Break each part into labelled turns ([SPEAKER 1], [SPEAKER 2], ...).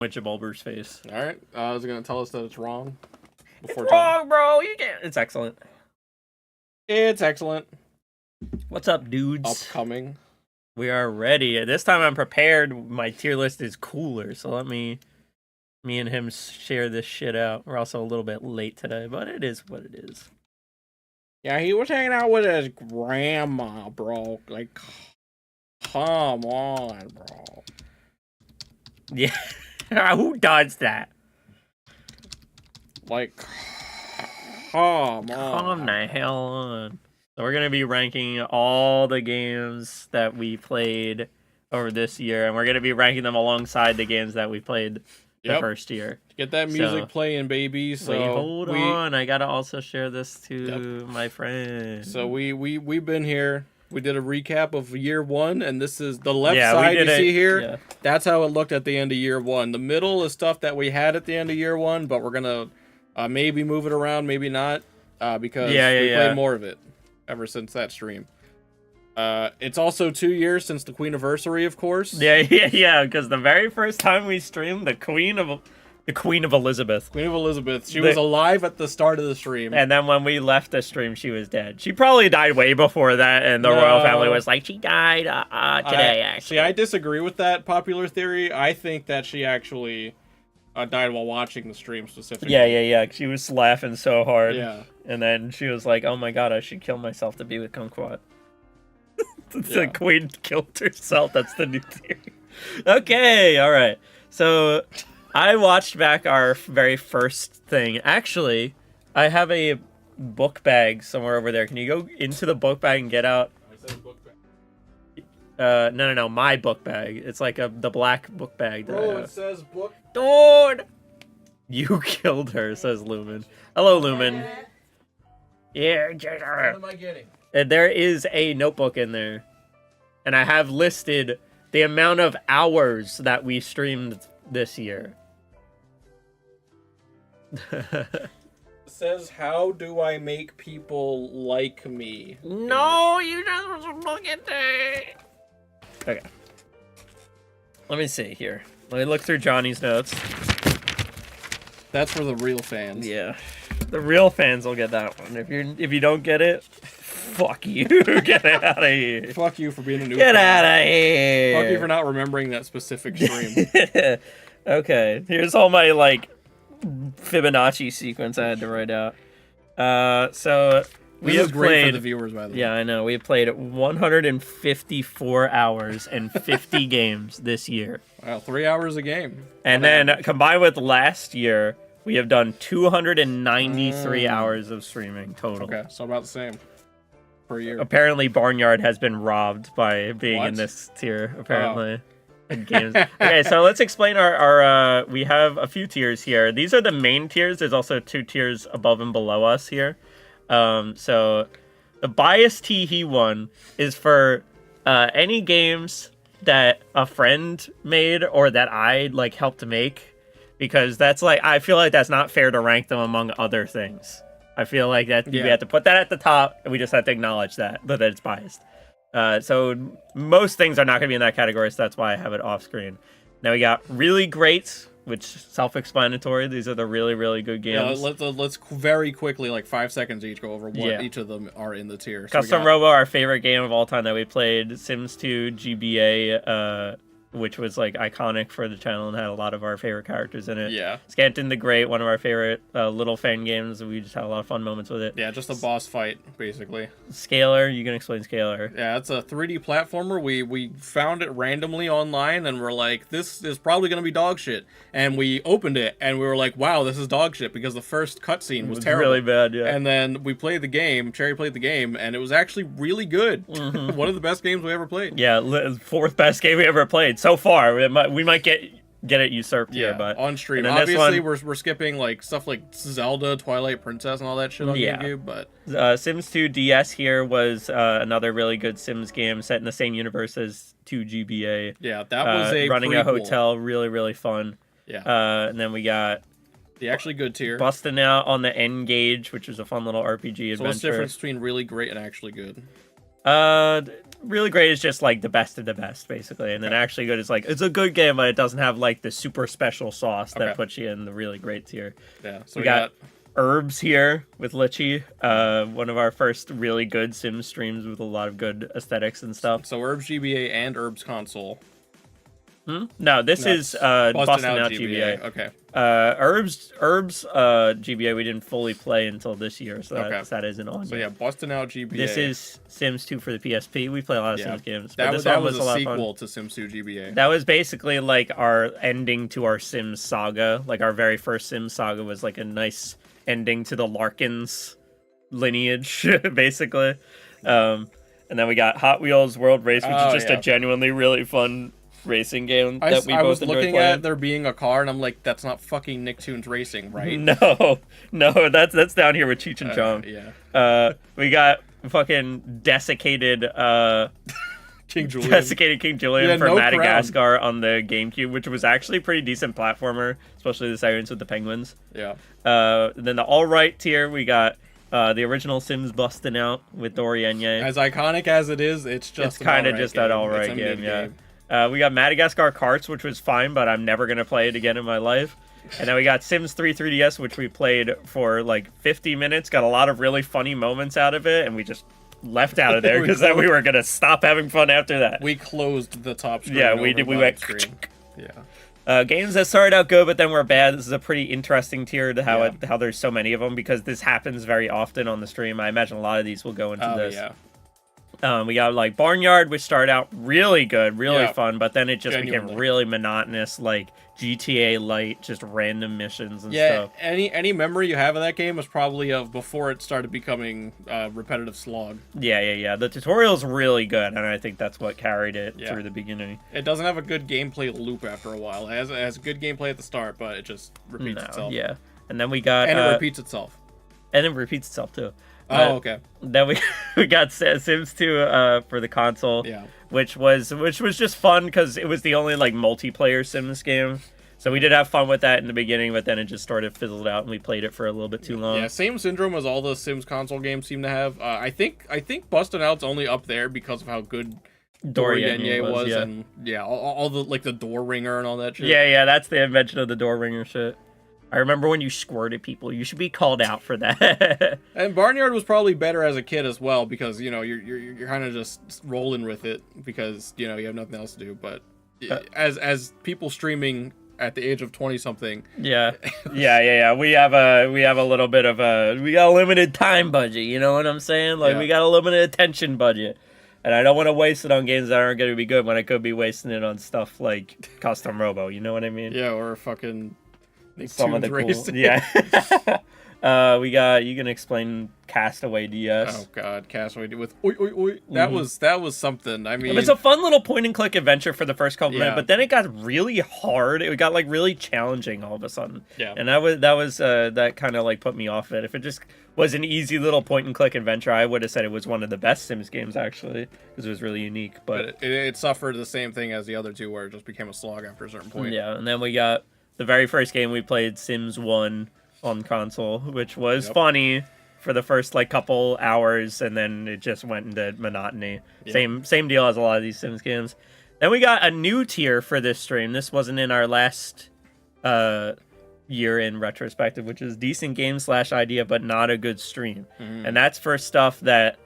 [SPEAKER 1] Which of Bulber's face.
[SPEAKER 2] All right. Is it gonna tell us that it's wrong?
[SPEAKER 1] Before it's wrong, bro. You can't. It's excellent.
[SPEAKER 2] It's excellent.
[SPEAKER 1] What's up, dudes?
[SPEAKER 2] Upcoming.
[SPEAKER 1] We are ready. This time I'm prepared. My tier list is cooler, so let me and him share this shit out. We're also a little bit late today, but it is what it is.
[SPEAKER 2] Yeah, he was hanging out with his grandma, bro. Like, come on, bro.
[SPEAKER 1] Yeah. Who does that?
[SPEAKER 2] Like, come on.
[SPEAKER 1] Calm the hell on. So we're going to be ranking all the games that we played over this year, and we're going to be ranking them alongside the games that we played the first year.
[SPEAKER 2] Get that music playing, baby. So
[SPEAKER 1] wait, hold on. I got to also share this to my friends.
[SPEAKER 2] So we've been here. We did a recap of year one, and this is the left side you see here. Yeah. That's how it looked at the end of year one. The middle is stuff that we had at the end of year one, but we're going to maybe move it around, maybe not, because we played more of it ever since that stream. It's also 2 years since the Queen anniversary, of course.
[SPEAKER 1] Yeah, because the very first time we streamed, the Queen of Elizabeth.
[SPEAKER 2] Queen of Elizabeth. She was alive at the start of the stream.
[SPEAKER 1] And then when we left the stream, she was dead. She probably died way before that, and the royal family was like, she died today, actually.
[SPEAKER 2] See, I disagree with that popular theory. I think that she actually died while watching the stream specifically.
[SPEAKER 1] Yeah. She was laughing so hard.
[SPEAKER 2] Yeah.
[SPEAKER 1] And then she was like, oh my god, I should kill myself to be with Kumquat. The queen killed herself. That's the new theory. Okay, all right. So I watched back our very first thing. Actually, I have a book bag somewhere over there. Can you go into the book bag and get out?
[SPEAKER 2] I said book bag.
[SPEAKER 1] No, my book bag. It's like the black book bag.
[SPEAKER 2] Bro, it says book.
[SPEAKER 1] Dude! You killed her, says Lumen. Hello, Lumen. Yeah,
[SPEAKER 2] What am I getting?
[SPEAKER 1] there is a notebook in there. And I have listed the amount of hours that we streamed this year.
[SPEAKER 2] It says, how do I make people like me?
[SPEAKER 1] No, you just look at that. Okay. Let me see here. Let me look through Johnny's notes.
[SPEAKER 2] That's for the real fans.
[SPEAKER 1] Yeah. The real fans will get that one. If you don't get it, fuck you. Get out of here.
[SPEAKER 2] Fuck you for being a new
[SPEAKER 1] Get out of here.
[SPEAKER 2] Fuck you for not remembering that specific stream.
[SPEAKER 1] Okay. Here's all my, like, Fibonacci sequence I had to write out. So we have
[SPEAKER 2] great for the viewers, by the way.
[SPEAKER 1] Yeah, I know. We have played 154 hours and 50 games this year.
[SPEAKER 2] Wow, 3 hours a game.
[SPEAKER 1] And then combined with last year, we have done 293 hours of streaming total.
[SPEAKER 2] Okay, so about the same per year.
[SPEAKER 1] Apparently, Barnyard has been robbed by being in this tier, apparently. In games. Okay, so let's explain our we have a few tiers here. These are the main tiers. There's also 2 tiers above and below us here. So the bias Teehee one is for any games that a friend made or that I like helped make, because that's like, I feel like that's not fair to rank them among other things. I feel like that we have to put that at the top, and we just have to acknowledge that it's biased. So most things are not going to be in that category, so that's why I have it off screen. Now we got really great, which self-explanatory. These are the really, really good games.
[SPEAKER 2] Yeah, let's very quickly, like 5 seconds each, go over what each of them are in the tier.
[SPEAKER 1] Custom Robo, our favorite game of all time that we played. Sims 2, GBA, which was like iconic for the channel and had a lot of our favorite characters in it.
[SPEAKER 2] Yeah.
[SPEAKER 1] Scanton the Great, one of our favorite little fan games. We just had a lot of fun moments with it.
[SPEAKER 2] Yeah, just a boss fight, basically.
[SPEAKER 1] Scalar, you can explain Scalar.
[SPEAKER 2] Yeah, it's a 3D platformer. We found it randomly online, and we're like, this is probably going to be dog shit. And we opened it, and we were like, wow, this is dog shit, because the first cutscene was terrible.
[SPEAKER 1] Really bad, yeah.
[SPEAKER 2] And then we played the game, Cherry played the game, and it was actually really good.
[SPEAKER 1] Mm-hmm.
[SPEAKER 2] One of the best games we ever played.
[SPEAKER 1] Yeah, 4th best game we ever played. So far, we might get it usurped here, but
[SPEAKER 2] on stream. Obviously, we're skipping like stuff like Zelda, Twilight Princess, and all that shit on GameCube. But
[SPEAKER 1] Sims 2 DS here was another really good Sims game set in the same universe as 2 GBA.
[SPEAKER 2] Yeah, that was a
[SPEAKER 1] running
[SPEAKER 2] prequel.
[SPEAKER 1] A hotel, really, really fun.
[SPEAKER 2] Yeah.
[SPEAKER 1] And then we got
[SPEAKER 2] the actually good tier.
[SPEAKER 1] Busting Out on the N-Gage, which was a fun little RPG adventure.
[SPEAKER 2] So what's the difference between really great and actually good?
[SPEAKER 1] really great is just like the best of the best, basically, and then actually good is like it's a good game, but it doesn't have like the super special sauce that puts you in the really great tier.
[SPEAKER 2] Yeah, so
[SPEAKER 1] we got Herbs here with Litchi, one of our first really good Sims streams with a lot of good aesthetics and stuff.
[SPEAKER 2] So Herbs GBA and Herbs console.
[SPEAKER 1] No, this is Bustin' Out GBA.
[SPEAKER 2] Okay.
[SPEAKER 1] Herbs GBA we didn't fully play until this year, so that isn't on.
[SPEAKER 2] So yeah, Bustin' Out GBA.
[SPEAKER 1] This is Sims 2 for the PSP. We play a lot of Sims games.
[SPEAKER 2] That was a sequel to Sims 2 GBA.
[SPEAKER 1] That was basically like our ending to our Sims saga. Like our very first Sims saga was like a nice ending to the Larkins lineage, basically. And then we got Hot Wheels World Race, which is just a genuinely really fun racing game that we both enjoyed playing. I was looking at
[SPEAKER 2] there being a car, and I'm like, that's not fucking Nicktoons Racing, right?
[SPEAKER 1] No, that's down here with Cheech and Chong.
[SPEAKER 2] Yeah.
[SPEAKER 1] We got fucking desiccated
[SPEAKER 2] King Julian.
[SPEAKER 1] Desiccated King Julian for Madagascar on the GameCube, which was actually a pretty decent platformer, especially the segments with the penguins.
[SPEAKER 2] Yeah.
[SPEAKER 1] Then the all right tier, we got the original Sims Bustin' Out with Dori Enye.
[SPEAKER 2] As iconic as it is, it's
[SPEAKER 1] kind of just that all right game, yeah. We got Madagascar Karts, which was fine, but I'm never going to play it again in my life. And then we got Sims 3 3DS, which we played for like 50 minutes, got a lot of really funny moments out of it, and we just left out of there because then we were going to stop having fun after that.
[SPEAKER 2] We closed the top screen.
[SPEAKER 1] Yeah, we did. We went...
[SPEAKER 2] Yeah.
[SPEAKER 1] Games that started out good, but then were bad. This is a pretty interesting tier to how there's so many of them, because this happens very often on the stream. I imagine a lot of these will go into this.
[SPEAKER 2] Yeah.
[SPEAKER 1] We got like Barnyard, which started out really good, really fun, but then it just became really monotonous, like GTA Light, just random missions and stuff.
[SPEAKER 2] Any memory you have of that game was probably of before it started becoming repetitive slog.
[SPEAKER 1] Yeah. The tutorial's really good, and I think that's what carried it through the beginning.
[SPEAKER 2] It doesn't have a good gameplay loop after a while. It has good gameplay at the start, but it just repeats itself.
[SPEAKER 1] Yeah, and then we got...
[SPEAKER 2] And it repeats itself.
[SPEAKER 1] And it repeats itself, too.
[SPEAKER 2] Oh, okay.
[SPEAKER 1] Then we got Sims 2 for the console, which was just fun because it was the only like multiplayer Sims game. So we did have fun with that in the beginning, but then it just sort of fizzled out, and we played it for a little bit too long.
[SPEAKER 2] Yeah, same syndrome as all the Sims console games seem to have. I think Bustin' Out's only up there because of how good Dori Enye was, and all the like the door ringer and all that shit.
[SPEAKER 1] Yeah, that's the invention of the door ringer shit. I remember when you squirted people. You should be called out for that.
[SPEAKER 2] And Barnyard was probably better as a kid as well, because you're kind of just rolling with it because you have nothing else to do. But as people streaming at the age of 20 something,
[SPEAKER 1] we have a little bit of we got a limited time budget. You know what I'm saying? Like we got a limited attention budget. And I don't want to waste it on games that aren't going to be good when I could be wasting it on stuff like Custom Robo. You know what I mean?
[SPEAKER 2] Yeah, or fucking
[SPEAKER 1] some of the
[SPEAKER 2] cool.
[SPEAKER 1] Yeah. We got, you can explain Castaway DS.
[SPEAKER 2] Oh god, Castaway with oi oi oi. That was something. I mean,
[SPEAKER 1] it was a fun little point and click adventure for the first couple minutes, but then it got really hard. It got like really challenging all of a sudden.
[SPEAKER 2] Yeah.
[SPEAKER 1] And that kind of like put me off it. If it just was an easy little point and click adventure, I would have said it was one of the best Sims games actually, because it was really unique. But
[SPEAKER 2] it suffered the same thing as the other two, where it just became a slog after a certain point.
[SPEAKER 1] Yeah, and then we got the very first game we played, Sims 1 on console, which was funny for the first like couple hours, and then it just went into monotony. Same deal as a lot of these Sims games. Then we got a new tier for this stream. This wasn't in our last year in retrospective, which is decent game / idea but not a good stream. And that's for stuff that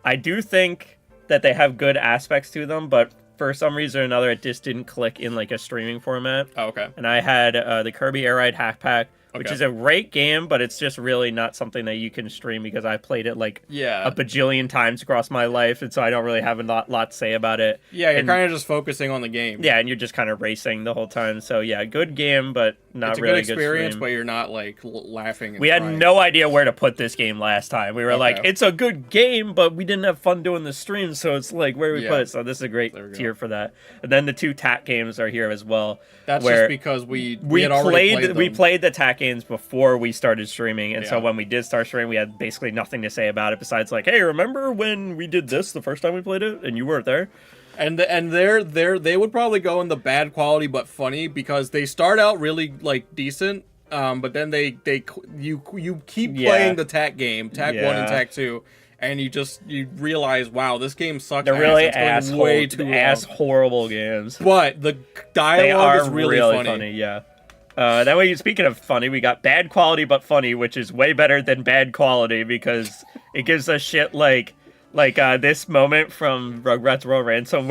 [SPEAKER 1] I do think that they have good aspects to them, but for some reason or another it just didn't click in like a streaming format.
[SPEAKER 2] Oh, okay.
[SPEAKER 1] And I had the Kirby Air Ride Hack Pack, which is a great game, but it's just really not something that you can stream because I played it like a bajillion times across my life, and so I don't really have a lot to say about it.
[SPEAKER 2] Yeah, you're kind of just focusing on the game.
[SPEAKER 1] Yeah, and you're just kind of racing the whole time. So yeah, good game, but not really good
[SPEAKER 2] experience.
[SPEAKER 1] Stream.
[SPEAKER 2] But you're not like laughing.
[SPEAKER 1] We had no idea where to put this game last time. We were like, it's a good game, but we didn't have fun doing the stream, so it's like, where do we put it? So this is a great tier for that. And then the 2 TAC games are here as well.
[SPEAKER 2] That's just because we had already played them.
[SPEAKER 1] We played the TAC games before we started streaming, and so when we did start streaming, we had basically nothing to say about it besides like, hey, remember when we did this the first time we played it and you weren't there?
[SPEAKER 2] And they would probably go in the bad quality but funny, because they start out really like decent, but then you keep playing the TAC game, TAC 1 and TAC 2, and you realize, wow, this game sucks.
[SPEAKER 1] They're really horrible games.
[SPEAKER 2] But the dialogue is really funny.
[SPEAKER 1] Yeah. That way, speaking of funny, we got bad quality but funny, which is way better than bad quality because it gives us shit like this moment from Rugrats Royal Ransom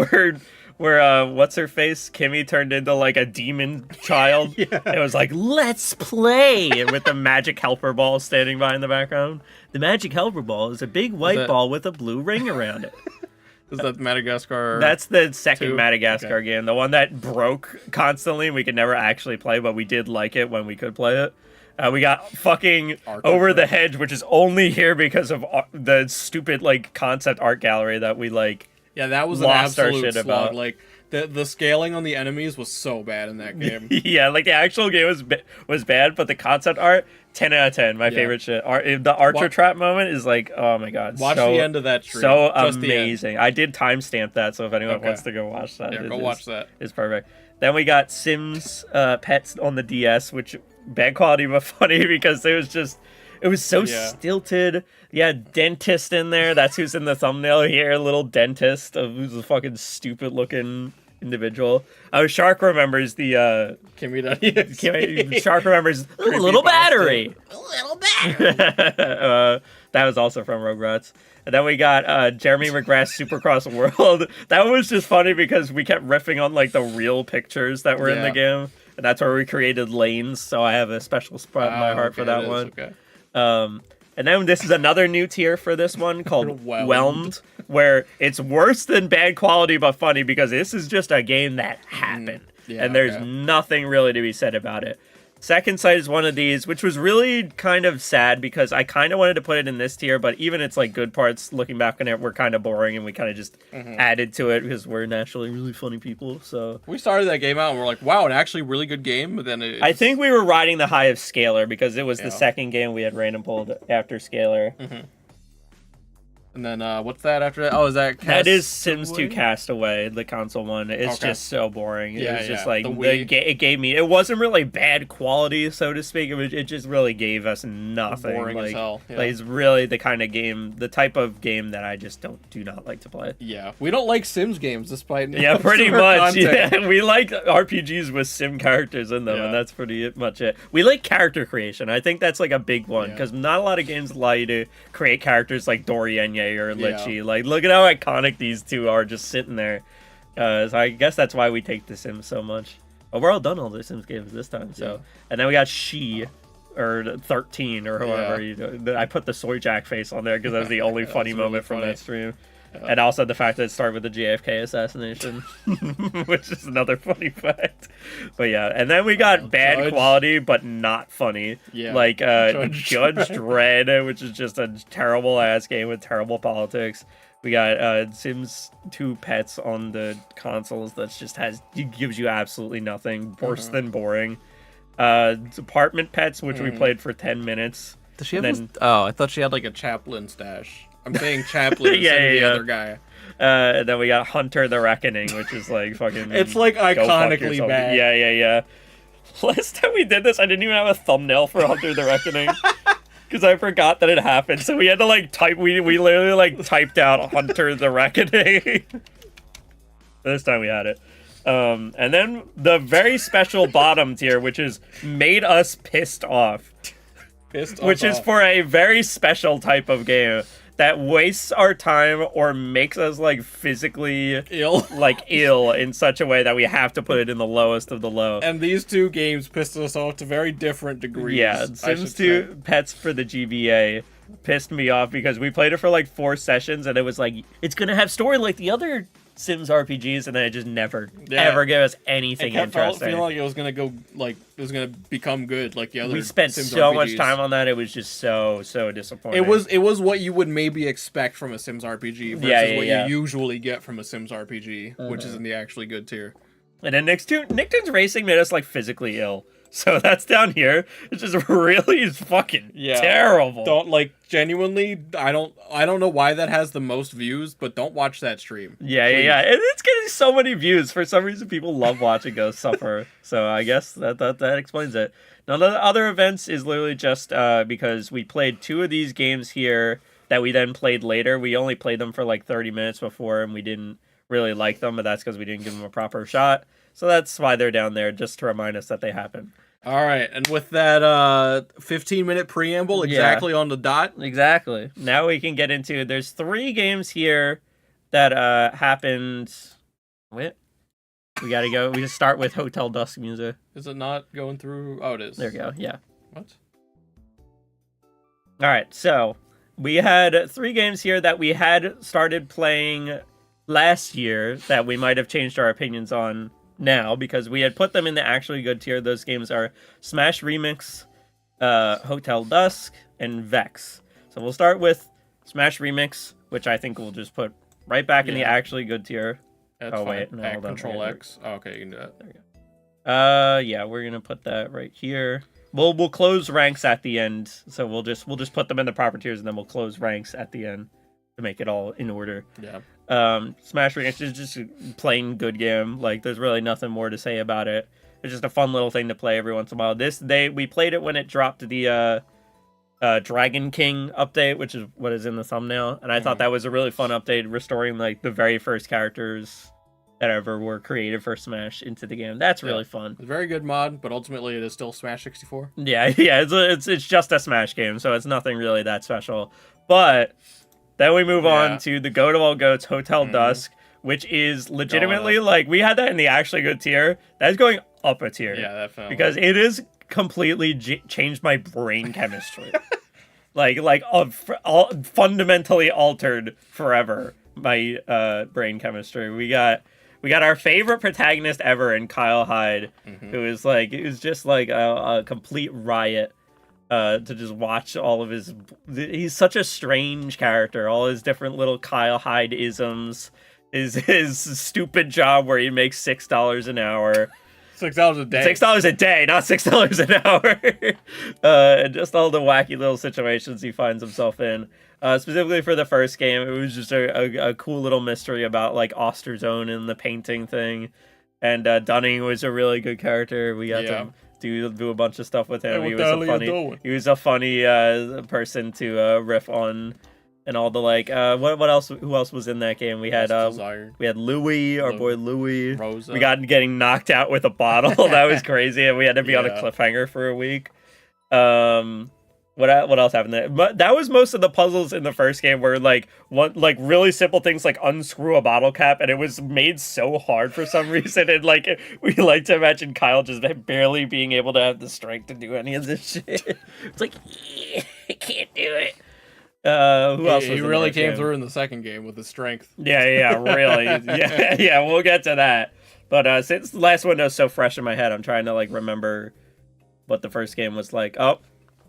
[SPEAKER 1] where what's her face? Kimmy turned into like a demon child. Yeah. It was like, let's play with the magic helper ball standing by in the background. The magic helper ball is a big white ball with a blue ring around it.
[SPEAKER 2] Is that Madagascar?
[SPEAKER 1] That's the second Madagascar game. The one that broke constantly. We could never actually play, but we did like it when we could play it. We got fucking Over the Hedge, which is only here because of the stupid like concept art gallery that we like.
[SPEAKER 2] Yeah, that was lost an absolute slog. About. Like the scaling on the enemies was so bad in that game.
[SPEAKER 1] Yeah, like the actual game was bad, but the concept art 10 out of 10. My favorite shit. The Archer Trap moment is like, oh my god.
[SPEAKER 2] Watch the end of that stream.
[SPEAKER 1] So amazing. I did timestamp that, so if anyone wants to go watch that,
[SPEAKER 2] watch that.
[SPEAKER 1] It's perfect. Then we got Sims Pets on the DS, which bad quality but funny because it was so stilted. Yeah, dentist in there. That's who's in the thumbnail here. Little dentist who's a fucking stupid looking individual. Shark remembers the Shark remembers a little battery. A little battery. That was also from Rugrats. And then we got Jeremy McGrath's Supercross World. That was just funny because we kept riffing on like the real pictures that were in the game. And that's where we created lanes, so I have a special spot in my heart for that one. Okay. And then this is another new tier for this one called Whelmed, where it's worse than bad quality but funny because this is just a game that happened. And there's nothing really to be said about it. Second Sight is one of these, which was really kind of sad because I kind of wanted to put it in this tier, but even its like good parts, looking back on it, were kind of boring, and we kind of just added to it because we're naturally really funny people. So
[SPEAKER 2] we started that game out and we're like, wow, an actually really good game. But then
[SPEAKER 1] I think we were riding the high of Scalar because it was the second game we had random pulled after Scalar.
[SPEAKER 2] And then what's that after that? Oh, is that
[SPEAKER 1] That is Sims 2 Castaway, the console one. It's just so boring. It was just like it gave me. It wasn't really bad quality, so to speak. It just really gave us nothing.
[SPEAKER 2] Boring as hell. Yeah.
[SPEAKER 1] Like it's really the kind of game, the type of game that I just do not like to play.
[SPEAKER 2] Yeah, we don't like Sims games, despite
[SPEAKER 1] pretty much. Yeah, we like RPGs with sim characters in them, and that's pretty much it. We like character creation. I think that's like a big one because not a lot of games allow you to create characters like Dorienye or Litchi. Like, look at how iconic these two are just sitting there. So I guess that's why we take The Sims so much. But we're all done all the Sims games this time. So and then we got She, or 13, or whoever. I put the Soy Jack face on there because that was the only funny moment from that stream. And also the fact that it started with the JFK assassination, which is another funny fact. But yeah, and then we got bad quality but not funny. Yeah, like Judge Dredd, which is just a terrible ass game with terrible politics. We got Sims 2 Pets on the consoles that just gives you absolutely nothing. Worse than boring. Apartment Pets, which we played for 10 minutes.
[SPEAKER 2] Does she have I thought she had like a Chaplin stash. I'm saying Chaplin the other guy.
[SPEAKER 1] And then we got Hunter the Reckoning, which is like fucking...
[SPEAKER 2] It's like iconically bad.
[SPEAKER 1] Yeah. Last time we did this, I didn't even have a thumbnail for Hunter the Reckoning. Because I forgot that it happened. So we had to like type... We literally like typed out Hunter the Reckoning. This time we had it. And then the very special bottom tier, which is Made Us Pissed Off. Which is for a very special type of game that wastes our time or makes us like physically ill in such a way that we have to put it in the lowest of the low.
[SPEAKER 2] And these two games pissed us off to very different degrees.
[SPEAKER 1] Yeah, Sims 2 Pets for the GBA pissed me off because we played it for like 4 sessions and it was like, it's gonna have story like the other Sims RPGs, and then it just never ever gave us anything interesting.
[SPEAKER 2] I feel like it was gonna become good like the other.
[SPEAKER 1] We spent
[SPEAKER 2] Sims
[SPEAKER 1] so
[SPEAKER 2] RPGs.
[SPEAKER 1] much time on that. It was just so disappointing.
[SPEAKER 2] It was what you would maybe expect from a Sims RPG versus what you usually get from a Sims RPG, which is in the actually good tier.
[SPEAKER 1] And then Nicktoons Racing made us like physically ill. So that's down here. It's just really fucking terrible.
[SPEAKER 2] Genuinely, I don't know why that has the most views, but don't watch that stream.
[SPEAKER 1] Yeah. And it's getting so many views. For some reason, people love watching us suffer. So I guess that explains it. Now, the other events is literally just because we played 2 of these games here that we then played later. We only played them for like 30 minutes before, and we didn't really like them, but that's because we didn't give them a proper shot. So that's why they're down there, just to remind us that they happen.
[SPEAKER 2] All right, and with that 15-minute preamble exactly on the dot.
[SPEAKER 1] Exactly. Now we can get into, there's 3 games here that happened. Wait. We gotta go. We just start with Hotel Dusk music.
[SPEAKER 2] Is it not going through? Oh, it is.
[SPEAKER 1] There we go. Yeah.
[SPEAKER 2] What?
[SPEAKER 1] All right, so we had 3 games here that we had started playing last year that we might have changed our opinions on now because we had put them in the actually good tier. Those games are Smash Remix, Hotel Dusk, and Vex. So we'll start with Smash Remix, which I think we'll just put right back in the actually good tier.
[SPEAKER 2] That's fine. Wait, no, hold on. Control X. Oh, okay, you can do that.
[SPEAKER 1] There we go. Yeah, we're gonna put that right here. We'll close ranks at the end, so we'll just put them in the proper tiers, and then we'll close ranks at the end to make it all in order.
[SPEAKER 2] Yeah.
[SPEAKER 1] Smash Remix is just a plain good game. Like, there's really nothing more to say about it. It's just a fun little thing to play every once in a while. We played it when it dropped the Dragon King update, which is what is in the thumbnail, and I thought that was a really fun update, restoring like the very first characters that ever were created for Smash into the game. That's really fun.
[SPEAKER 2] It's a very good mod, but ultimately it is still Smash 64.
[SPEAKER 1] Yeah, it's just a Smash game, so it's nothing really that special. But then we move on to the goat of all goats, Hotel Dusk, which is legitimately like, we had that in the actually good tier. That's going up a tier.
[SPEAKER 2] Yeah, definitely.
[SPEAKER 1] Because it is completely changed my brain chemistry. Fundamentally altered forever my brain chemistry. We got our favorite protagonist ever in Kyle Hyde, who is like, it was just like a complete riot to just watch all of his. He's such a strange character. All his different little Kyle Hyde isms, his stupid job where he makes $6 an hour.
[SPEAKER 2] $6 a day.
[SPEAKER 1] $6 a day, not $6 an hour. And just all the wacky little situations he finds himself in. Specifically for the first game, it was just a cool little mystery about like Osterzone and the painting thing. And Dunning was a really good character. We got to do a bunch of stuff with him.
[SPEAKER 2] Hey,
[SPEAKER 1] he was a funny person to riff on. And all the like, what else? Who else was in that game? We had Louis, our boy Louis.
[SPEAKER 2] Rosa.
[SPEAKER 1] We got getting knocked out with a bottle. That was crazy, and we had to be on a cliffhanger for a week. What else happened there? But that was most of the puzzles in the first game, where like really simple things like unscrew a bottle cap, and it was made so hard for some reason. And like we like to imagine Kyle just barely being able to have the strength to do any of this shit. It's like, I can't do it. Who else?
[SPEAKER 2] He really came through in the second game with his strength.
[SPEAKER 1] Yeah, really. yeah, we'll get to that. But since the last window's so fresh in my head, I'm trying to like remember what the first game was like. Oh,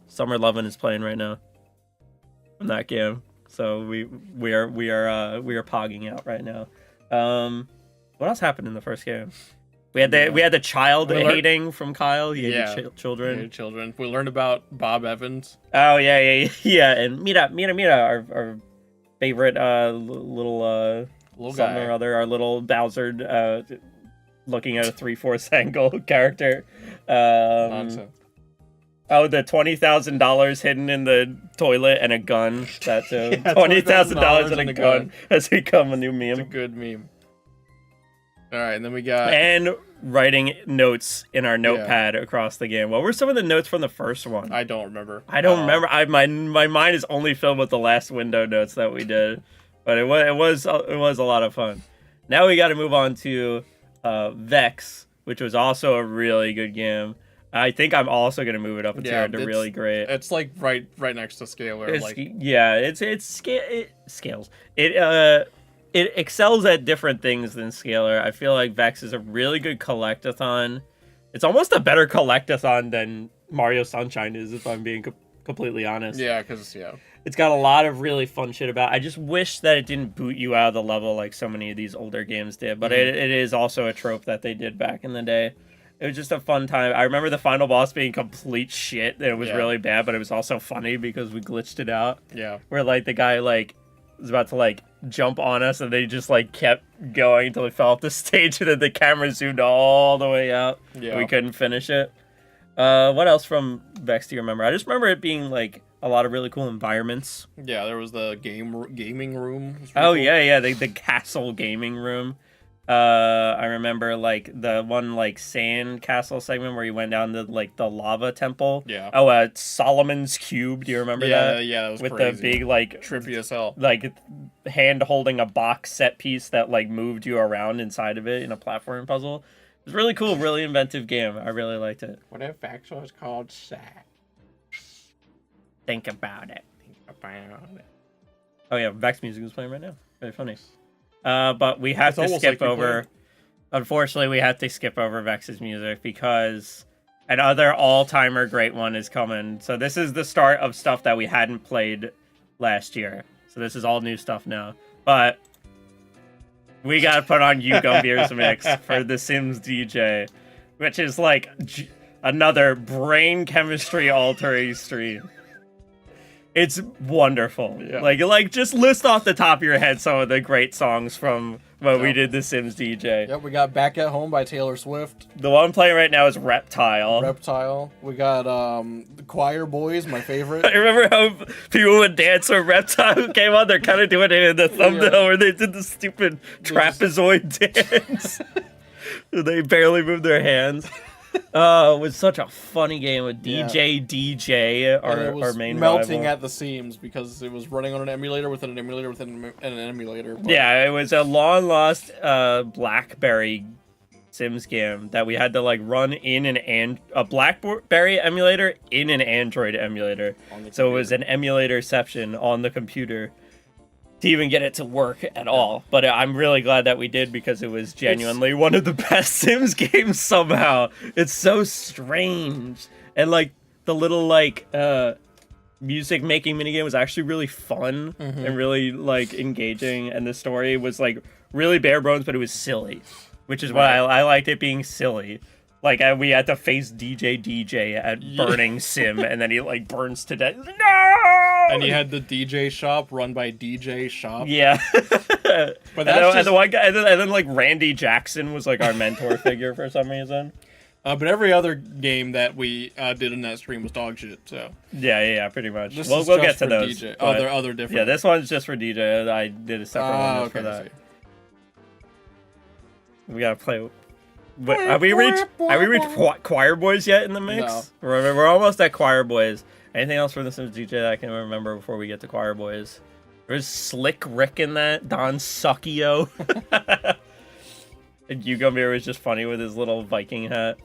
[SPEAKER 1] Summer Lovin' is playing right now in that game, so we are pogging out right now. What else happened in the first game? We had the child hating from Kyle. He hated children.
[SPEAKER 2] He hated children. We learned about Bob Evans.
[SPEAKER 1] Oh yeah. And Mira, our favorite little something
[SPEAKER 2] guy
[SPEAKER 1] or other, our little Bowser looking at a 3/4 angle character.
[SPEAKER 2] Nonsense.
[SPEAKER 1] Oh, the $20,000 hidden in the toilet and a gun. That's $20,000 and a gun has become a new meme.
[SPEAKER 2] It's a good meme. All right, and then we got...
[SPEAKER 1] And writing notes in our notepad across the game. What were some of the notes from the first one?
[SPEAKER 2] I don't remember.
[SPEAKER 1] I don't remember. My mind is only filled with the last window notes that we did. But it was a lot of fun. Now we got to move on to Vex, which was also a really good game. I think I'm also going to move it up a tier to really great.
[SPEAKER 2] It's like right next to Scalar.
[SPEAKER 1] It scales. It excels at different things than Scalar. I feel like Vex is a really good collectathon. It's almost a better collectathon than Mario Sunshine is, if I'm being completely honest.
[SPEAKER 2] Yeah, because,
[SPEAKER 1] It's got a lot of really fun shit about it. I just wish that it didn't boot you out of the level like so many of these older games did. But it is also a trope that they did back in the day. It was just a fun time. I remember the final boss being complete shit. And it was really bad, but it was also funny because we glitched it out.
[SPEAKER 2] Yeah.
[SPEAKER 1] Where, like, the guy, like, was about to, like, jump on us, and they just, like, kept going until we fell off the stage, and then the camera zoomed all the way out. Yeah. We couldn't finish it. What else from Vex do you remember? I just remember it being, like, a lot of really cool environments.
[SPEAKER 2] Yeah, there was the gaming room.
[SPEAKER 1] Oh cool. Yeah, the castle gaming room. I remember like the one like sand castle segment where you went down to like the lava temple.
[SPEAKER 2] Yeah.
[SPEAKER 1] Oh, Solomon's Cube. Do you remember that?
[SPEAKER 2] Yeah, that was
[SPEAKER 1] with
[SPEAKER 2] crazy.
[SPEAKER 1] The big like
[SPEAKER 2] trippy as hell,
[SPEAKER 1] like hand holding a box set piece that like moved you around inside of it in a platform puzzle. It was really cool, really inventive game. I really liked it.
[SPEAKER 2] What if Vex was called Sax?
[SPEAKER 1] Think about it. Oh yeah, Vex music is playing right now. Very funny. But we have to skip over. Unfortunately, we have to skip over Vex's music because another all-timer great one is coming. So this is the start of stuff that we hadn't played last year. So this is all new stuff now. But we gotta put on You Gumbeer's mix for The Sims DJ, which is like another brain chemistry altering stream. It's wonderful. Yeah. Like just list off the top of your head some of the great songs from when we did The Sims DJ.
[SPEAKER 2] Yep, we got Back at Home by Taylor Swift.
[SPEAKER 1] The one I'm playing right now is Reptile.
[SPEAKER 2] We got the Choir Boys, my favorite.
[SPEAKER 1] I remember how people would dance when Reptile came on. They're kind of doing it in the thumbnail where they did the stupid trapezoid dance. They barely moved their hands. It was such a funny game with DJ, our main
[SPEAKER 2] melting
[SPEAKER 1] rival.
[SPEAKER 2] At the seams because it was running on an emulator within an emulator within an emulator. But...
[SPEAKER 1] Yeah, it was a long lost BlackBerry Sims game that we had to like run in a BlackBerry emulator in an Android emulator. So it was an emulatorception on the computer to even get it to work at all. But I'm really glad that we did because it was genuinely one of the best Sims games somehow. It's so strange. And like the little like music making minigame was actually really fun and really like engaging, and the story was like really bare bones, but it was silly, which is why I liked it being silly. Like, we had to face DJ at Burning Sim, and then he, like, burns to death. No!
[SPEAKER 2] And you had the DJ shop run by DJ Shop.
[SPEAKER 1] Yeah. But and the one guy, and then, like, Randy Jackson was, like, our mentor figure for some reason.
[SPEAKER 2] But every other game that we did in that stream was dog shit, so...
[SPEAKER 1] Yeah, pretty much. We'll get to those.
[SPEAKER 2] DJ. Oh, they're other different...
[SPEAKER 1] Yeah, this one's just for DJ. I did a separate one for that. We gotta play... But have we reached Choir Boys yet in the mix?
[SPEAKER 2] No.
[SPEAKER 1] We're almost at Choir Boys. Anything else from the Sims DJ that I can remember before we get to Choir Boys? There's Slick Rick in that. Don Suckio. And You Gumbeer was just funny with his little Viking hat.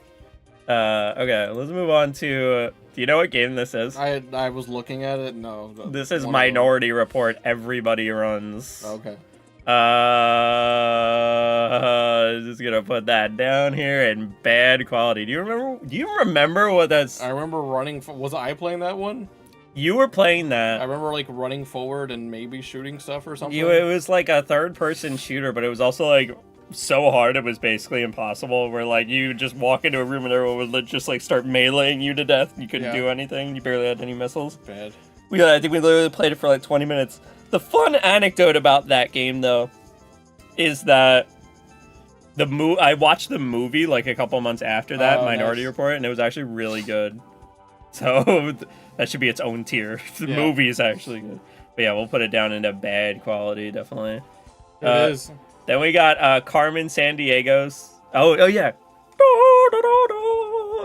[SPEAKER 1] Okay, let's move on to... do you know what game this is?
[SPEAKER 2] I was looking at it. No.
[SPEAKER 1] This is Minority Report. Everybody runs.
[SPEAKER 2] Okay.
[SPEAKER 1] Just gonna put that down here in bad quality. Do you remember what that's?
[SPEAKER 2] I remember running. Was I playing that one?
[SPEAKER 1] You were playing that.
[SPEAKER 2] I remember like running forward and maybe shooting stuff or something.
[SPEAKER 1] It was like a third-person shooter, but it was also like so hard it was basically impossible. Where like you just walk into a room and everyone would just like start meleeing you to death. And you couldn't do anything. You barely had any missiles.
[SPEAKER 2] Bad.
[SPEAKER 1] I think we literally played it for like 20 minutes. The fun anecdote about that game, though, is that I watched the movie like a couple months after that, Minority Report, and it was actually really good. So that should be its own tier. The movie is actually good. But yeah, we'll put it down into bad quality, definitely.
[SPEAKER 2] It is.
[SPEAKER 1] Then we got Carmen Sandiego's. Oh yeah.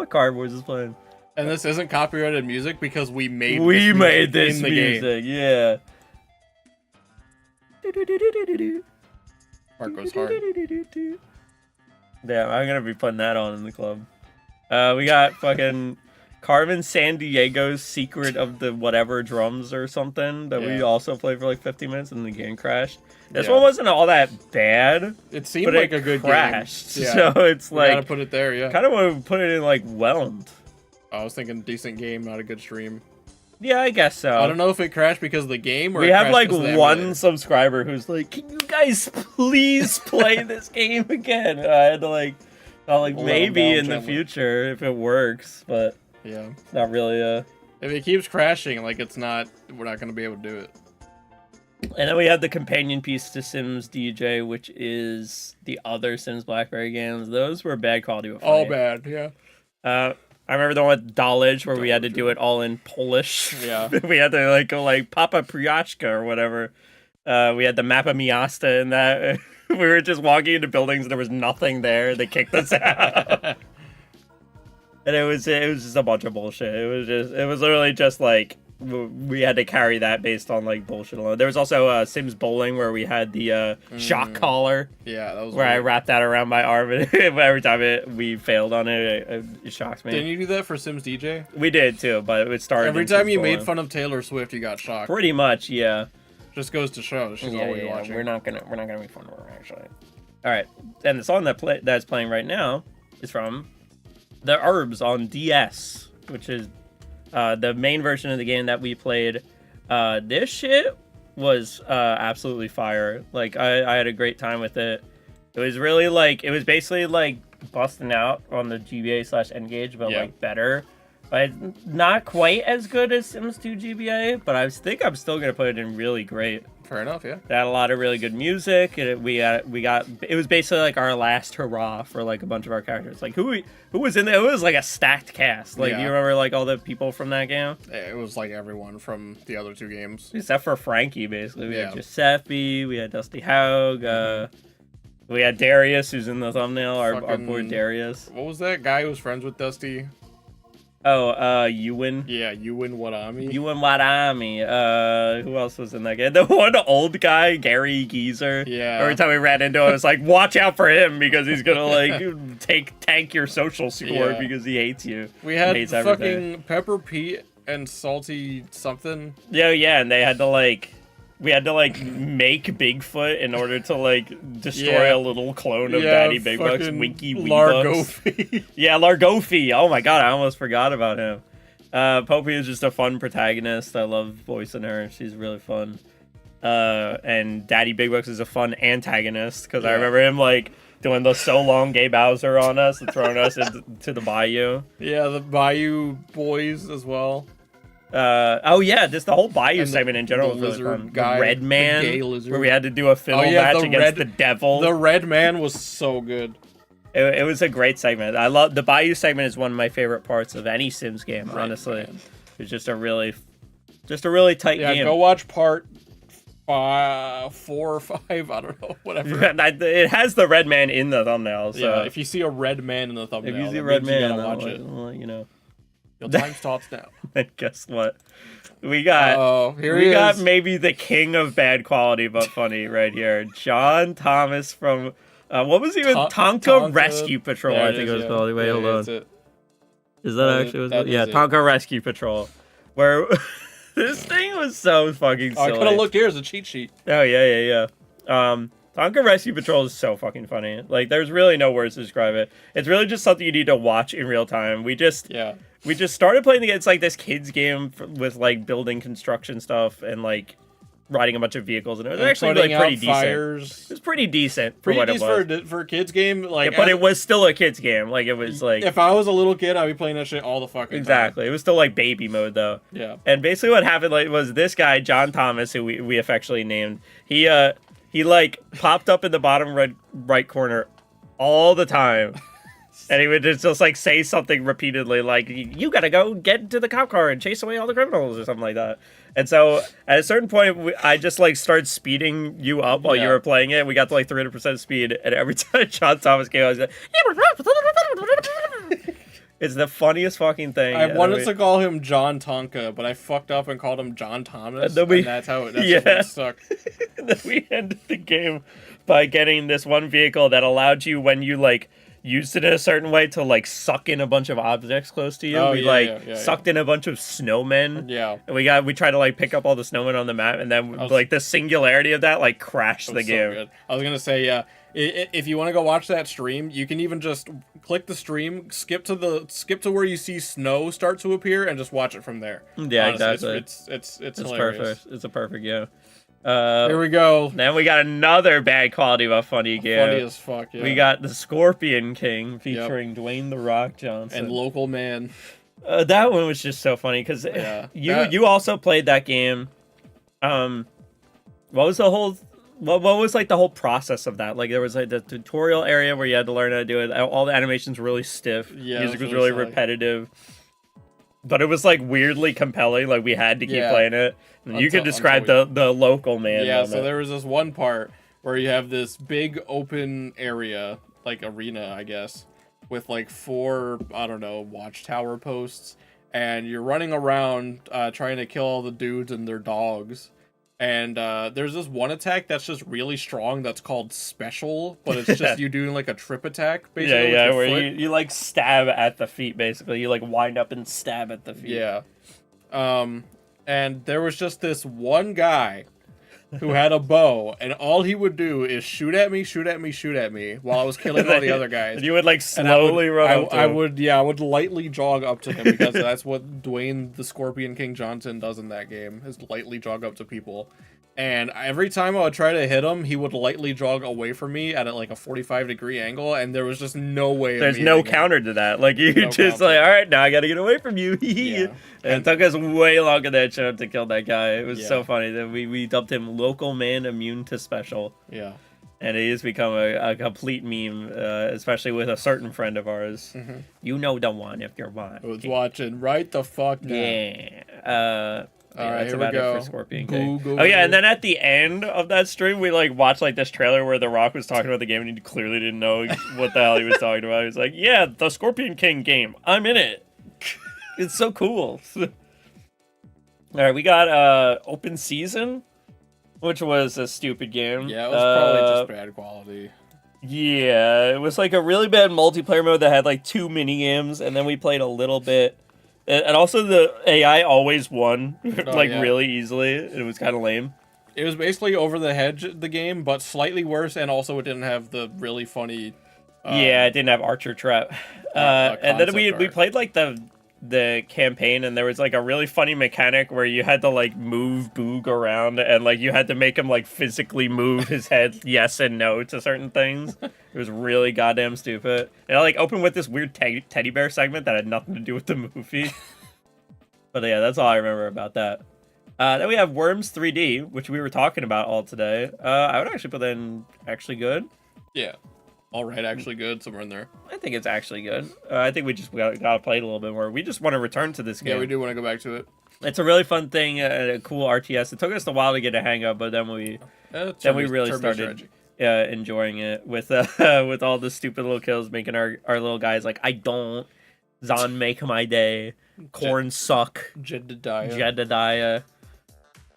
[SPEAKER 1] Choir Boys is playing.
[SPEAKER 2] And this isn't copyrighted music because we made
[SPEAKER 1] this music. Yeah.
[SPEAKER 2] Part goes hard.
[SPEAKER 1] Damn, I'm gonna be putting that on in the club. We got fucking Carmen Sandiego's Secret of the Whatever Drums or something that we also played for like 50 minutes and the game crashed. This one wasn't all that bad.
[SPEAKER 2] It seemed like a good
[SPEAKER 1] crashed.
[SPEAKER 2] Game.
[SPEAKER 1] So it's like
[SPEAKER 2] gotta put it there, yeah.
[SPEAKER 1] Kind of want to put it in like Whelmed.
[SPEAKER 2] I was thinking decent game, not a good stream.
[SPEAKER 1] Yeah, I guess so.
[SPEAKER 2] I don't know if it crashed because of the game or
[SPEAKER 1] we have like one subscriber who's like, "Can you guys please play this game again?" And I had to like, maybe in the future if it works, but
[SPEAKER 2] yeah,
[SPEAKER 1] it's not really
[SPEAKER 2] If it keeps crashing, like we're not gonna be able to do it.
[SPEAKER 1] And then we have the companion piece to Sims DJ, which is the other Sims BlackBerry games. Those were bad quality.
[SPEAKER 2] All bad, yeah.
[SPEAKER 1] I remember the one with Dawlage where we had to do it all in Polish.
[SPEAKER 2] Yeah.
[SPEAKER 1] We had to like go like Papa Priachka or whatever. We had the Mappa Miasta in that. We were just walking into buildings and there was nothing there. They kicked us out. And it was just a bunch of bullshit. It was literally just like we had to carry that based on like bullshit alone. There was also Sims Bowling where we had the shock collar.
[SPEAKER 2] Yeah, that was
[SPEAKER 1] where
[SPEAKER 2] weird.
[SPEAKER 1] I wrapped that around my arm, and every time we failed on it, it shocks me.
[SPEAKER 2] Didn't you do that for Sims DJ?
[SPEAKER 1] We did too, but it started.
[SPEAKER 2] Every time you made fun of Taylor Swift, you got shocked.
[SPEAKER 1] Pretty much, yeah.
[SPEAKER 2] Just goes to show she's always watching.
[SPEAKER 1] We're not gonna make fun of her actually. All right, and the song that's playing right now is from The Urbs on DS, which is the main version of the game that we played. This shit was absolutely fire. Like I had a great time with it. It was really like it was basically like busting out on the GBA/N-Gage, but like better. But not quite as good as Sims 2 GBA, but I think I'm still gonna put it in really great.
[SPEAKER 2] Fair enough, yeah.
[SPEAKER 1] It had a lot of really good music. We got. It was basically like our last hurrah for like a bunch of our characters. Like who was in there? It was like a stacked cast. Like you remember like all the people from that game?
[SPEAKER 2] It was like everyone from the other two games,
[SPEAKER 1] except for Frankie. Basically, we had Giuseppe, we had Dusty Haug, we had Darius, who's in the thumbnail. Our boy Darius.
[SPEAKER 2] What was that guy who was friends with Dusty?
[SPEAKER 1] Oh, Ewan.
[SPEAKER 2] Yeah, Ewan Wadami.
[SPEAKER 1] Ewan Wadami. Who else was in that game? The one old guy, Gary Geezer.
[SPEAKER 2] Yeah.
[SPEAKER 1] Every time we ran into him, it's like, watch out for him because he's gonna like tank your social score because he hates you.
[SPEAKER 2] We had fucking everything. Pepper Pete and Salty something.
[SPEAKER 1] Yeah, and they had to like. We had to like make Bigfoot in order to like destroy a little clone of Daddy Big Bucks, Winky
[SPEAKER 2] Largofi.
[SPEAKER 1] Yeah, Largofi. Oh my god, I almost forgot about him. Popey is just a fun protagonist. I love voicing her. She's really fun. And Daddy Big Bucks is a fun antagonist because I remember him like doing the so long Gay Bowser on us and throwing us into the bayou.
[SPEAKER 2] Yeah, the Bayou Boys as well.
[SPEAKER 1] Just the whole Bayou segment in general was really fun.
[SPEAKER 2] Guy,
[SPEAKER 1] the Red Man,
[SPEAKER 2] the gay lizard.
[SPEAKER 1] Where we had to do a fiddle match against the devil.
[SPEAKER 2] The Red Man was so good.
[SPEAKER 1] It was a great segment. I love the Bayou segment. Is one of my favorite parts of any Sims game. Honestly, it's just a really tight game.
[SPEAKER 2] Yeah, go watch part 4 or 5. I don't know, whatever.
[SPEAKER 1] It has the Red Man in the thumbnail. So
[SPEAKER 2] yeah, if you see a red man in the thumbnail,
[SPEAKER 1] if you see a red man,
[SPEAKER 2] you gotta watch it.
[SPEAKER 1] Well, you know.
[SPEAKER 2] Your time starts now.
[SPEAKER 1] And guess what? We got got maybe the king of bad quality but funny right here. John Thomas from what was he with? Tonka Rescue Patrol, I think it was called. Wait, hold on. Is that actually what it was? Tonka Rescue Patrol. Where this thing was so fucking silly.
[SPEAKER 2] I could have looked here as a cheat sheet.
[SPEAKER 1] Oh yeah. Tonka Rescue Patrol is so fucking funny. Like there's really no words to describe it. It's really just something you need to watch in real time. We just started playing the game. It's like this kids game with like building construction stuff and like riding a bunch of vehicles, and it was actually like pretty decent. It was pretty decent for what it was
[SPEAKER 2] for a kids game. Like,
[SPEAKER 1] but it was still a kids game. Like it was like
[SPEAKER 2] if I was a little kid, I'd be playing that shit all the fucking time.
[SPEAKER 1] It was still like baby mode though.
[SPEAKER 2] Yeah.
[SPEAKER 1] And basically what happened was this guy John Thomas, who we affectionately named, he like popped up in the bottom right corner all the time. And he would just like say something repeatedly like, you gotta go get into the cop car and chase away all the criminals or something like that. And so at a certain point, I just like started speeding you up while you were playing it. We got to like 300% speed. And every time John Thomas came, I was like, it's the funniest fucking thing.
[SPEAKER 2] I wanted to call him John Tonka, but I fucked up and called him John Thomas. And that's how it stuck.
[SPEAKER 1] And then we ended the game by getting this one vehicle that allowed you, when you like used it in a certain way, to like suck in a bunch of objects close to you. We sucked in a bunch of snowmen.
[SPEAKER 2] Yeah.
[SPEAKER 1] And we tried to like pick up all the snowmen on the map, and then like the singularity of that like crashed the game.
[SPEAKER 2] So good. I was gonna say, if you want to go watch that stream, you can even just click the stream, skip to where you see snow start to appear, and just watch it from there.
[SPEAKER 1] Yeah,
[SPEAKER 2] honestly,
[SPEAKER 1] exactly.
[SPEAKER 2] It's hilarious.
[SPEAKER 1] Perfect. It's a perfect game.
[SPEAKER 2] Here we go.
[SPEAKER 1] Then we got another bad quality but funny game.
[SPEAKER 2] Funny as fuck, yeah.
[SPEAKER 1] We got the Scorpion King featuring Dwayne The Rock Johnson.
[SPEAKER 2] And Local Man.
[SPEAKER 1] That one was just so funny because you also played that game. What was the whole what was like the whole process of that? Like there was like the tutorial area where you had to learn how to do it. All the animations were really stiff.
[SPEAKER 2] Yeah,
[SPEAKER 1] music was really repetitive. But it was like weirdly compelling. Like we had to keep playing it. And you could describe the local man.
[SPEAKER 2] Yeah, so there was this one part where you have this big open area, like arena, I guess, with like 4, I don't know, watchtower posts, and you're running around trying to kill all the dudes and their dogs. And there's this one attack that's just really strong that's called special, but it's just you doing like a trip attack, basically.
[SPEAKER 1] Yeah, where you like stab at the feet, basically. You like wind up and stab at the feet.
[SPEAKER 2] Yeah. And there was just this one guy who had a bow, and all he would do is shoot at me while I was killing all the other guys.
[SPEAKER 1] And you would like slowly run up to him.
[SPEAKER 2] I would lightly jog up to him because that's what Dwayne the Scorpion King Johnson does in that game, is lightly jog up to people. And every time I would try to hit him, he would lightly jog away from me at like a 45-degree angle, and there was just no way.
[SPEAKER 1] There's no counter to that. Like you just like, all right, now I got to get away from you. Yeah. And it took us way longer than it should to kill that guy. It was so funny that we dubbed him local man immune to special.
[SPEAKER 2] Yeah.
[SPEAKER 1] And it has become a complete meme, especially with a certain friend of ours. Mm-hmm. You know the one if you're watching.
[SPEAKER 2] Who's watching right the fuck now.
[SPEAKER 1] Yeah.
[SPEAKER 2] All right, here we go.
[SPEAKER 1] It for Scorpion King. And then at the end of that stream, we like watched like this trailer where The Rock was talking about the game, and he clearly didn't know what the hell he was talking about. He was like, "Yeah, the Scorpion King game. I'm in it. It's so cool." All right, we got Open Season, which was a stupid game.
[SPEAKER 2] Yeah, it was probably just bad quality.
[SPEAKER 1] Yeah, it was like a really bad multiplayer mode that had like 2 mini games, and then we played a little bit. And also the AI always won, really easily. It was kind of lame.
[SPEAKER 2] It was basically over the hedge, the game, but slightly worse, and also it didn't have the really funny...
[SPEAKER 1] it didn't have Archer Trap. And then we played like the campaign, and there was like a really funny mechanic where you had to like move Boog around, and like you had to make him like physically move his head yes and no to certain things. It was really goddamn stupid. And I like opened with this weird teddy bear segment that had nothing to do with the movie. But yeah, that's all I remember about that. Then we have Worms 3D, which we were talking about all today. I would actually put that in actually good.
[SPEAKER 2] Yeah. All right, actually good, somewhere in there.
[SPEAKER 1] I think it's actually good. I think we just gotta play it a little bit more. We just want to return to this game.
[SPEAKER 2] Yeah, we do want to go back to it.
[SPEAKER 1] It's a really fun thing, a cool RTS. It took us a while to get a hang of, but then we really started enjoying it with all the stupid little kills, making our little guys like, I don't. Zon make my day. Corn suck. Jedediah.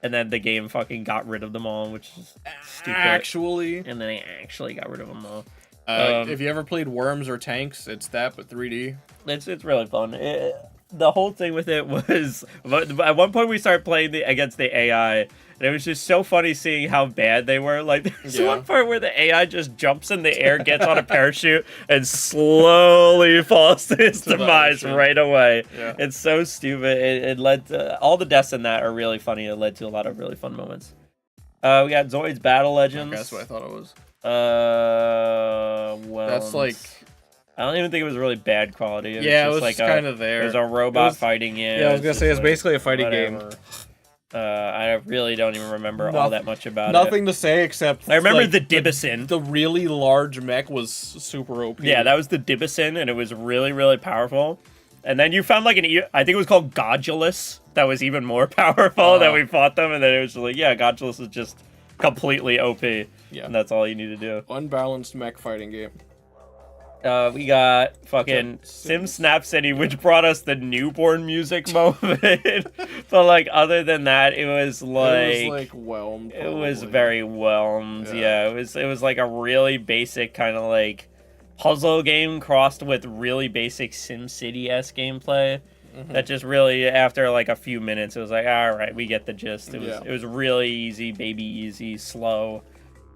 [SPEAKER 1] And then the game fucking got rid of them all, which is stupid.
[SPEAKER 2] Actually.
[SPEAKER 1] And then they actually got rid of them all.
[SPEAKER 2] If you ever played Worms or Tanks, it's that, but 3D.
[SPEAKER 1] It's really fun. The whole thing with it was, at one point we started playing against the AI, and it was just so funny seeing how bad they were. Like, there's one part where the AI just jumps in the air, gets on a parachute, and slowly falls to his demise right away. Yeah. It's so stupid. It led to, all the deaths in that are really funny. It led to a lot of really fun moments. We got Zoid's Battle Legends.
[SPEAKER 2] That's what I thought it was.
[SPEAKER 1] Well,
[SPEAKER 2] that's like,
[SPEAKER 1] I don't even think it was really bad quality.
[SPEAKER 2] It was like kind of there.
[SPEAKER 1] It was a robot fighting game.
[SPEAKER 2] Yeah, I was gonna say it's basically a fighting game.
[SPEAKER 1] I really don't even remember all that much about it.
[SPEAKER 2] Nothing to say except
[SPEAKER 1] I remember the Dibison.
[SPEAKER 2] The really large mech was super OP.
[SPEAKER 1] Yeah, that was the Dibison, and it was really, really powerful. And then you found like I think it was called Godulus, that was even more powerful. That we fought them, and then it was just like, yeah, Godulus is just completely OP. Yeah, and that's all you need to do.
[SPEAKER 2] Unbalanced mech fighting game.
[SPEAKER 1] We got fucking Sim Snap City, which brought us the newborn music moment. But like, other than that, it was
[SPEAKER 2] whelmed.
[SPEAKER 1] It was very whelmed. Yeah, it was like a really basic kind of like puzzle game crossed with really basic Sim City-esque gameplay. Mm-hmm. That just really, after like a few minutes, it was like, all right, we get the gist. It was really easy, baby easy, slow.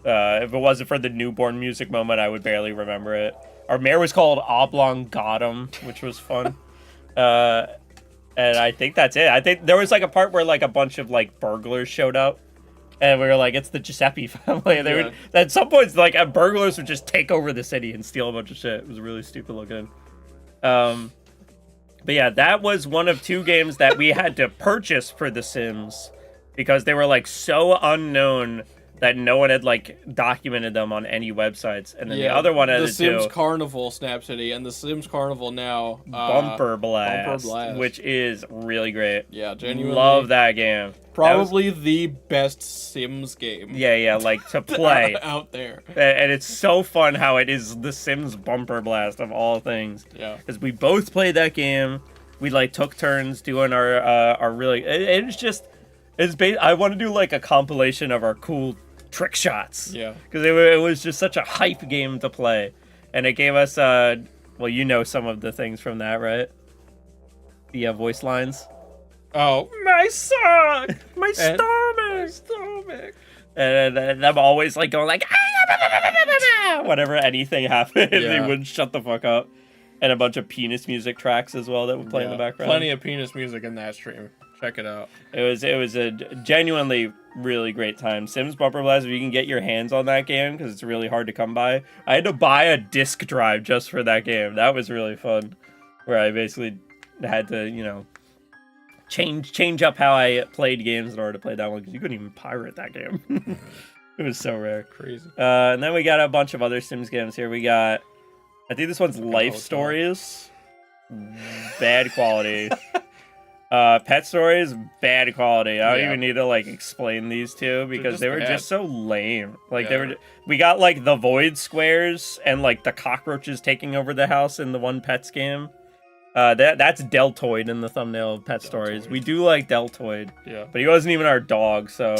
[SPEAKER 1] If it wasn't for the newborn music moment, I would barely remember it. Our mayor was called Oblong Gotham, which was fun. And I think that's it. I think there was like a part where like a bunch of like burglars showed up, and we were like, it's the Giuseppe family. And they would, at some points, like burglars would just take over the city and steal a bunch of shit. It was really stupid looking. But yeah, that was one of 2 games that we had to purchase for The Sims because they were like so unknown that no one had like documented them on any websites, and then the other one had
[SPEAKER 2] The Sims Carnival Snap City and the Sims Carnival now
[SPEAKER 1] Bumper Blast, which is really great.
[SPEAKER 2] Yeah, genuinely
[SPEAKER 1] love that game.
[SPEAKER 2] Probably the best Sims game.
[SPEAKER 1] Yeah, like to play
[SPEAKER 2] out there.
[SPEAKER 1] And it's so fun how it is the Sims Bumper Blast of all things.
[SPEAKER 2] Yeah,
[SPEAKER 1] because we both played that game. We like took turns doing our really. It's just. I want to do like a compilation of our cool trick shots.
[SPEAKER 2] Yeah.
[SPEAKER 1] Because it was just such a hype game to play. And it gave us, well, you know some of the things from that, right? The voice lines.
[SPEAKER 2] Oh, my son! My stomach!
[SPEAKER 1] And I'm always like going like, whenever anything happened, he wouldn't shut the fuck up. And a bunch of penis music tracks as well that would play in the background.
[SPEAKER 2] Plenty of penis music in that stream. Check it out.
[SPEAKER 1] It was a genuinely really great time. Sims Bumper Blast, if you can get your hands on that game, because it's really hard to come by. I had to buy a disc drive just for that game. That was really fun. Where I basically had to, you know, change up how I played games in order to play that one, because you couldn't even pirate that game. It was so rare.
[SPEAKER 2] Crazy.
[SPEAKER 1] And then we got a bunch of other Sims games here. We got, I think this one's Life Stories. Bad quality. Pet Stories, bad quality. I don't even need to like explain these two because they were just so lame. Like we got like the void squares and like the cockroaches taking over the house in the one Pets game. That's Deltoid in the thumbnail of Pet Stories. We do like Deltoid.
[SPEAKER 2] Yeah.
[SPEAKER 1] But he wasn't even our dog, so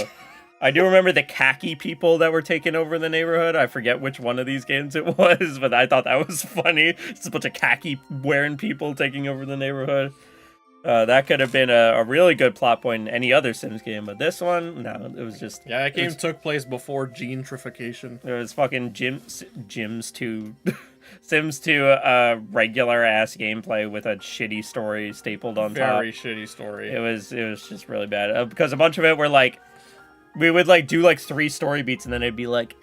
[SPEAKER 1] I do remember the khaki people that were taking over the neighborhood. I forget which one of these games it was, but I thought that was funny. It's a bunch of khaki wearing people taking over the neighborhood. That could have been a really good plot point in any other Sims game, but this one, no, it was just...
[SPEAKER 2] Yeah, that game took place before gentrification.
[SPEAKER 1] It was fucking Sims 2 regular-ass gameplay with a shitty story stapled on top.
[SPEAKER 2] Very shitty story.
[SPEAKER 1] It was just really bad. Because a bunch of it were like... We would like do like 3 story beats, and then it'd be like,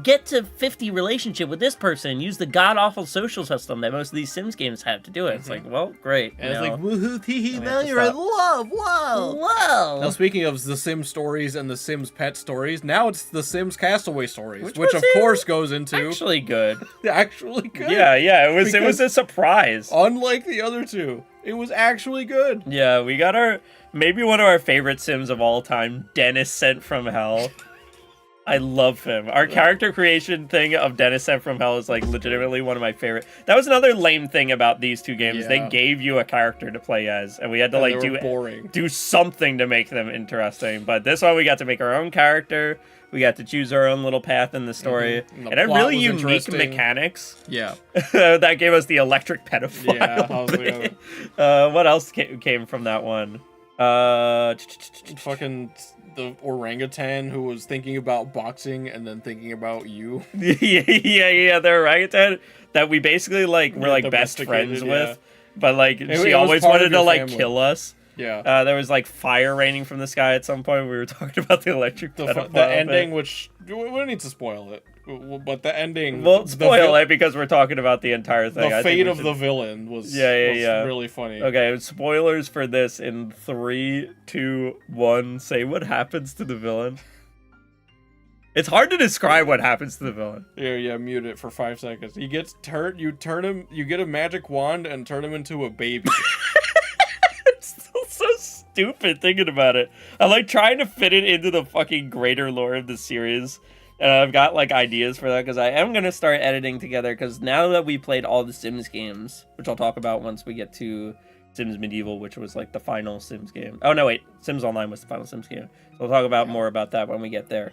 [SPEAKER 1] get to 50 relationship with this person, use the god-awful social system that most of these Sims games have to do it. It's like, well, great.
[SPEAKER 2] And it's like, woohoo, tee-hee, now you're in love, whoa! Now, speaking of the Sims stories and the Sims pet stories, now it's the Sims Castaway stories, which of course goes into...
[SPEAKER 1] Actually good.
[SPEAKER 2] Actually good.
[SPEAKER 1] Yeah, it was a surprise.
[SPEAKER 2] Unlike the other two, it was actually good.
[SPEAKER 1] Yeah, we got maybe one of our favorite Sims of all time, Dennis Sent from Hell. I love him. Our character creation thing of Dennis Sent from Hell is like legitimately one of my favorite. That was another lame thing about these two games. Yeah. They gave you a character to play as, and we had to like do something to make them interesting. But this one we got to make our own character. We got to choose our own little path in the story. And it had really unique mechanics.
[SPEAKER 2] Yeah.
[SPEAKER 1] That gave us the electric pedophile.
[SPEAKER 2] Yeah,
[SPEAKER 1] what else came from that one?
[SPEAKER 2] Fucking the orangutan who was thinking about boxing and then thinking about you.
[SPEAKER 1] yeah, the orangutan that we basically like were like best friends with, but like she always wanted to like kill us.
[SPEAKER 2] Yeah.
[SPEAKER 1] There was like fire raining from the sky at some point. We were talking about the electric pedophile.
[SPEAKER 2] The ending, which we don't need to spoil it, but the ending.
[SPEAKER 1] Well, spoil it because we're talking about the entire thing.
[SPEAKER 2] The fate of the villain was really funny.
[SPEAKER 1] Okay, spoilers for this in 3, 2, 1. Say what happens to the villain. It's hard to describe what happens to the villain.
[SPEAKER 2] Yeah, mute it for 5 seconds. He gets turned. You get a magic wand and turn him into a baby.
[SPEAKER 1] It's so stupid thinking about it. I like trying to fit it into the fucking greater lore of the series. And I've got like ideas for that because I am going to start editing together because now that we played all the Sims games, which I'll talk about once we get to Sims Medieval, which was like the final Sims game. Oh, no, wait. Sims Online was the final Sims game. So we'll talk about more about that when we get there.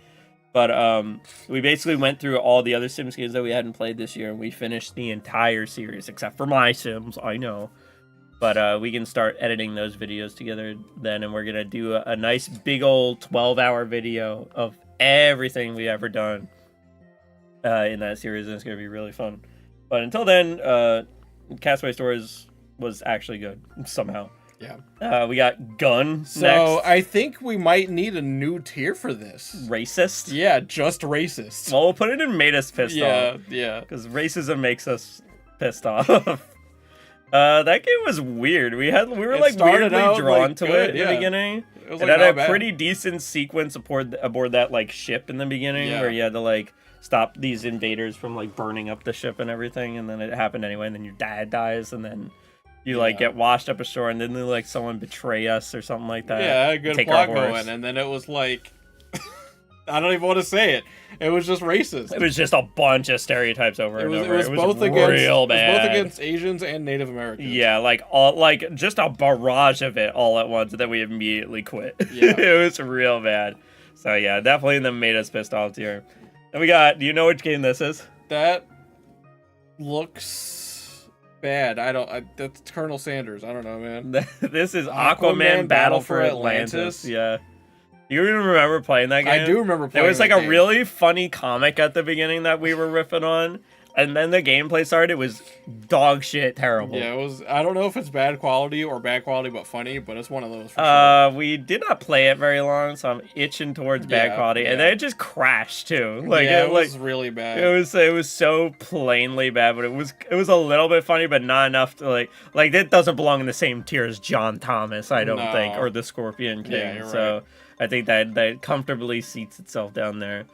[SPEAKER 1] But we basically went through all the other Sims games that we hadn't played this year, and we finished the entire series, except for My Sims, I know. But we can start editing those videos together then, and we're going to do a nice big old 12-hour video of everything we've ever done in that series, and it's going to be really fun. But until then, Castaway Stories was actually good, somehow.
[SPEAKER 2] Yeah.
[SPEAKER 1] We got Gun
[SPEAKER 2] so
[SPEAKER 1] next.
[SPEAKER 2] I think we might need a new tier for this.
[SPEAKER 1] Racist?
[SPEAKER 2] Yeah, just racist.
[SPEAKER 1] Well, we'll put it in made us pissed off.
[SPEAKER 2] Yeah.
[SPEAKER 1] Because racism makes us pissed off. That game was weird. We were like weirdly drawn to it in the beginning.
[SPEAKER 2] It was
[SPEAKER 1] it had a pretty decent sequence aboard that like ship in the beginning, where you had to like stop these invaders from like burning up the ship and everything, and then it happened anyway, and then your dad dies, and then you like get washed up ashore, and then like someone betray us or something like that.
[SPEAKER 2] Yeah, good plot going, and then it was like I don't even want to say it. It was just racist.
[SPEAKER 1] It was just a bunch of stereotypes over and over.
[SPEAKER 2] It was both against Asians and Native Americans.
[SPEAKER 1] Yeah, like just a barrage of it all at once, and then we immediately quit.
[SPEAKER 2] Yeah.
[SPEAKER 1] It was real bad. So yeah, definitely them made us pissed off here. Then we got. Do you know which game this is?
[SPEAKER 2] That looks bad. That's Colonel Sanders. I don't know, man.
[SPEAKER 1] This is Aquaman Battle for Atlantis. Yeah. You even remember playing that game?
[SPEAKER 2] I do remember playing.
[SPEAKER 1] There was like a really funny comic at the beginning that we were riffing on, and then the gameplay started. It was dog shit terrible.
[SPEAKER 2] Yeah, it was. I don't know if it's bad quality but funny, but it's one of those. For sure.
[SPEAKER 1] We did not play it very long, so I'm itching towards bad quality, and then it just crashed too. Like
[SPEAKER 2] it was really bad.
[SPEAKER 1] It was so plainly bad, but it was a little bit funny, but not enough to like it doesn't belong in the same tier as John Thomas, I don't think, or the Scorpion King.
[SPEAKER 2] Yeah, you're
[SPEAKER 1] so.
[SPEAKER 2] Right.
[SPEAKER 1] I think that comfortably seats itself down there.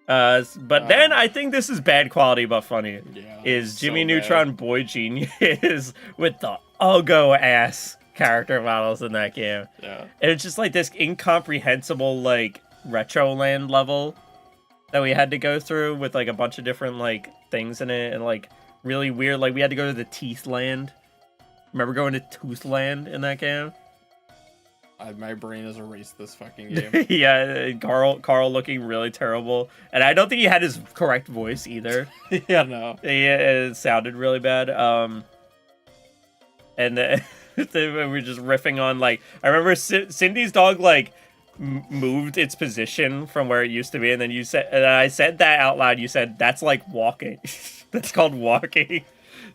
[SPEAKER 1] But then I think this is bad quality but funny.
[SPEAKER 2] Yeah,
[SPEAKER 1] is Jimmy Neutron Boy Genius with the uggo ass character models in that game.
[SPEAKER 2] Yeah.
[SPEAKER 1] And it's just like this incomprehensible like Retroland level that we had to go through with like a bunch of different like things in it and like really weird. Like we had to go to the Teeth Land. Remember going to Toothland in that game?
[SPEAKER 2] My brain has erased this fucking game.
[SPEAKER 1] Yeah, Carl looking really terrible, and I don't think he had his correct voice either.
[SPEAKER 2] Yeah, no.
[SPEAKER 1] It sounded really bad. And then we were just riffing on like I remember Cindy's dog like moved its position from where it used to be, and then you said, and I said that out loud. You said that's like walking. That's called walking,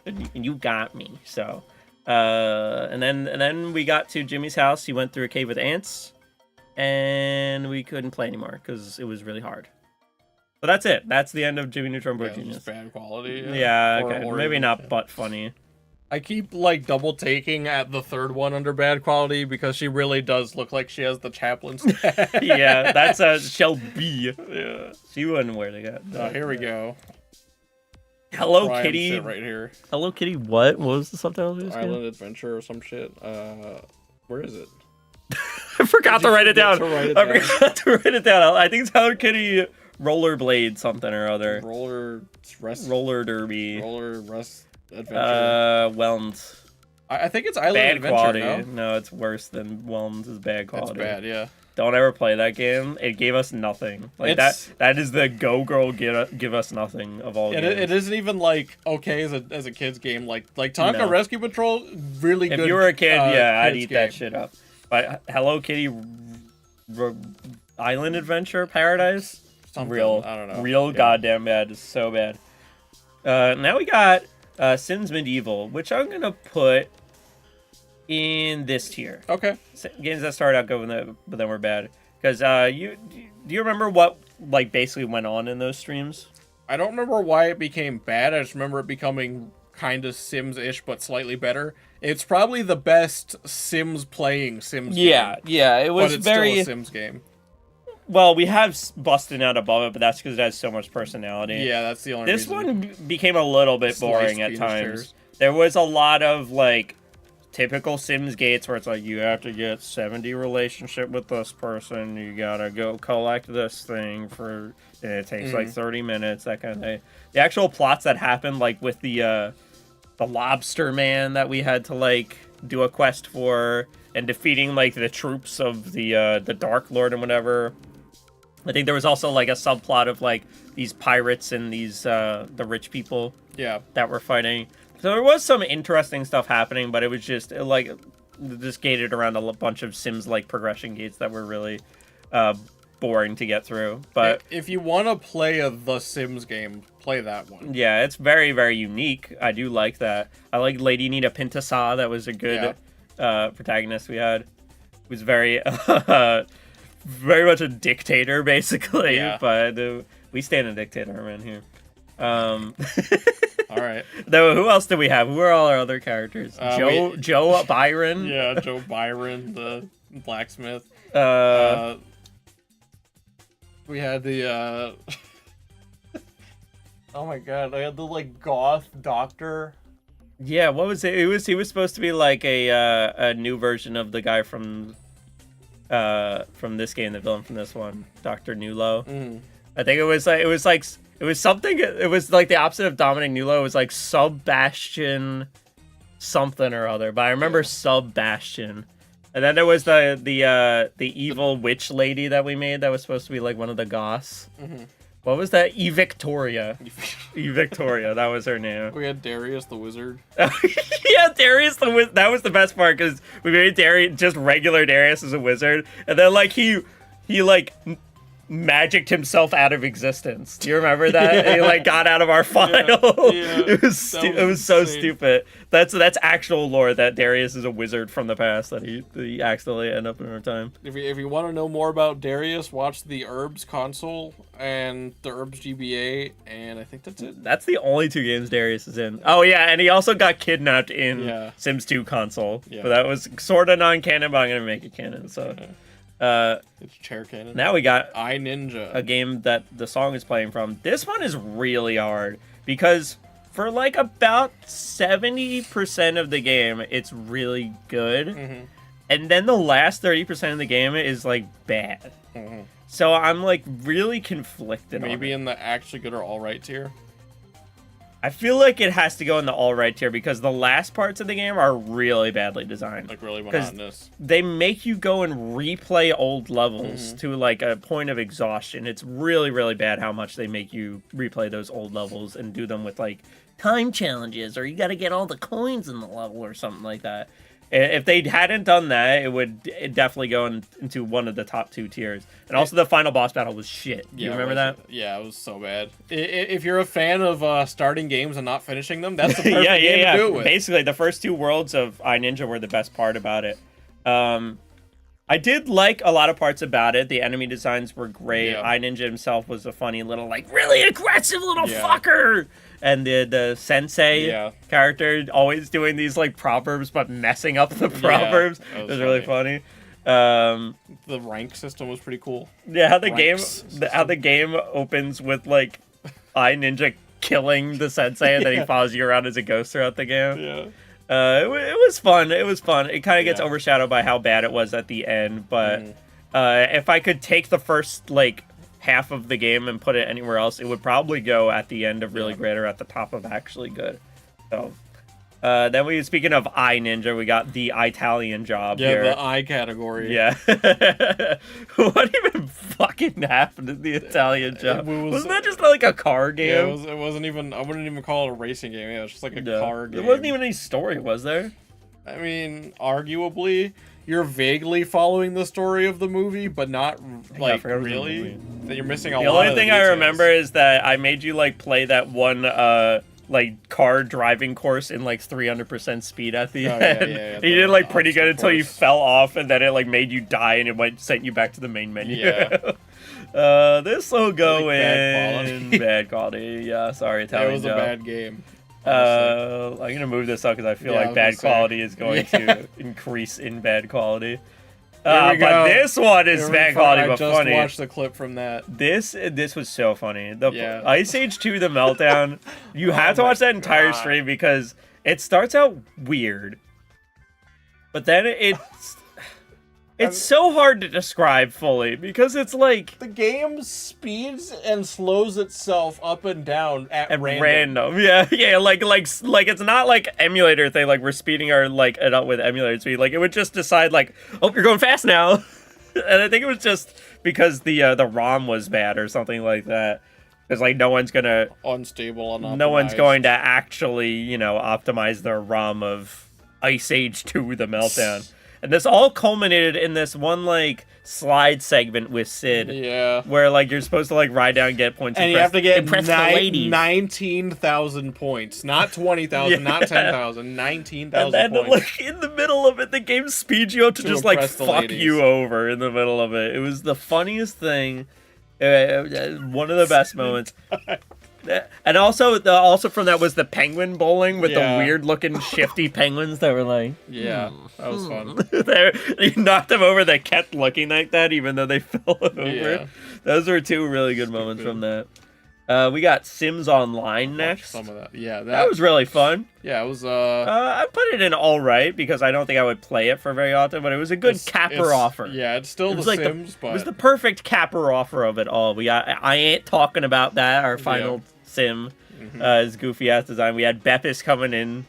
[SPEAKER 1] and you got me. So. And then we got to Jimmy's house. He went through a cave with ants, and we couldn't play anymore because it was really hard. So that's it. That's the end of Jimmy Neutron Boy Genius.
[SPEAKER 2] Bad quality.
[SPEAKER 1] Yeah, okay. Maybe not, but funny.
[SPEAKER 2] I keep like double taking at the third one under bad quality because she really does look like she has the chaplain's tag.
[SPEAKER 1] Yeah, that's a Shelby. Yeah, she wouldn't wear the
[SPEAKER 2] Oh, here we go.
[SPEAKER 1] Hello Kitty
[SPEAKER 2] right here.
[SPEAKER 1] Hello Kitty what was the subtitle?
[SPEAKER 2] Island Adventure or some shit. Where is it?
[SPEAKER 1] I forgot to write it down. I forgot to write it down. I think it's Hello Kitty Rollerblade something or other. Roller Derby.
[SPEAKER 2] Roller Rest Adventure.
[SPEAKER 1] Whelmed.
[SPEAKER 2] I think it's Island
[SPEAKER 1] bad
[SPEAKER 2] Adventure.
[SPEAKER 1] Quality. No, it's worse than Whelmed is bad quality.
[SPEAKER 2] It's bad, yeah.
[SPEAKER 1] Don't ever play that game. It gave us nothing. Like that is the Go Girl give us nothing of all games.
[SPEAKER 2] It isn't even like okay as a kid's game. Like Tonka Rescue Patrol, really good.
[SPEAKER 1] If you were a kid, yeah, I'd eat that shit up. But Hello Kitty Island Adventure Paradise, real, I don't know, real goddamn bad. It's so bad. Now we got Sims Medieval, which I'm gonna put in this tier.
[SPEAKER 2] Okay.
[SPEAKER 1] Games that started out good, but then were bad. Because do you remember what like basically went on in those streams?
[SPEAKER 2] I don't remember why it became bad. I just remember it becoming kind of Sims-ish, but slightly better. It's probably the best Sims game.
[SPEAKER 1] Yeah, it was
[SPEAKER 2] but it's
[SPEAKER 1] very
[SPEAKER 2] still a Sims game.
[SPEAKER 1] Well, we have busting out above it, but that's because it has so much personality.
[SPEAKER 2] Yeah, that's the only
[SPEAKER 1] reason.
[SPEAKER 2] This
[SPEAKER 1] one became a little bit boring at times. There was a lot of like typical Sims gates where it's like you have to get 70 relationship with this person, you gotta go collect this thing and it takes like 30 minutes, that kind of thing. The actual plots that happened, like with the lobster man that we had to like do a quest for and defeating like the troops of the Dark Lord and whatever. I think there was also like a subplot of like these pirates and these the rich people that were fighting. So there was some interesting stuff happening, but it was just like just gated around a bunch of Sims like progression gates that were really boring to get through. But
[SPEAKER 2] if you want to play the Sims game, play that one.
[SPEAKER 1] Yeah, it's very, very unique. I do like that. I like Lady Nita Pintasah. That was a good protagonist we had. It was very very much a dictator, basically. Yeah. But we stand a dictator around here.
[SPEAKER 2] All right.
[SPEAKER 1] Though, who else do we have? Who are all our other characters? Joe Byron.
[SPEAKER 2] Yeah, Joe Byron, the blacksmith. We had the. Oh my god! I had the like goth doctor.
[SPEAKER 1] Yeah, what was it? He was supposed to be like a new version of the guy from this game, the villain from this one, Dr. Nulo. I think it was something. It was like the opposite of Dominic Nulo. It was like Sebastian something or other. But I remember Sebastian. And then there was the evil witch lady that we made that was supposed to be like one of the goths. What was that? Victoria. Victoria, that was her name.
[SPEAKER 2] We had Darius the Wizard.
[SPEAKER 1] Yeah, Darius the Wizard. That was the best part because we made Darius, just regular Darius as a wizard. And then like he like magicked himself out of existence. Do you remember that? Yeah. He like got out of our file. Yeah. It was so stupid. That's actual lore that Darius is a wizard from the past that he accidentally ended up in our time.
[SPEAKER 2] If you want to know more about Darius, watch the Herbs console and the Herbs GBA, and I think that's it.
[SPEAKER 1] That's the only 2 games Darius is in. Oh yeah, and he also got kidnapped in Sims 2 console. Yeah. But that was sort of non-canon, but I'm gonna make it canon. So. Yeah.
[SPEAKER 2] It's chair cannon.
[SPEAKER 1] Now we got
[SPEAKER 2] iNinja,
[SPEAKER 1] a game that the song is playing from. This one is really hard because for like about 70% of the game, it's really good, and then the last 30% of the game is like bad. So I'm like really conflicted.
[SPEAKER 2] Maybe in the actually good or all right tier.
[SPEAKER 1] I feel like it has to go in the all right tier because the last parts of the game are really badly designed.
[SPEAKER 2] Like really monotonous.
[SPEAKER 1] They make you go and replay old levels to like a point of exhaustion. It's really, really bad how much they make you replay those old levels and do them with like time challenges or you got to get all the coins in the level or something like that. If they hadn't done that, it would definitely go into one of the top 2 tiers. And also, the final boss battle was shit. Do you remember that?
[SPEAKER 2] Yeah, it was so bad. If you're a fan of starting games and not finishing them, that's the perfect game to do it with.
[SPEAKER 1] Basically, the first 2 worlds of iNinja were the best part about it. I did like a lot of parts about it. The enemy designs were great. Yeah. iNinja himself was a funny little, like, really aggressive little fucker. And the sensei character always doing these, like, proverbs, but messing up the proverbs. Yeah, it was really funny.
[SPEAKER 2] The rank system was pretty cool.
[SPEAKER 1] Yeah, how the game opens with, like, iNinja killing the sensei, and then he follows you around as a ghost throughout the game.
[SPEAKER 2] Yeah.
[SPEAKER 1] It was fun. It was fun. It kind of gets overshadowed by how bad it was at the end, but if I could take the first, like, half of the game and put it anywhere else, it would probably go at the end of really great or at the top of actually good. So then speaking of iNinja, we got the Italian job here.
[SPEAKER 2] Yeah, the I category.
[SPEAKER 1] Yeah. What even fucking happened in the Italian job? Wasn't that just like a car game?
[SPEAKER 2] Yeah, it wasn't even, I wouldn't even call it a racing game. Yeah, it was just like a car game.
[SPEAKER 1] There wasn't even any story, was there?
[SPEAKER 2] I mean, arguably, you're vaguely following the story of the movie, but not like really. That you're missing a lot.
[SPEAKER 1] The only thing I remember is that I made you like play that one like car driving course in like 300% speed at the end. Yeah, you did like pretty good until you fell off, and then it like made you die, and it sent you back to the main menu.
[SPEAKER 2] Yeah.
[SPEAKER 1] This will go in bad quality. Yeah, sorry, Italian.
[SPEAKER 2] It was a bad game.
[SPEAKER 1] I'm gonna move this up because I feel like bad quality is going to increase in bad quality. But this one is bad quality, but funny.
[SPEAKER 2] I just watched the clip from that.
[SPEAKER 1] This was so funny. Ice Age 2, the meltdown. You have to watch that entire stream because it starts out weird, but then it's so hard to describe fully because it's like
[SPEAKER 2] the game speeds and slows itself up and down at random.
[SPEAKER 1] Yeah, like it's not like emulator thing. Like we're speeding our like it up with emulator speed. Like it would just decide like, oh, you're going fast now, and I think it was just because the ROM was bad or something like that. Because like no one's gonna
[SPEAKER 2] unstable, unoptimized.
[SPEAKER 1] No one's going to actually optimize their ROM of Ice Age 2: The Meltdown. And this all culminated in this one, like, slide segment with Sid.
[SPEAKER 2] Yeah.
[SPEAKER 1] Where, like, you're supposed to, like, ride down and get points.
[SPEAKER 2] And you have to get 19,000 points. Not 20,000, not 10,000, 19,000
[SPEAKER 1] points. And then,
[SPEAKER 2] points.
[SPEAKER 1] like, in the middle of it, the game speeds you up to just, like, fuck you over in the middle of it. It was the funniest thing. One of the best moments. And also from that was the penguin bowling with the weird looking shifty penguins that were like,
[SPEAKER 2] that was fun.
[SPEAKER 1] You knocked them over, they kept looking like that even though they fell over.
[SPEAKER 2] Yeah.
[SPEAKER 1] Those were two really good moments from that. We got Sims Online next.
[SPEAKER 2] Some of that. Yeah,
[SPEAKER 1] that was really fun.
[SPEAKER 2] Yeah, it was
[SPEAKER 1] I put it in all right because I don't think I would play it for very often, but it was a good capper offer.
[SPEAKER 2] Yeah, it's still the Sims, but
[SPEAKER 1] it was the perfect capper offer of it all. I ain't talking about that. Our final sim is goofy ass design. We had Beppis coming in,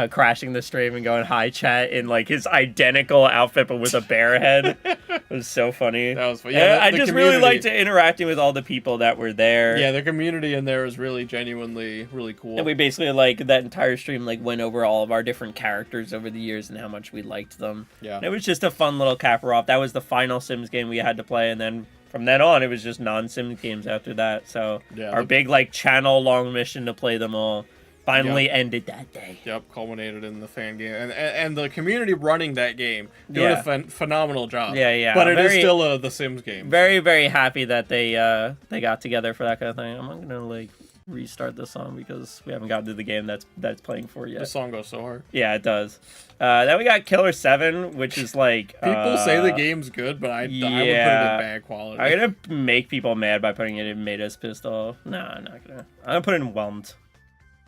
[SPEAKER 1] crashing the stream and going hi chat in like his identical outfit but with a bear head. It was so funny.
[SPEAKER 2] That was fun. Yeah,
[SPEAKER 1] I just really liked interacting with all the people that were there.
[SPEAKER 2] Yeah, the community in there was really genuinely really cool.
[SPEAKER 1] And we basically like that entire stream like went over all of our different characters over the years and how much we liked them.
[SPEAKER 2] Yeah.
[SPEAKER 1] And it was just a fun little capper off. That was the final Sims game we had to play, and then from then on it was just non-Sims games after that. So our big like channel long mission to play them all finally ended that day.
[SPEAKER 2] Yep, culminated in the fan game, and the community running that game doing a phenomenal job.
[SPEAKER 1] Yeah.
[SPEAKER 2] But it is still the Sims game.
[SPEAKER 1] Very, very happy that they got together for that kind of thing. I'm not gonna like restart the song because we haven't gotten to the game that's playing for yet.
[SPEAKER 2] The song goes so hard.
[SPEAKER 1] Yeah, it does. Then we got Killer 7, which is like
[SPEAKER 2] people say the game's good, but I would put it in bad quality.
[SPEAKER 1] I'm gonna make people mad by putting it in made us pissed off. No, I'm not gonna. I'm gonna put it in whelmed.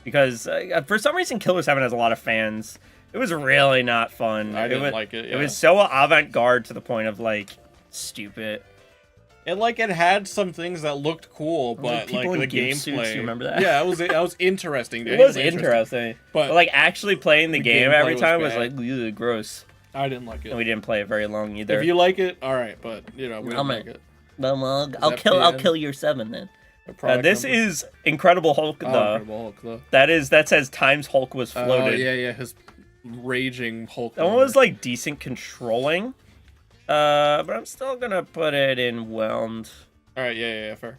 [SPEAKER 1] Because for some reason, Killer 7 has a lot of fans. It was really not fun.
[SPEAKER 2] I didn't like it. Yeah.
[SPEAKER 1] It was so avant-garde to the point of like stupid.
[SPEAKER 2] It had some things that looked cool, but like the gameplay.
[SPEAKER 1] You remember that?
[SPEAKER 2] Yeah, that was interesting.
[SPEAKER 1] It was interesting, but like actually playing the game every time was like gross.
[SPEAKER 2] I didn't like it,
[SPEAKER 1] and we didn't play it very long either.
[SPEAKER 2] If you like it, all right, but we don't like it.
[SPEAKER 1] I'll kill your 7 then. This is Incredible Hulk, though.
[SPEAKER 2] Incredible Hulk, though.
[SPEAKER 1] That says times Hulk was floated.
[SPEAKER 2] Oh, yeah, his raging Hulk.
[SPEAKER 1] That one was, like, decent controlling. But I'm still gonna put it in whelmed.
[SPEAKER 2] Alright, yeah, fair.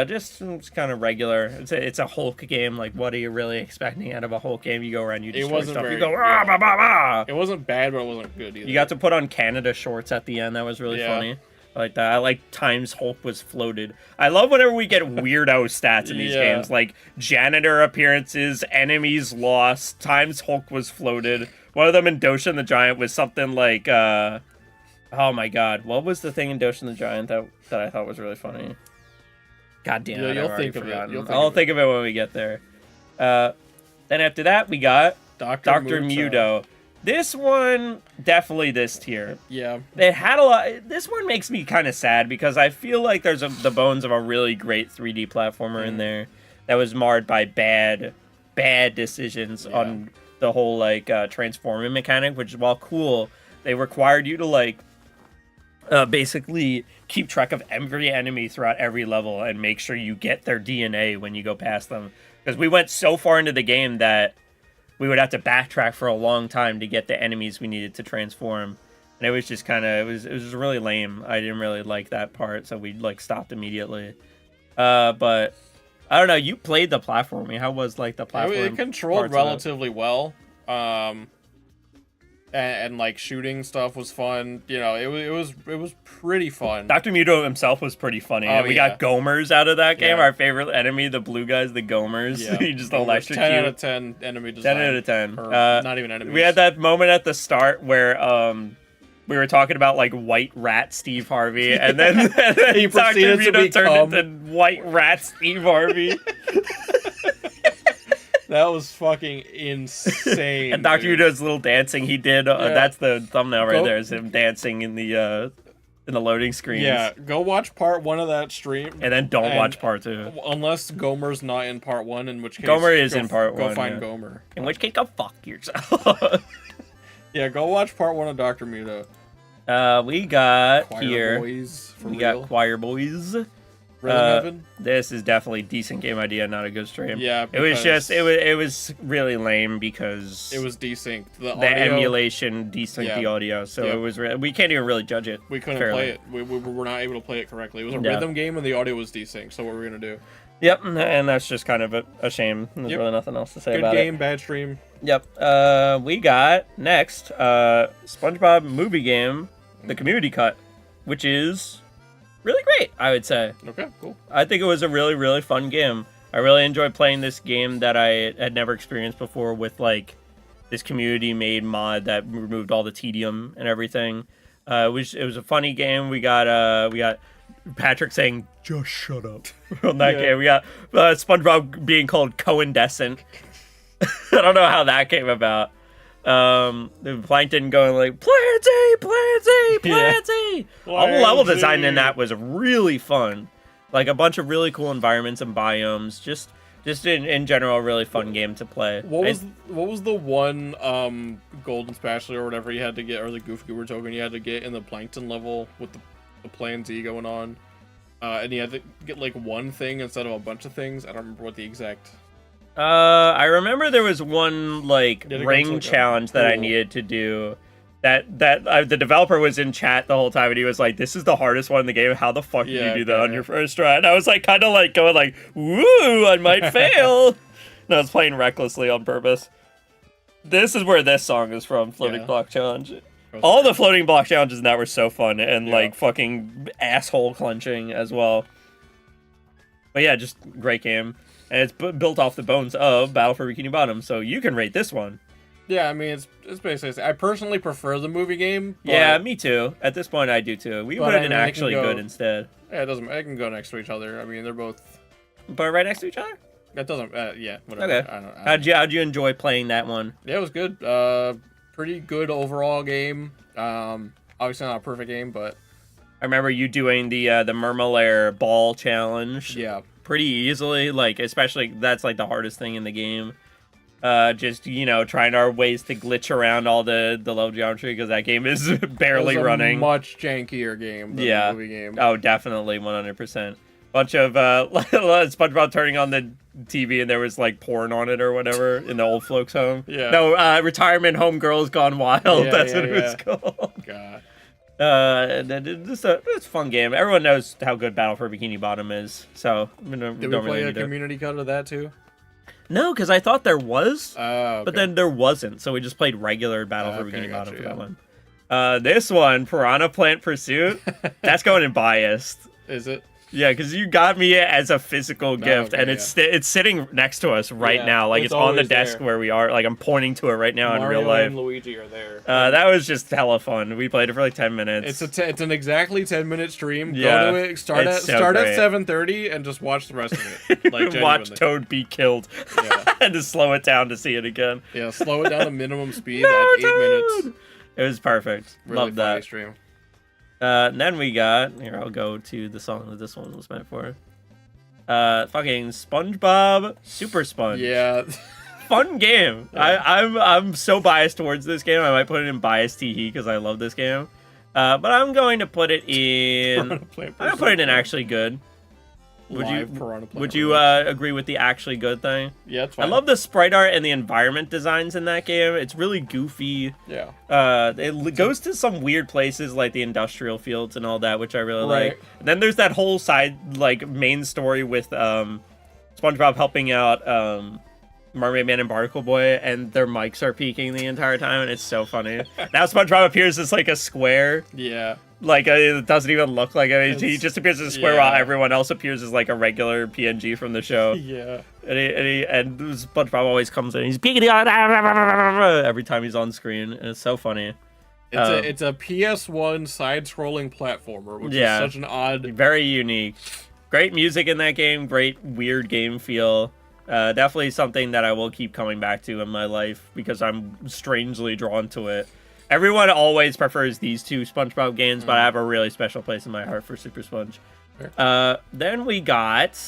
[SPEAKER 1] Just kind of regular. It's a Hulk game. Like, what are you really expecting out of a Hulk game? You go around, you destroy stuff. You go, bah, bah, bah.
[SPEAKER 2] It wasn't bad, but it wasn't good either.
[SPEAKER 1] You got to put on Canada shorts at the end. That was really funny. I like that. I like times Hulk was floated. I love whenever we get weirdo stats in these games, like janitor appearances, enemies lost, times Hulk was floated. One of them in Doshin the Giant was something like, oh my god, what was the thing in Doshin the Giant that I thought was really funny? God damn it, I've already forgotten. I'll think of it when we get there. Then after that, we got Dr. Muto. This one, definitely this tier.
[SPEAKER 2] Yeah.
[SPEAKER 1] It had a lot. This one makes me kind of sad because I feel like there's the bones of a really great 3D platformer in there that was marred by bad decisions on the whole, like, transforming mechanic, which, while cool, they required you to, like, basically keep track of every enemy throughout every level and make sure you get their DNA when you go past them. Because we went so far into the game that we would have to backtrack for a long time to get the enemies we needed to transform. And it was just kind of, it was really lame. I didn't really like that part, so we like stopped immediately. But I don't know, you played the platforming. How was like the platform?
[SPEAKER 2] It controlled relatively well. And like shooting stuff was fun. You know, it was pretty fun.
[SPEAKER 1] Dr. Muto himself was pretty funny. And we got Gomers out of that game. Our favorite enemy, the blue guys, the Gomers.
[SPEAKER 2] Yeah.
[SPEAKER 1] You just electrocute.
[SPEAKER 2] 10 out of 10 enemy design.
[SPEAKER 1] 10 out of 10.
[SPEAKER 2] Not even enemies.
[SPEAKER 1] We had that moment at the start where we were talking about like white rat Steve Harvey, and then
[SPEAKER 2] he proceeded
[SPEAKER 1] Dr. Muto turned into white rat Steve Harvey.
[SPEAKER 2] That was fucking insane.
[SPEAKER 1] And Dr. Muto's little dancing he did. That's the thumbnail right there. Is him dancing in the loading screens.
[SPEAKER 2] Yeah, go watch part 1 of that stream,
[SPEAKER 1] and then don't watch part 2.
[SPEAKER 2] Unless Gomer's not in part 1, in which case
[SPEAKER 1] Gomer is in part 1.
[SPEAKER 2] Go find Gomer.
[SPEAKER 1] In which case, go fuck yourself.
[SPEAKER 2] Yeah, go watch part 1 of Dr. Muto.
[SPEAKER 1] We got
[SPEAKER 2] Choir Boys.
[SPEAKER 1] We got Choir Boys.
[SPEAKER 2] Heaven?
[SPEAKER 1] This is definitely a decent game idea, not a good stream.
[SPEAKER 2] Yeah,
[SPEAKER 1] it was just it was really lame because
[SPEAKER 2] it was desynced. The
[SPEAKER 1] emulation desynced the audio, so it was we can't even really judge it.
[SPEAKER 2] We couldn't play it. We were not able to play it correctly. It was a rhythm game and the audio was desynced. So what were we gonna do?
[SPEAKER 1] Yep, and that's just kind of a shame. There's really nothing else to say about it.
[SPEAKER 2] Good game, bad stream.
[SPEAKER 1] Yep. We got next SpongeBob movie game, the community cut, which is really great, I would say.
[SPEAKER 2] Okay, cool.
[SPEAKER 1] I think it was a really, really fun game. I really enjoyed playing this game that I had never experienced before with like this community-made mod that removed all the tedium and everything. It was a funny game. We got Patrick saying "just shut up" on that game. We got SpongeBob being called Coindescent. I don't know how that came about. The Plankton going like Planty. All the level design in that was really fun. Like a bunch of really cool environments and biomes. Just in general, a really fun game to play.
[SPEAKER 2] What was the one golden spatula or whatever you had to get, or the Goof Goober token you had to get in the Plankton level with the Plan Z going on? And you had to get like one thing instead of a bunch of things. I don't remember what the exact.
[SPEAKER 1] I remember there was one like ring challenge that I needed to do. That the developer was in chat the whole time, and he was like, "This is the hardest one in the game. How the fuck did you do that on your first try?" And I was like, kind of like going like, "Woo, I might fail." No, I was playing recklessly on purpose. This is where this song is from, Floating Block Challenge. All the floating block challenges in that were so fun and like fucking asshole clenching as well. But yeah, just great game. And it's built off the bones of Battle for Bikini Bottom, so you can rate this one.
[SPEAKER 2] Yeah, I mean, it's basically... I personally prefer the movie game. But,
[SPEAKER 1] yeah, me too. At this point, I do too. We put it in actually good instead.
[SPEAKER 2] Yeah, it doesn't... It can go next to each other. I mean, they're both...
[SPEAKER 1] But right next to each other?
[SPEAKER 2] That doesn't... yeah, whatever.
[SPEAKER 1] Okay. I don't how'd you enjoy playing that one?
[SPEAKER 2] Yeah, it was good. Pretty good overall game. Obviously not a perfect game, but...
[SPEAKER 1] I remember you doing the Murmelair ball challenge.
[SPEAKER 2] Yeah.
[SPEAKER 1] Pretty easily, like, especially that's like the hardest thing in the game. Just, you know, trying our ways to glitch around all the level geometry, because that game is barely running.
[SPEAKER 2] Much jankier game than the movie game.
[SPEAKER 1] Oh, definitely, 100%. Bunch of SpongeBob turning on the TV and there was like porn on it or whatever in the old folks' home.
[SPEAKER 2] Yeah.
[SPEAKER 1] No, Retirement Home Girls Gone Wild. That's what it was called.
[SPEAKER 2] God.
[SPEAKER 1] It's a fun game. Everyone knows how good Battle for Bikini Bottom is, so
[SPEAKER 2] did we play a community cut of that too?
[SPEAKER 1] No, because I thought there was,
[SPEAKER 2] okay.
[SPEAKER 1] But then there wasn't, so we just played regular Battle for Bikini Bottom for that one. This one, Piranha Plant Pursuit, that's going in biased.
[SPEAKER 2] Is it?
[SPEAKER 1] Yeah, because you got me as a physical gift, and it's sitting next to us right now. Like, it's on the desk where we are. Like, I'm pointing to it right now in real life.
[SPEAKER 2] Mario and Luigi are there.
[SPEAKER 1] That was just hella fun. We played it for like 10 minutes.
[SPEAKER 2] It's an exactly 10-minute stream. Go to it. Start at 7:30 and just watch the rest of it. Like,
[SPEAKER 1] watch Toad be killed.
[SPEAKER 2] Yeah.
[SPEAKER 1] And to slow it down to see it again.
[SPEAKER 2] Yeah, slow it down to minimum speed at 8 minutes.
[SPEAKER 1] It was perfect.
[SPEAKER 2] Really
[SPEAKER 1] Love that.
[SPEAKER 2] Stream.
[SPEAKER 1] And then we got, here, I'll go to the song that this one was meant for. Fucking SpongeBob Super Sponge.
[SPEAKER 2] Yeah.
[SPEAKER 1] Fun game. Yeah. I'm so biased towards this game. I might put it in biased tee because I love this game. But I'm going to put it in. I'm gonna put it in actually good. Would you agree with the actually good thing?
[SPEAKER 2] Yeah, it's fine.
[SPEAKER 1] I love the sprite art and the environment designs in that game. It's really goofy.
[SPEAKER 2] Yeah.
[SPEAKER 1] It goes to some weird places like the industrial fields and all that, which I really like. And then there's that whole side, like, main story with SpongeBob helping out Mermaid Man and Barnacle Boy, and their mics are peaking the entire time, and it's so funny. Now SpongeBob appears as like a square.
[SPEAKER 2] Yeah.
[SPEAKER 1] Like, it doesn't even look like it. He just appears as a square while everyone else appears as like a regular PNG from the show.
[SPEAKER 2] Yeah.
[SPEAKER 1] And SpongeBob always comes in. He's peeking every time he's on screen, and it's so funny.
[SPEAKER 2] It's a PS1 side-scrolling platformer, which is such an odd...
[SPEAKER 1] Very unique. Great music in that game. Great weird game feel. Definitely something that I will keep coming back to in my life because I'm strangely drawn to it. Everyone always prefers these two SpongeBob games, but I have a really special place in my heart for Super Sponge. Then we got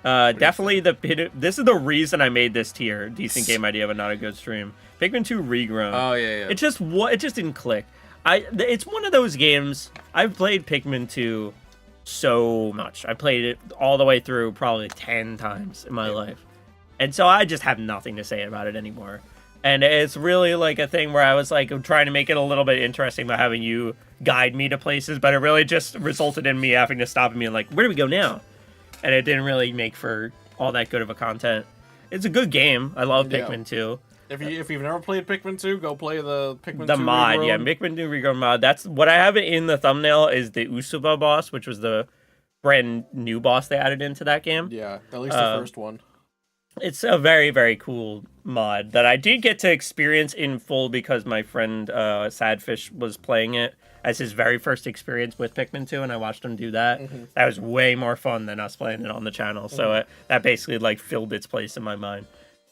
[SPEAKER 1] definitely this is the reason I made this tier. Decent game idea, but not a good stream. Pikmin 2 Regrown.
[SPEAKER 2] Oh yeah.
[SPEAKER 1] It just didn't click. It's one of those games. I've played Pikmin 2 so much. I played it all the way through probably 10 times in my life, and so I just have nothing to say about it anymore. And it's really like a thing where I was like trying to make it a little bit interesting by having you guide me to places, but it really just resulted in me having to stop and be like, where do we go now? And it didn't really make for all that good of a content. It's a good game. I love Pikmin 2.
[SPEAKER 2] If you've never played Pikmin 2, go play the Pikmin 2
[SPEAKER 1] the mod.
[SPEAKER 2] Regrown.
[SPEAKER 1] Yeah, Pikmin 2 Regrown mod. That's what I have it in the thumbnail is the Usuba boss, which was the brand new boss they added into that game.
[SPEAKER 2] Yeah, at least the first one.
[SPEAKER 1] It's a very, very cool mod that I did get to experience in full because my friend Sadfish was playing it as his very first experience with Pikmin 2, and I watched him do that. That was way more fun than us playing it on the channel, so that basically like filled its place in my mind.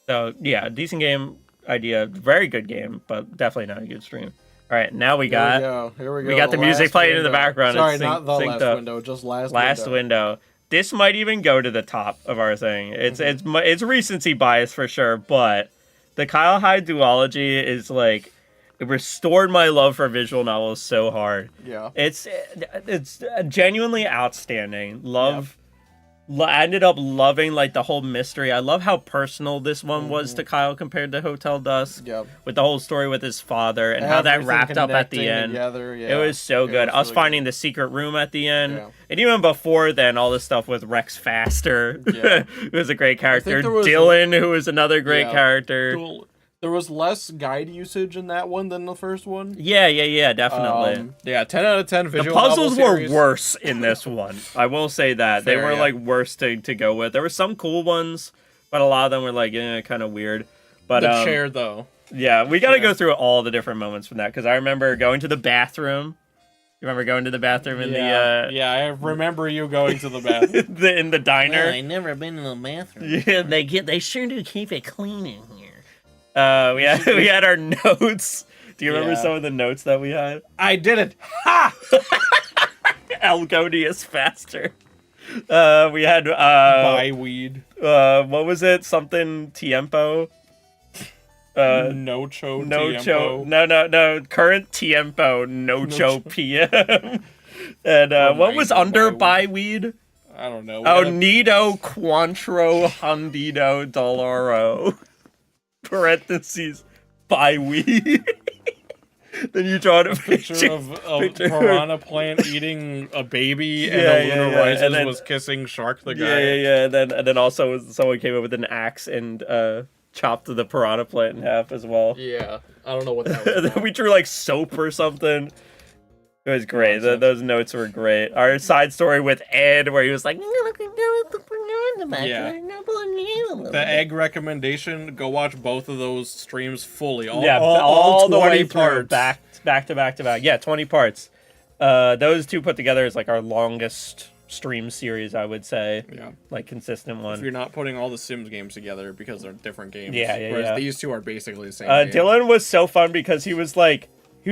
[SPEAKER 1] So yeah, decent game idea, very good game, but definitely not a good stream. All right, now we got
[SPEAKER 2] Here we go.
[SPEAKER 1] We got the music playing in the background.
[SPEAKER 2] Sorry, not the last window, just last
[SPEAKER 1] window. This might even go to the top of our thing. It's recency bias for sure, but the Kyle Hyde duology is like, it restored my love for visual novels so hard.
[SPEAKER 2] Yeah,
[SPEAKER 1] it's genuinely outstanding. I ended up loving like the whole mystery. I love how personal this one was to Kyle compared to Hotel Dusk.
[SPEAKER 2] Yep.
[SPEAKER 1] With the whole story with his father and how that wrapped up at the end.
[SPEAKER 2] Together,
[SPEAKER 1] it was so good. Us really finding the secret room at the end.
[SPEAKER 2] Yeah.
[SPEAKER 1] And even before then, all the stuff with Rex Faster.
[SPEAKER 2] Yeah.
[SPEAKER 1] Who was a great character. Dylan, who was another great character.
[SPEAKER 2] Cool. There was less guide usage in that one than the first one.
[SPEAKER 1] Yeah, definitely.
[SPEAKER 2] 10 out of 10 visual
[SPEAKER 1] The puzzles
[SPEAKER 2] novel
[SPEAKER 1] were
[SPEAKER 2] series.
[SPEAKER 1] worse in this one. I will say that.
[SPEAKER 2] Fair,
[SPEAKER 1] they were like worse to go with. There were some cool ones, but a lot of them were like, kind of weird. But
[SPEAKER 2] the chair, though.
[SPEAKER 1] Yeah, we got to go through all the different moments from that, because I remember going to the bathroom. You remember going to the bathroom in the...
[SPEAKER 2] Yeah, I remember you going to the bathroom.
[SPEAKER 1] in the diner.
[SPEAKER 3] Well, I never been in the bathroom.
[SPEAKER 1] Yeah,
[SPEAKER 3] they sure do keep it clean in here.
[SPEAKER 1] We had our notes. Do you remember some of the notes that we had?
[SPEAKER 2] I did it. Ha!
[SPEAKER 1] Algonius Faster. We had
[SPEAKER 2] buy weed.
[SPEAKER 1] What was it? Something tiempo.
[SPEAKER 2] Nocho.
[SPEAKER 1] No. Current tiempo. Nocho PM. And what was under buy weed?
[SPEAKER 2] I don't know.
[SPEAKER 1] Nido Quantro Hundido Doloro. Parentheses, buy weed. Then you draw a
[SPEAKER 2] picture of a piranha plant eating a baby, and Luna Rises was kissing Shark the guy.
[SPEAKER 1] Yeah. And then also someone came up with an axe and chopped the piranha plant in half as well.
[SPEAKER 2] Yeah, I don't know what that was.
[SPEAKER 1] We drew like soap or something. It was great. Those notes were great. Our side story with Ed, where he was like,
[SPEAKER 2] The egg recommendation, go watch both of those streams fully.
[SPEAKER 1] All the way
[SPEAKER 2] parts.
[SPEAKER 1] Back to back. Yeah, 20 parts. Those two put together is like our longest stream series, I would say.
[SPEAKER 2] Yeah.
[SPEAKER 1] Like consistent one.
[SPEAKER 2] If you're not putting all the Sims games together because they're different games.
[SPEAKER 1] Yeah.
[SPEAKER 2] These two are basically the same game.
[SPEAKER 1] Dylan was so fun because he was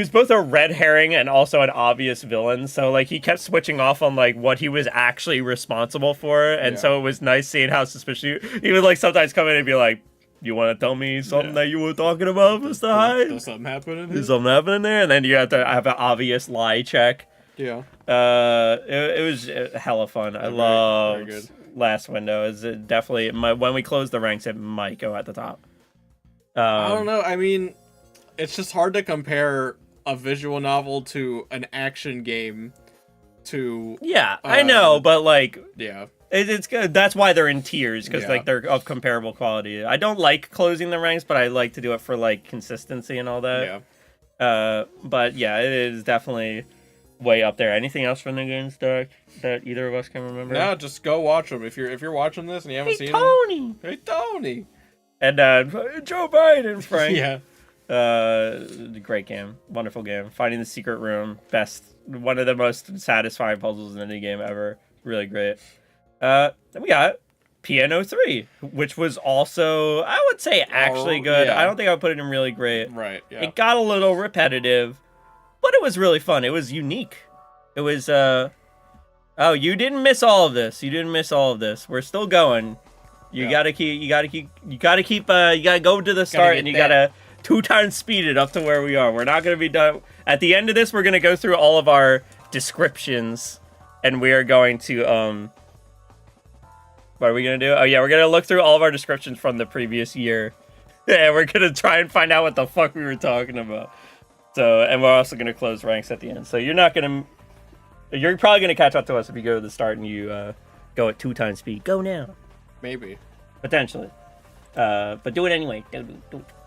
[SPEAKER 1] both a red herring and also an obvious villain. So, like, he kept switching off on, like, what he was actually responsible for. And so it was nice seeing how suspicious he would, like, sometimes come in and be like, you want to tell me something that you were talking about, Mr. Hyde?
[SPEAKER 2] Does something happen in here?
[SPEAKER 1] There's something happening there? And then you have to have an obvious lie check.
[SPEAKER 2] Yeah.
[SPEAKER 1] It was hella fun. I loved Last Window. Is definitely, when we close the ranks, it might go at the top.
[SPEAKER 2] I don't know. I mean, it's just hard to compare a visual novel to an action game to
[SPEAKER 1] I know, but like
[SPEAKER 2] it's
[SPEAKER 1] good. That's why they're in tiers, because like they're of comparable quality. I don't like closing the ranks, but I like to do it for like consistency and all that. But yeah, it is definitely way up there. Anything else from the games that either of us can remember?
[SPEAKER 2] No, just go watch them if you're watching this and you haven't seen
[SPEAKER 1] them.
[SPEAKER 2] Hey Tony
[SPEAKER 1] and Joe Biden, Frank.
[SPEAKER 2] Yeah.
[SPEAKER 1] Great game, wonderful game. Finding the secret room, one of the most satisfying puzzles in any game ever. Really great. Then we got Piano 3, which was also, I would say, actually good. I don't think I would put it in really great.
[SPEAKER 2] Right. Yeah.
[SPEAKER 1] It got a little repetitive, but it was really fun. It was unique. It was oh, you didn't miss all of this. We're still going. You gotta go to the start, and you gotta 2 times speed it up to where we are. We're not going to be done. At the end of this, we're going to go through all of our descriptions, and we are going to, what are we going to do? Oh, yeah, we're going to look through all of our descriptions from the previous year, and we're going to try and find out what the fuck we were talking about. So, and we're also going to close ranks at the end. So you're probably going to catch up to us if you go to the start and you go at 2 times speed. Go now.
[SPEAKER 2] Maybe.
[SPEAKER 1] Potentially. But do it anyway. Do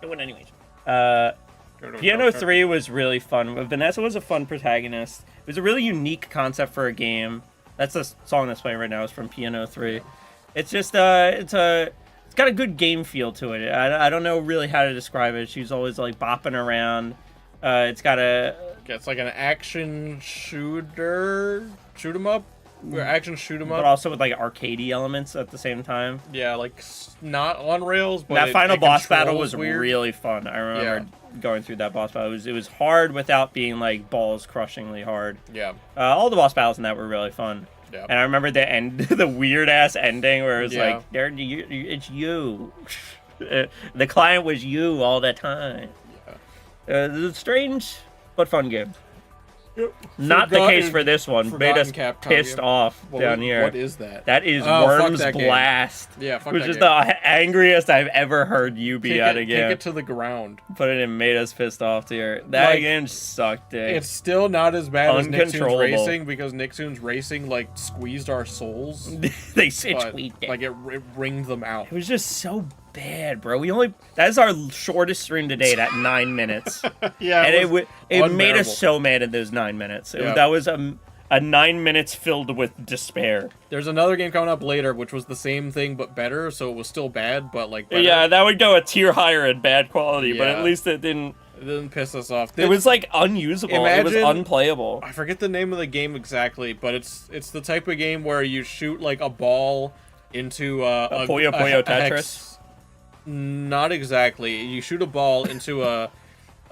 [SPEAKER 1] it anyways. Piano 3 was really fun. Vanessa was a fun protagonist. It was a really unique concept for a game. That's the song that's playing right now. Is from Piano 3. It's just it's got a good game feel to it. I don't know really how to describe it. She's always like bopping around. It's got a.
[SPEAKER 2] It's like an action shooter, shoot 'em up, or action shoot 'em up,
[SPEAKER 1] but also with like arcadey elements at the same time.
[SPEAKER 2] Yeah, like not on rails. But
[SPEAKER 1] that final boss battle was
[SPEAKER 2] weird.
[SPEAKER 1] really fun. I remember going through that boss battle. It was hard without being like balls crushingly hard.
[SPEAKER 2] Yeah.
[SPEAKER 1] All the boss battles in that were really fun.
[SPEAKER 2] Yeah.
[SPEAKER 1] And I remember the end, the weird ass ending where it was like, it's you. The client was you all the time. Yeah. It's a strange but fun game. Yep. Not the case for this one. Made us pissed off down here.
[SPEAKER 2] What is that?
[SPEAKER 1] That is Worms Blast.
[SPEAKER 2] Yeah, fuck
[SPEAKER 1] which
[SPEAKER 2] that
[SPEAKER 1] is
[SPEAKER 2] game.
[SPEAKER 1] the angriest I've ever heard you be at a game.
[SPEAKER 2] Kick it to the ground.
[SPEAKER 1] But it made us pissed off here. That game sucked, dude.
[SPEAKER 2] It's still not as bad as Nicktoons Racing because Nicktoons Racing like squeezed our souls.
[SPEAKER 1] They tweaked it.
[SPEAKER 2] Like it ringed them out.
[SPEAKER 1] It was just so bad, bro. That is our shortest stream to date at 9 minutes.
[SPEAKER 2] Yeah,
[SPEAKER 1] and it made us so mad in those 9 minutes. That was a 9 minutes filled with despair.
[SPEAKER 2] There's another game coming up later, which was the same thing but better, so it was still bad, but like better.
[SPEAKER 1] Yeah, that would go a tier higher in bad quality, but at least it didn't.
[SPEAKER 2] It didn't piss us off.
[SPEAKER 1] It was like unusable. It was unplayable.
[SPEAKER 2] I forget the name of the game exactly, but it's the type of game where you shoot like a ball into a
[SPEAKER 1] Puyo Puyo Tetris.
[SPEAKER 2] Not exactly. You shoot a ball into a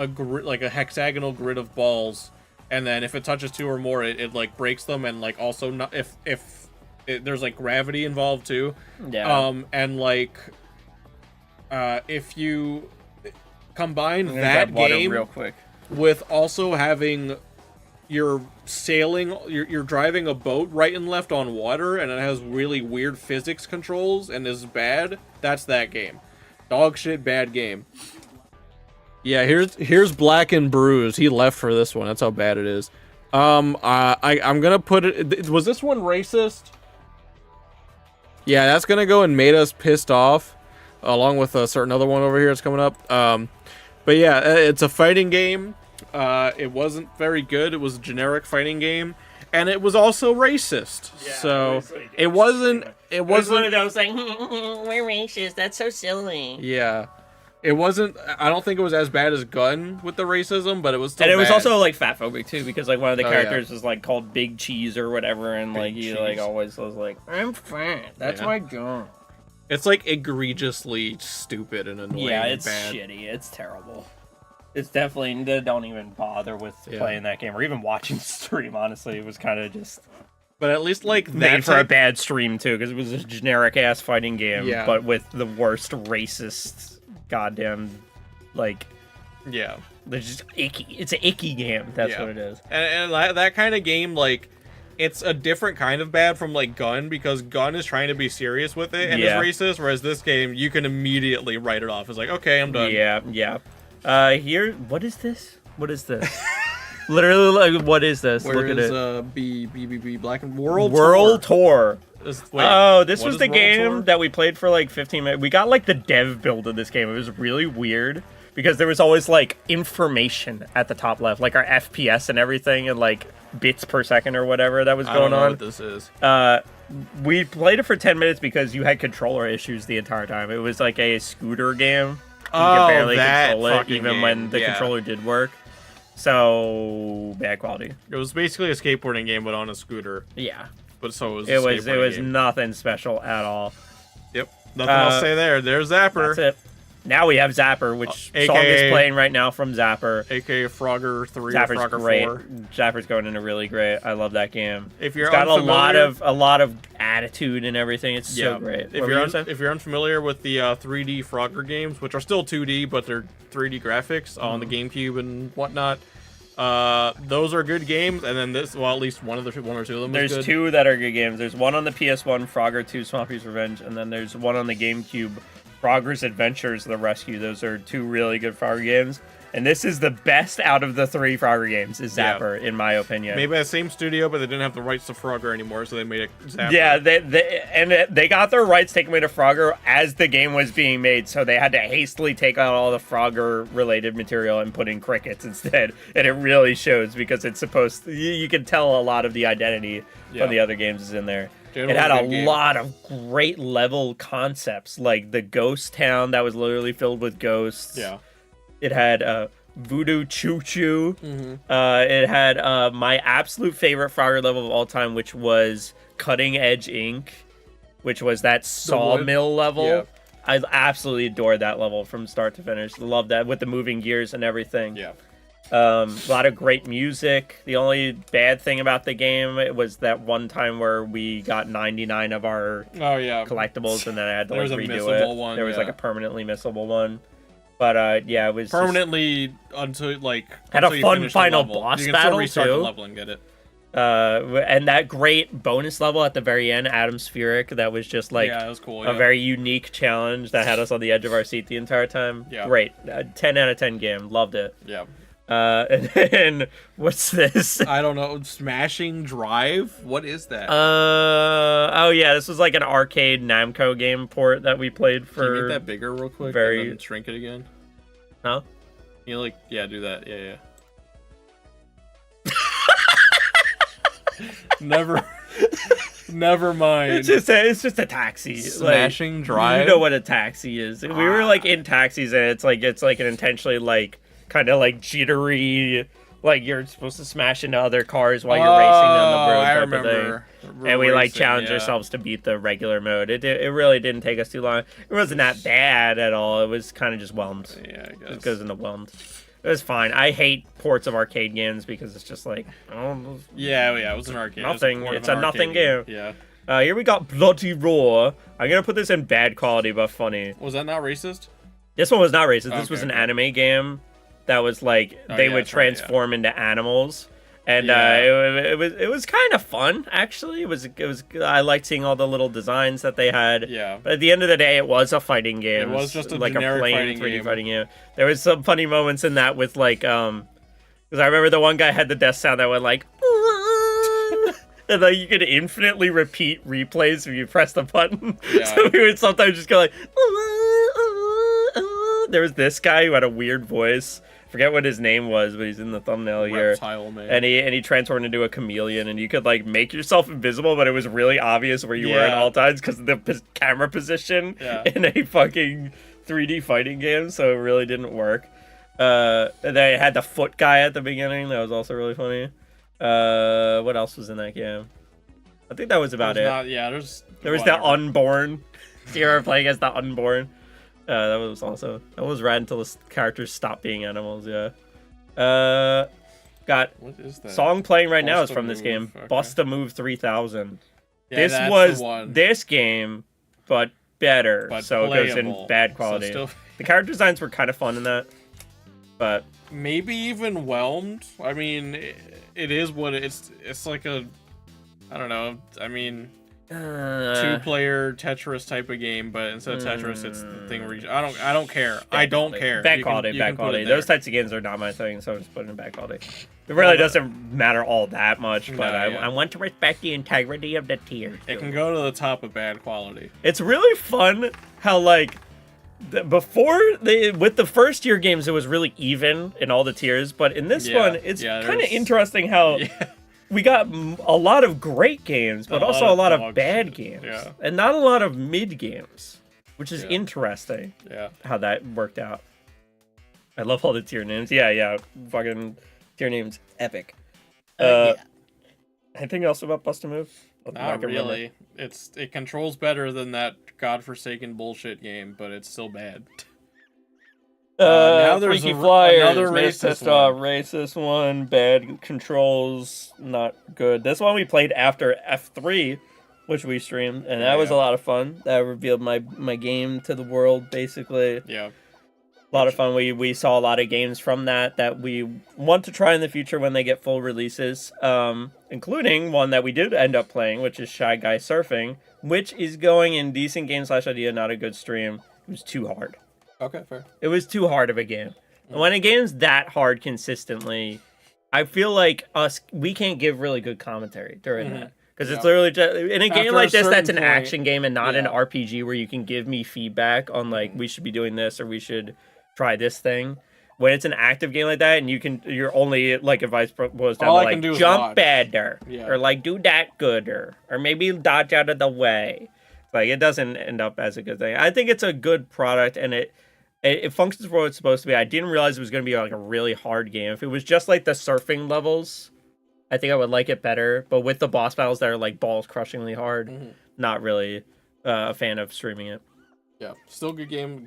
[SPEAKER 2] grid, like a hexagonal grid of balls, and then if it touches 2 or more, it like breaks them, and like also not if there's like gravity involved too.
[SPEAKER 1] Yeah.
[SPEAKER 2] And like if you combine that game
[SPEAKER 1] real quick
[SPEAKER 2] with also having you're driving a boat right and left on water, and it has really weird physics controls and is bad. That's that game. Dog shit, bad game. Yeah, here's Black and Bruised. He left for this one. That's how bad it is. I'm gonna put it. Was this one racist? Yeah, that's gonna go and made us pissed off, along with a certain other one over here that's coming up. But yeah, it's a fighting game. It wasn't very good. It was a generic fighting game, and it was also racist. Yeah, so it wasn't. It wasn't
[SPEAKER 3] one of those like we're racist. That's so silly.
[SPEAKER 2] Yeah, it wasn't. I don't think it was as bad as Gun with the racism, but it was still.
[SPEAKER 1] And it was
[SPEAKER 2] bad.
[SPEAKER 1] also like fat phobic too, because like one of the characters was like called Big Cheese or whatever, and like he like always was like,
[SPEAKER 3] I'm fat. That's my job.
[SPEAKER 2] It's like egregiously stupid and annoying.
[SPEAKER 1] Yeah, it's
[SPEAKER 2] bad.
[SPEAKER 1] shitty. It's terrible. It's definitely, they don't even bother with playing that game or even watching stream, honestly. It was kind of just...
[SPEAKER 2] But at least, like,
[SPEAKER 1] made for a bad stream, too, because it was a generic-ass fighting game, but with the worst racist goddamn, like...
[SPEAKER 2] Yeah.
[SPEAKER 1] It's just icky. It's an icky game. That's what it is.
[SPEAKER 2] And that kind of game, like, it's a different kind of bad from, like, Gun, because Gun is trying to be serious with it and is racist, whereas this game, you can immediately write it off. It's like, okay, I'm done.
[SPEAKER 1] Yeah. Here, what is this? What is this? Literally, like, what is this?
[SPEAKER 2] Look at it. B Black and World
[SPEAKER 1] Tour.
[SPEAKER 2] Wait,
[SPEAKER 1] this was the game that we played for like 15 minutes. We got like the dev build of this game. It was really weird because there was always like information at the top left, like our FPS and everything, and like bits per second or whatever that was going on.
[SPEAKER 2] I don't know what this is.
[SPEAKER 1] We played it for 10 minutes because you had controller issues the entire time. It was like a scooter game. You could barely control it, even when the controller did work. So bad quality.
[SPEAKER 2] It was basically a skateboarding game, but on a scooter.
[SPEAKER 1] Yeah,
[SPEAKER 2] but so
[SPEAKER 1] it was nothing special at all.
[SPEAKER 2] Yep, nothing else to say there. There's Zapper.
[SPEAKER 1] That's it. Now we have Zapper, which song is playing right now from Zapper.
[SPEAKER 2] AKA Frogger 3
[SPEAKER 1] Zapper's
[SPEAKER 2] or Frogger
[SPEAKER 1] great.
[SPEAKER 2] 4.
[SPEAKER 1] Zapper's going into really great. I love that game.
[SPEAKER 2] If you're
[SPEAKER 1] it's got a lot of attitude and everything. It's so great.
[SPEAKER 2] If you're unfamiliar with the 3D Frogger games, which are still 2D, but they're 3D graphics on the GameCube and whatnot, those are good games. And then this, well, at least one or two of them.
[SPEAKER 1] There's two that are good games. There's one on the PS1, Frogger 2, Swampy's Revenge, and then there's one on the GameCube, Frogger's Adventures: The Rescue. Those are two really good Frogger games. And this is the best out of the 3 Frogger games, is Zapper, in my opinion.
[SPEAKER 2] Maybe the same studio, but they didn't have the rights to Frogger anymore, so they made it Zapper.
[SPEAKER 1] Yeah, they got their rights taken away to Frogger as the game was being made, so they had to hastily take out all the Frogger-related material and put in crickets instead. And it really shows, because it's supposed to, you can tell a lot of the identity from the other games is in there. Dude, it had a lot of great level concepts, like the ghost town that was literally filled with ghosts.
[SPEAKER 2] Yeah.
[SPEAKER 1] It had Voodoo Choo Choo. It had my absolute favorite Frogger level of all time, which was Cutting Edge Inc., which was that sawmill level. Yeah. I absolutely adored that level from start to finish. Loved that with the moving gears and everything.
[SPEAKER 2] Yeah.
[SPEAKER 1] A lot of great music. The only bad thing about the game was that one time where we got 99 of our collectibles, and then I had to redo it.
[SPEAKER 2] One,
[SPEAKER 1] there was like a permanently missable one. But yeah, it was
[SPEAKER 2] permanently until
[SPEAKER 1] had a fun final boss battle
[SPEAKER 2] too. The level and get it.
[SPEAKER 1] And that great bonus level at the very end, Atmospheric, that was just like
[SPEAKER 2] that was cool,
[SPEAKER 1] a very unique challenge that had us on the edge of our seat the entire time.
[SPEAKER 2] Yeah,
[SPEAKER 1] great, 10 out of 10 game, loved it.
[SPEAKER 2] Yeah.
[SPEAKER 1] And then what's this?
[SPEAKER 2] I don't know. Smashing Drive? What is that?
[SPEAKER 1] Oh yeah, this was like an arcade Namco game port that we played for.
[SPEAKER 2] Can you make that bigger real quick? And then shrink it again.
[SPEAKER 1] Huh?
[SPEAKER 2] You do that. Yeah. Never mind.
[SPEAKER 1] It's just a taxi.
[SPEAKER 2] Smashing Drive.
[SPEAKER 1] You know what a taxi is. We were like in taxis, and it's like an intentionally kind of jittery, you're supposed to smash into other cars while you're racing down the road.
[SPEAKER 2] I remember.
[SPEAKER 1] And we challenged ourselves to beat the regular mode. It really didn't take us too long. It wasn't that bad at all. It was kind of just whelmed.
[SPEAKER 2] Yeah, I guess.
[SPEAKER 1] It goes into whelmed. It was fine. I hate ports of arcade games because it's just
[SPEAKER 2] it was an arcade.
[SPEAKER 1] Nothing. It's a nothing game.
[SPEAKER 2] Yeah.
[SPEAKER 1] Here we got Bloody Roar. I'm gonna put this in bad quality but funny.
[SPEAKER 2] Was that not racist?
[SPEAKER 1] This one was not racist. This was an anime game that was they would transform into animals, and it was kind of fun actually. It was I liked seeing all the little designs that they had.
[SPEAKER 2] Yeah.
[SPEAKER 1] But at the end of the day, it was a fighting game.
[SPEAKER 2] It was just a
[SPEAKER 1] plain
[SPEAKER 2] fighting
[SPEAKER 1] 3D
[SPEAKER 2] game.
[SPEAKER 1] fighting game. There was some funny moments in that with because I remember the one guy had the death sound that went and you could infinitely repeat replays if you press the button.
[SPEAKER 2] Yeah.
[SPEAKER 1] So we would sometimes just go there was this guy who had a weird voice. Forget what his name was, but he's in the thumbnail here.
[SPEAKER 2] Reptile Man.
[SPEAKER 1] And he transformed into a chameleon, and you could make yourself invisible, but it was really obvious where you were at all times because of the camera position in a fucking 3D fighting game, so it really didn't work. And then it had the foot guy at the beginning. That was also really funny. What else was in that game? I think that was about it.
[SPEAKER 2] There was
[SPEAKER 1] the Unborn. You were playing as the Unborn. That was rad until the characters stopped being animals. Got
[SPEAKER 2] what is that?
[SPEAKER 1] Song playing right now is from this game. Okay. Bust a Move 3000. This was this game, but better. So playable. It goes in bad quality. So the character designs were kind of fun in that, but
[SPEAKER 2] maybe even whelmed. I mean, it is what it's like a. I don't know. I mean. 2-player Tetris type of game, but instead of Tetris, it's the thing where I don't care. I don't care.
[SPEAKER 1] Bad quality. Those types of games are not my thing, so I'm just putting in bad quality. It really doesn't matter all that much, but I want to respect the integrity of the tier.
[SPEAKER 2] It can go to the top of bad quality.
[SPEAKER 1] It's really fun how before with the first tier games, it was really even in all the tiers, but in this one, it's kind of interesting how. Yeah. We got a lot of great games, but also a lot of bad games.
[SPEAKER 2] Yeah.
[SPEAKER 1] And not a lot of mid games, which is interesting.
[SPEAKER 2] Yeah.
[SPEAKER 1] How that worked out. I love all the tier names. Yeah. Fucking tier names. Epic. Anything else about Bust a Move?
[SPEAKER 2] Not really. It controls better than that godforsaken bullshit game, but it's still bad.
[SPEAKER 1] Now there's another racist one. Bad controls, not good. This one we played after F3, which we streamed, and that was a lot of fun. That revealed my game to the world, basically.
[SPEAKER 2] Yeah.
[SPEAKER 1] A lot of fun. We saw a lot of games from that we want to try in the future when they get full releases, including one that we did end up playing, which is Shy Guy Surfing, which is going in decent game / idea, not a good stream. It was too hard.
[SPEAKER 2] Okay, fair.
[SPEAKER 1] It was too hard of a game. When a game's that hard consistently, I feel like we can't give really good commentary during that. Because it's literally just, in a game like this that's an action game and not an RPG where you can give me feedback on like we should be doing this or we should try this thing. When it's an active game like that and your only like advice was to like jump better or like do that gooder or maybe dodge out of the way. Like it doesn't end up as a good thing. I think it's a good product and it functions for what it's supposed to be. I didn't realize it was going to be like a really hard game. If it was just like the surfing levels, I think I would like it better. But with the boss battles that are like balls crushingly hard, not really a fan of streaming it.
[SPEAKER 2] Yeah, still good game,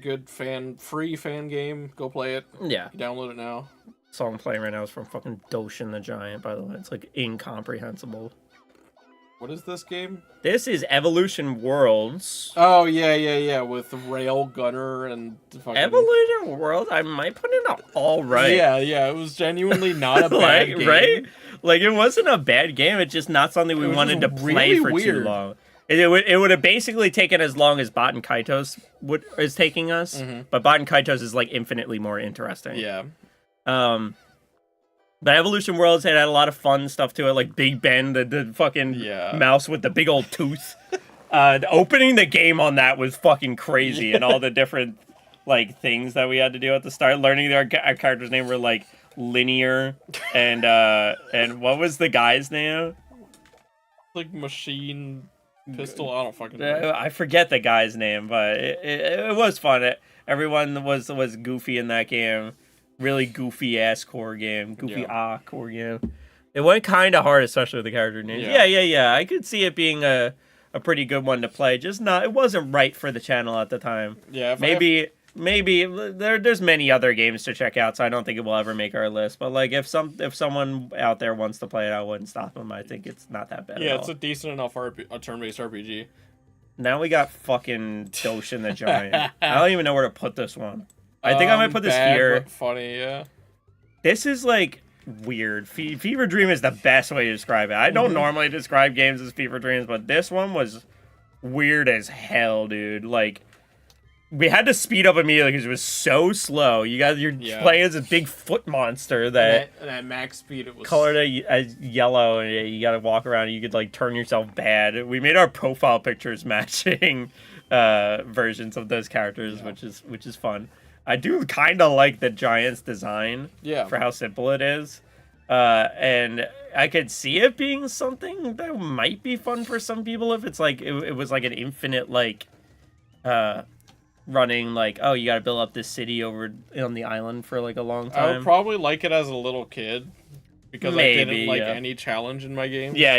[SPEAKER 2] free fan game. Go play it.
[SPEAKER 1] Yeah.
[SPEAKER 2] Download it now.
[SPEAKER 1] The song I'm playing right now is from fucking Doshin the Giant, by the way. It's like incomprehensible.
[SPEAKER 2] What is this game?
[SPEAKER 1] This is Evolution Worlds.
[SPEAKER 2] Oh, yeah, with Rail Gunner and fucking...
[SPEAKER 1] Evolution Worlds? I might put it all right.
[SPEAKER 2] Yeah, it was genuinely not a bad game.
[SPEAKER 1] Right? Like, it wasn't a bad game, it's just not something we wanted to play for too long. It would have basically taken as long as Baten Kaitos is taking us, but Baten Kaitos is, like, infinitely more interesting.
[SPEAKER 2] Yeah.
[SPEAKER 1] But Evolution Worlds had a lot of fun stuff to it, like Big Ben, the fucking mouse with the big old tooth. Opening the game on that was fucking crazy, and all the different like things that we had to do at the start. Learning our character's name were like Linear, and what was the guy's name?
[SPEAKER 2] Like Machine Pistol. I don't fucking know.
[SPEAKER 1] I forget the guy's name, but it was fun. Everyone was goofy in that game. Really goofy ass core game. Core game. It went kind of hard, especially with the character names. Yeah. I could see it being a pretty good one to play. Just not, it wasn't right for the channel at the time.
[SPEAKER 2] Yeah.
[SPEAKER 1] Maybe there's many other games to check out, so I don't think it will ever make our list. But like if someone out there wants to play it, I wouldn't stop them. I think it's not that bad.
[SPEAKER 2] Yeah, it's a decent enough a turn-based RPG.
[SPEAKER 1] Now we got fucking Doshin the Giant. I don't even know where to put this one. I think I might put this here.
[SPEAKER 2] But funny, yeah.
[SPEAKER 1] This is like weird. Fever Dream is the best way to describe it. I don't normally describe games as fever dreams, but this one was weird as hell, dude. Like, we had to speed up immediately because it was so slow. You're playing as a big foot monster that
[SPEAKER 2] at max speed it was
[SPEAKER 1] colored as yellow, and you got to walk around. And you could like turn yourself bad. We made our profile pictures matching versions of those characters, which is fun. I do kind of like the Giant's design for how simple it is. And I could see it being something that might be fun for some people if it's like, it was like an infinite, like, running, like, oh, you got to build up this city over on the island for like a long time.
[SPEAKER 2] I would probably like it as a little kid because I didn't like any challenge in my game.
[SPEAKER 1] Yeah,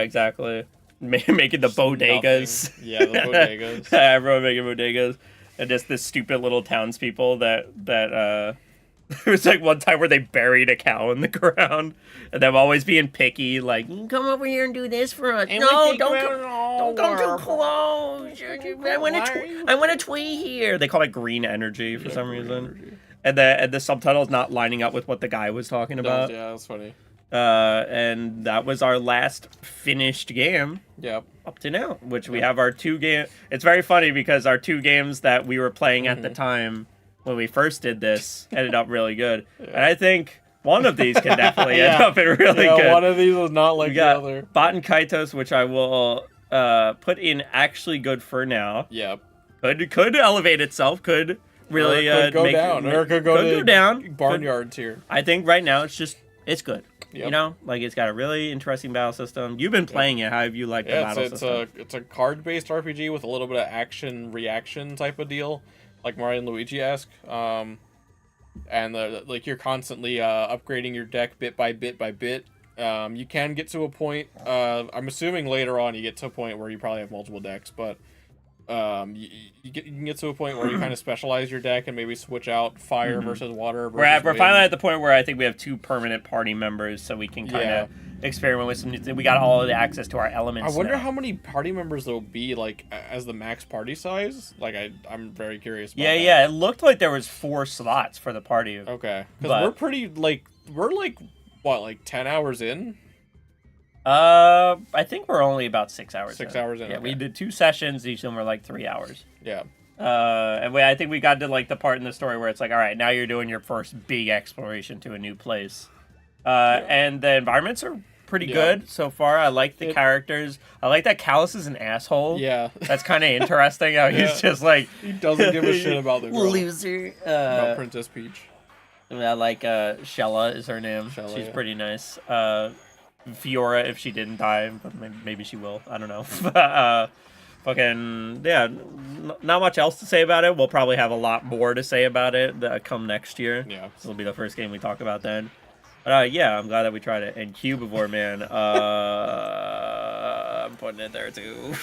[SPEAKER 1] exactly. Making the bodegas.
[SPEAKER 2] Nothing. Yeah, the bodegas.
[SPEAKER 1] Everyone making bodegas. And just the stupid little townspeople that there was like one time where they buried a cow in the ground, and them always being picky, like, come over here and do this for us. No, don't come too close. I want a twee here. They call it green energy for some reason. And the subtitles not lining up with what the guy was talking about.
[SPEAKER 2] Yeah, that's funny.
[SPEAKER 1] And that was our last finished game.
[SPEAKER 2] Yep.
[SPEAKER 1] Up to now, which we have our 2 game. It's very funny because our 2 games that we were playing at the time when we first did this ended up really good. And I think one of these can definitely end up in really good.
[SPEAKER 2] One of these was not like the other.
[SPEAKER 1] Baten Kaitos, which I will put in actually good for now.
[SPEAKER 2] Yep.
[SPEAKER 1] Could elevate itself. Could really
[SPEAKER 2] could go down. Or could go down. Barnyard tier.
[SPEAKER 1] I think right now it's good. Yep. You know, like it's got a really interesting battle system. You've been playing it. How have you liked the battle system?
[SPEAKER 2] It's a card-based RPG with a little bit of action reaction type of deal, like Mario and Luigi-esque. And like you're constantly upgrading your deck bit by bit by bit. You can get to a point. I'm assuming later on you get to a point where you probably have multiple decks, but you can get to a point where you kind of specialize your deck and maybe switch out fire versus water.
[SPEAKER 1] We're finally at the point where I think we have 2 permanent party members, so we can kind of experiment with some new things. We got all of the access to our elements.
[SPEAKER 2] I wonder
[SPEAKER 1] now.
[SPEAKER 2] how many party members there'll be, like as the max party size. Like I'm very curious about that.
[SPEAKER 1] Yeah. It looked like there was 4 slots for the party.
[SPEAKER 2] Okay, because we're pretty we're what 10 hours in.
[SPEAKER 1] I think we're only about 6 hours.
[SPEAKER 2] 6 hours in.
[SPEAKER 1] Yeah, we did 2 sessions. Each of them were like 3 hours.
[SPEAKER 2] Yeah.
[SPEAKER 1] And I think we got to like the part in the story where it's like, all right, now you're doing your first big exploration to a new place. And the environments are pretty good so far. I like the characters. I like that Callus is an asshole.
[SPEAKER 2] Yeah.
[SPEAKER 1] That's kind of interesting how he's just like...
[SPEAKER 2] He doesn't give a shit about the girl.
[SPEAKER 1] Loser.
[SPEAKER 2] About Princess Peach.
[SPEAKER 1] I like Shella is her name.
[SPEAKER 2] Shella,
[SPEAKER 1] She's pretty nice. Fiora, if she didn't die, but maybe she will. I don't know. Fucking, yeah, not much else to say about it. We'll probably have a lot more to say about it come next year.
[SPEAKER 2] Yeah.
[SPEAKER 1] This will be the first game we talk about then. But yeah, I'm glad that we tried it. And Cubivore, man, I'm putting it there too.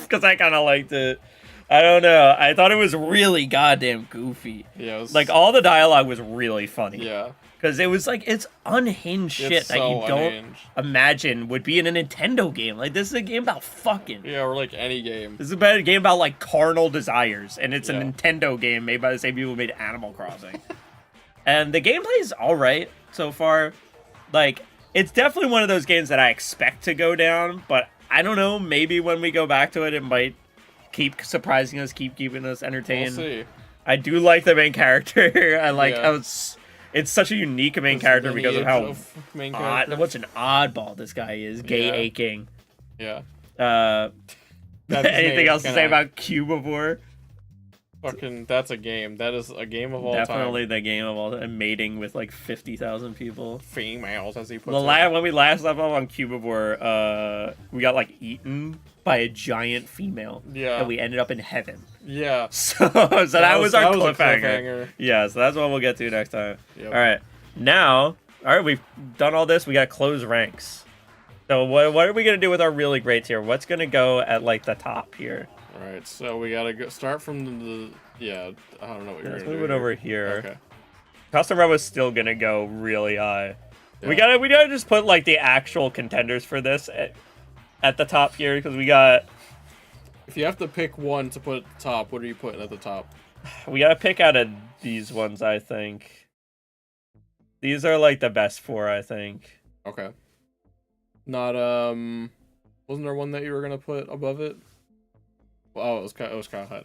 [SPEAKER 1] Because I kind of liked it. I don't know. I thought it was really goddamn goofy.
[SPEAKER 2] Yeah.
[SPEAKER 1] Like, all the dialogue was really funny.
[SPEAKER 2] Yeah.
[SPEAKER 1] Because it was like, it's unhinged shit that you don't imagine would be in a Nintendo game. Like, this is a game about fucking.
[SPEAKER 2] Yeah, or like any game.
[SPEAKER 1] This is a game about, like, carnal desires. And it's a Nintendo game made by the same people who made Animal Crossing. And the gameplay is alright so far. Like, it's definitely one of those games that I expect to go down. But I don't know, maybe when we go back to it, it might keep surprising us, keep keeping us entertained.
[SPEAKER 2] We'll see.
[SPEAKER 3] I
[SPEAKER 1] do like the main character. I like how it's such a unique main character because of how what's an oddball this guy is. Gay aching.
[SPEAKER 2] Yeah.
[SPEAKER 1] Anything else to say about Cubivore?
[SPEAKER 2] Fucking, that's a game. That is a game of all time.
[SPEAKER 1] Definitely the game of all time. Mating with like 50,000 people.
[SPEAKER 2] Females, as he puts
[SPEAKER 1] it. When we last left off on Cubivore, we got like eaten by a giant female.
[SPEAKER 2] Yeah.
[SPEAKER 1] And we ended up in heaven.
[SPEAKER 2] Yeah.
[SPEAKER 1] So that was our cliffhanger. Yeah, so that's what we'll get to next time.
[SPEAKER 2] Yep.
[SPEAKER 1] All right. Now, we've done all this. We got to close ranks. So what are we going to do with our really great tier? What's going to go at like the top here?
[SPEAKER 2] All right, so we got to start from the I don't know what you're going to do.
[SPEAKER 1] Let's move it over here.
[SPEAKER 2] Okay.
[SPEAKER 1] Custom Robo is still going to go really high. Yeah. We gotta just put like the actual contenders for this at the top here because we got.
[SPEAKER 2] If you have to pick one to put at the top, what are you putting at the top?
[SPEAKER 1] We gotta pick out of these ones, I think. These are like the best four, I think.
[SPEAKER 2] Okay. Not wasn't there one that you were gonna put above it? Oh, it was kind of high.